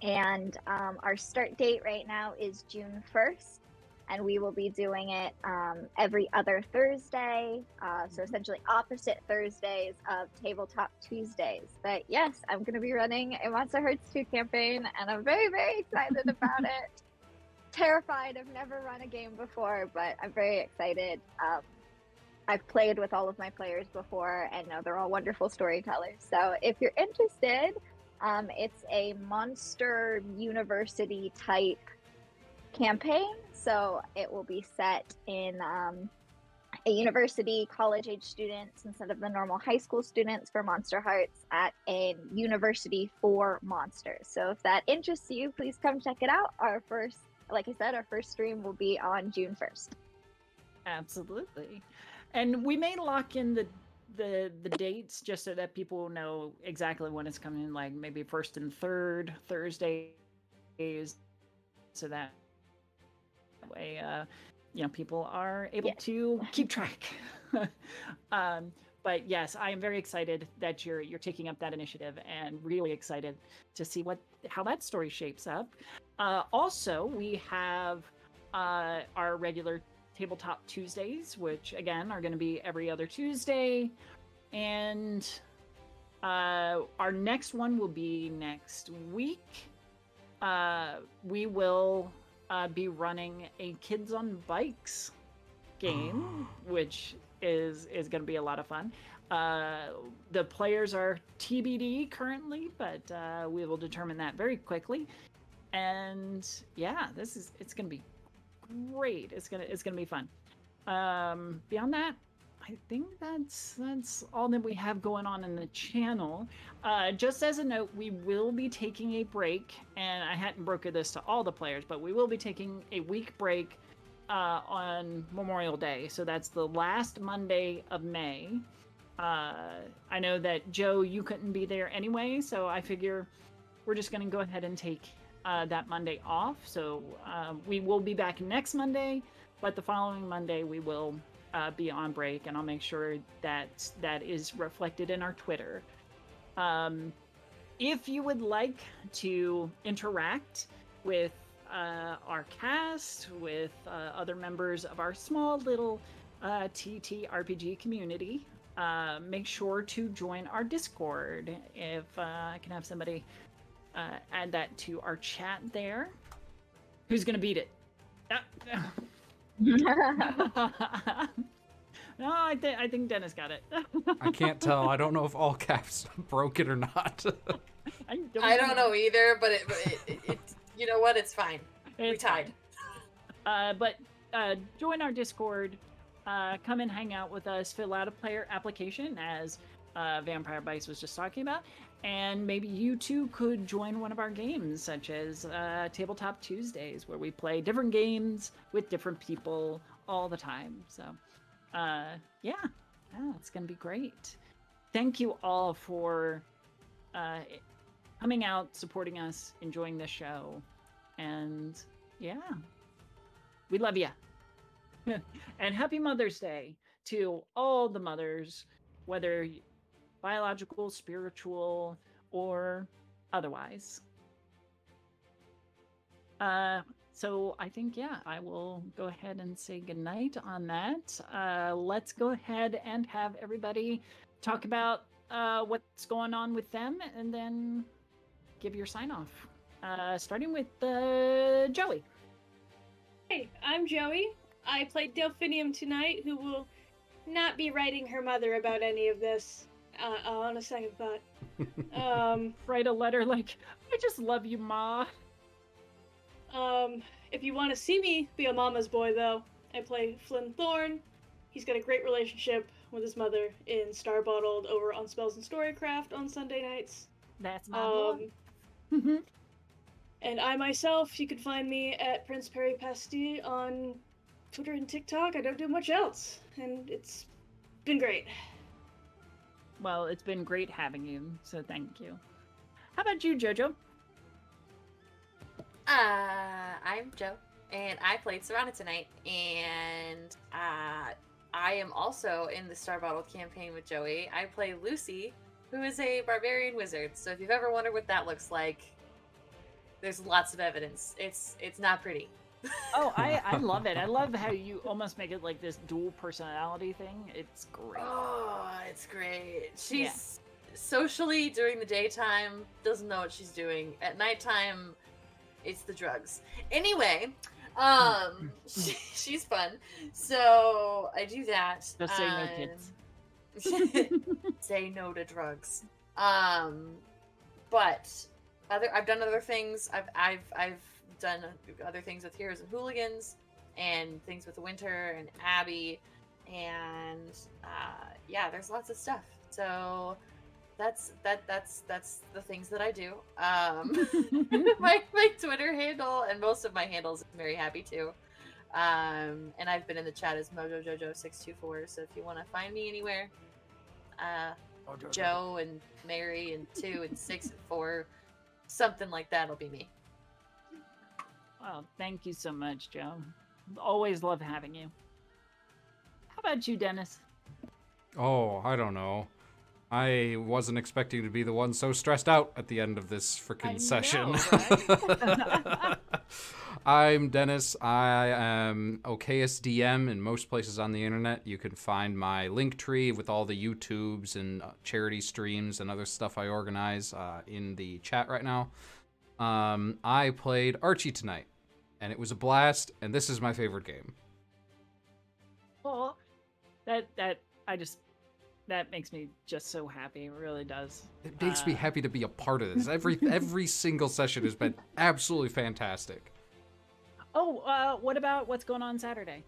And our start date right now is June 1st, and we will be doing it every other Thursday, so essentially opposite Thursdays of Tabletop Tuesdays. But yes, I'm going to be running a Monster Hearts 2 campaign, and I'm very, very excited about it. Terrified, I've never run a game before, but I'm very excited. I've played with all of my players before, and know they're all wonderful storytellers. So if you're interested, it's a monster university type campaign. So it will be set in a university, college-age students instead of the normal high school students for Monster Hearts at a university for monsters. So if that interests you, please come check it out. Like I said, our first stream will be on June 1st. Absolutely. And we may lock in the dates just so that people will know exactly when it's coming, like maybe first and third Thursdays, so that way people are able to keep track. But yes, I am very excited that you're taking up that initiative, and really excited to see how that story shapes up. Also, we have our regular Tabletop Tuesdays, which again are going to be every other Tuesday, and our next one will be next week. We will be running a Kids on Bikes game, which is going to be a lot of fun. The players are TBD currently, but we will determine that very quickly. And yeah, it's going to be great. It's gonna be fun. Beyond that, I think that's all that we have going on in the channel. Just as a note, we will be taking a break, and I hadn't broken this to all the players, but we will be taking a week break on Memorial Day. So that's the last Monday of May. I know that Joe, you couldn't be there anyway, so I figure we're just going to go ahead and take that Monday off. So we will be back next Monday, but the following Monday we will be on break, and I'll make sure that that is reflected in our Twitter. If you would like to interact with our cast, with other members of our small little TTRPG community, make sure to join our Discord. If I can have somebody add that to our chat there. Who's gonna beat it? No, I think Dennis got it. I can't tell. I don't know if all caps broke it or not. I don't know either, but it you know what? It's fine. We tied. But join our Discord. Come and hang out with us. Fill out a player application, as Vampire Bites was just talking about. And maybe you too could join one of our games, such as Tabletop Tuesdays, where we play different games with different people all the time. So, yeah, it's going to be great. Thank you all for coming out, supporting us, enjoying the show. And, yeah, we love you. And happy Mother's Day to all the mothers, whether biological, spiritual, or otherwise. So I think, yeah, I will go ahead and say goodnight on that. Let's go ahead and have everybody talk about what's going on with them, and then give your sign off. Starting with Joey. Hey, I'm Joey. I played Delphinium tonight, who will not be writing her mother about any of this. On a second thought. Write a letter like, I just love you, Ma. If you want to see me be a mama's boy, though, I play Flynn Thorne. He's got a great relationship with his mother in Starbottled over on Spells and Storycraft on Sunday nights. That's my boy. And I myself, you can find me at Prince Perry Pasti on Twitter and TikTok. I don't do much else, and it's been great. Well, it's been great having you, so thank you. How about you, Jojo? I'm Joe, and I played Serana tonight, and I am also in the Starbottled campaign with Joey. I play Lucy, who is a barbarian wizard, so if you've ever wondered what that looks like, there's lots of evidence. It's not pretty. Oh, I love it. I love how you almost make it like this dual personality thing. It's great. Oh, it's great. She's socially during the daytime, doesn't know what she's doing. At nighttime, it's the drugs. Anyway, she's fun. So I do that. Just say no, kids. Say no to drugs. But I've done other things. I've done other things with Heroes and Hooligans, and things with Winter and Abby, and yeah, there's lots of stuff. So that's the things that I do. My Twitter handle and most of my handles is Very Happy too. And I've been in the chat as MojoJojo624. So if you want to find me anywhere, Joe and Mary and 2 and 6 and 4, something like that'll be me. Well, thank you so much, Joe. Always love having you. How about you, Dennis? Oh, I don't know. I wasn't expecting to be the one so stressed out at the end of this freaking session. Right? I'm Dennis. I am okayest DM in most places on the internet. You can find my link tree with all the YouTubes and charity streams and other stuff I organize in the chat right now. I played Archie tonight, and it was a blast, and this is my favorite game. Well, that makes me just so happy. It really does. It makes me happy to be a part of this. Every single session has been absolutely fantastic. Oh, what about what's going on Saturday?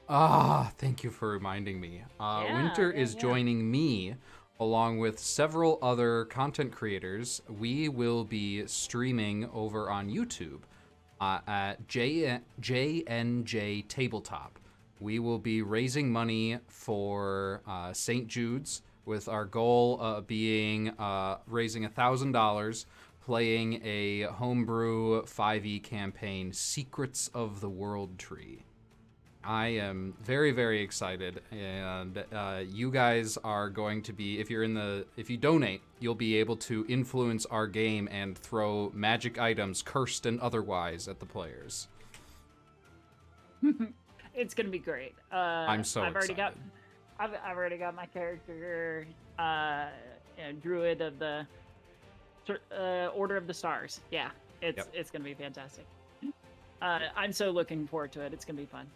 Thank you for reminding me. Yeah, Winter yeah, is yeah. joining me along with several other content creators. We will be streaming over on YouTube at JNJ Tabletop. We will be raising money for St. Jude's, with our goal being raising $1,000, playing a homebrew 5e campaign, Secrets of the World Tree. I am very, very excited, and you guys are going to be, if you donate, you'll be able to influence our game and throw magic items, cursed and otherwise, at the players. It's gonna be great. I'm so excited. I've already got my character, druid of the Order of the Stars. Yeah, it's gonna be fantastic. I'm so looking forward to it. It's gonna be fun.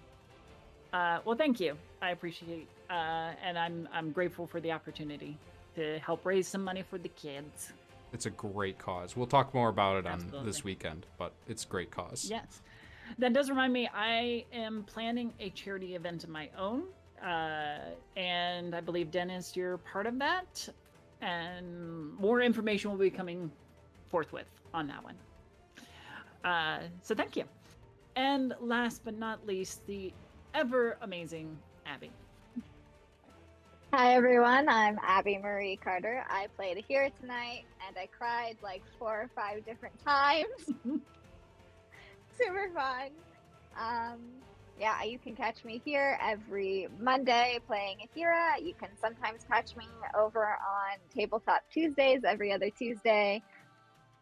Well, thank you. I appreciate, and I'm grateful for the opportunity to help raise some money for the kids. It's a great cause. We'll talk more about it Absolutely. on this weekend, but it's a great cause. Yes. That does remind me, I am planning a charity event of my own, and I believe, Dennis, you're part of that, and more information will be coming forthwith on that one. So thank you. And last but not least, the ever amazing Abby. Hi everyone, I'm Abby Marie Carter. I played Aheerah tonight, and I cried like 4 or 5 different times. Super fun. Yeah, you can catch me here every Monday playing Aheerah. You can sometimes catch me over on Tabletop Tuesdays every other Tuesday.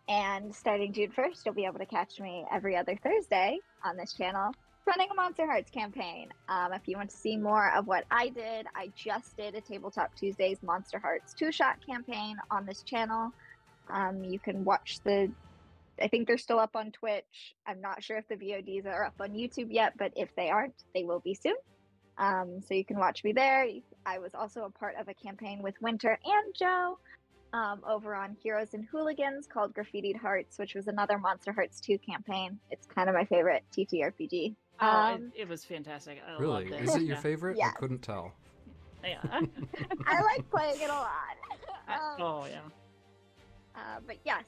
And starting June 1st, you'll be able to catch me every other Thursday on this channel running a Monster Hearts campaign. If you want to see more of what I did, I just did a Tabletop Tuesdays Monster Hearts 2-shot campaign on this channel. You can watch I think they're still up on Twitch. I'm not sure if the VODs are up on YouTube yet, but if they aren't, they will be soon. So you can watch me there. I was also a part of a campaign with Winter and Joe over on Heroes and Hooligans called Graffitied Hearts, which was another Monster Hearts 2 campaign. It's kind of my favorite TTRPG. It was fantastic. I Really? loved it. Is it your favorite? Yeah. I couldn't tell. Yeah. I like playing it a lot. Oh, yeah. But yes,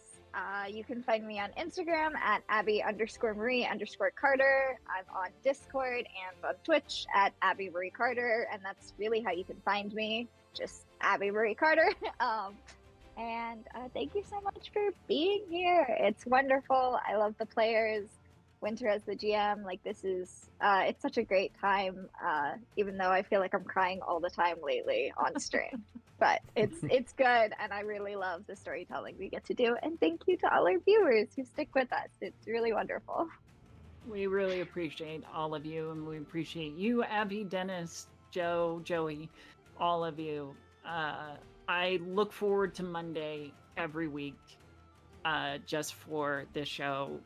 you can find me on Instagram at Abby_Marie_Carter. I'm on Discord and on Twitch at Abby Marie Carter, and that's really how you can find me. Just Abby Marie Carter. And thank you so much for being here. It's wonderful. I love the players. Winter as the GM, like this is, it's such a great time. Even though I feel like I'm crying all the time lately on stream, but it's good, and I really love the storytelling we get to do. And thank you to all our viewers who stick with us. It's really wonderful. We really appreciate all of you, and we appreciate you, Abby, Dennis, Joe, Joey, all of you. I look forward to Monday every week, just for this show.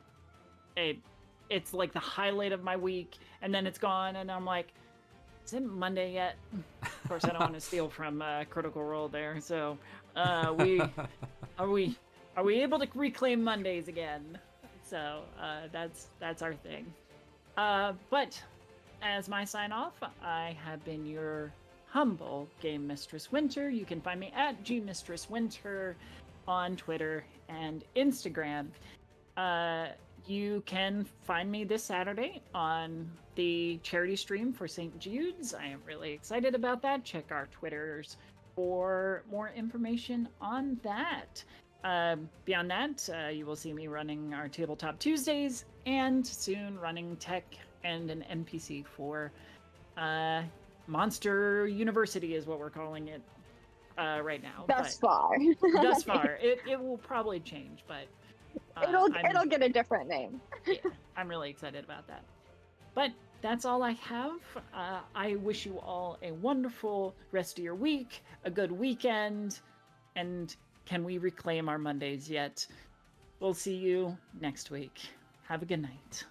It's like the highlight of my week, and then it's gone, and I'm like, is it Monday yet? Of course, I don't want to steal from Critical Role there. So, are we able to reclaim Mondays again? So that's our thing. But as my sign off, I have been your humble Game Mistress Winter. You can find me at gmistresswinter on Twitter and Instagram. You can find me this Saturday on the charity stream for St. Jude's. I am really excited about that. Check our Twitters for more information on that. Beyond that, you will see me running our Tabletop Tuesdays, and soon running tech and an NPC for Monster University is what we're calling it right now. Thus far. Thus far. It will probably change, but it'll get a different name. Yeah, I'm really excited about that. But that's all I have. I wish you all a wonderful rest of your week, a good weekend, and can we reclaim our Mondays yet? We'll see you next week. Have a good night.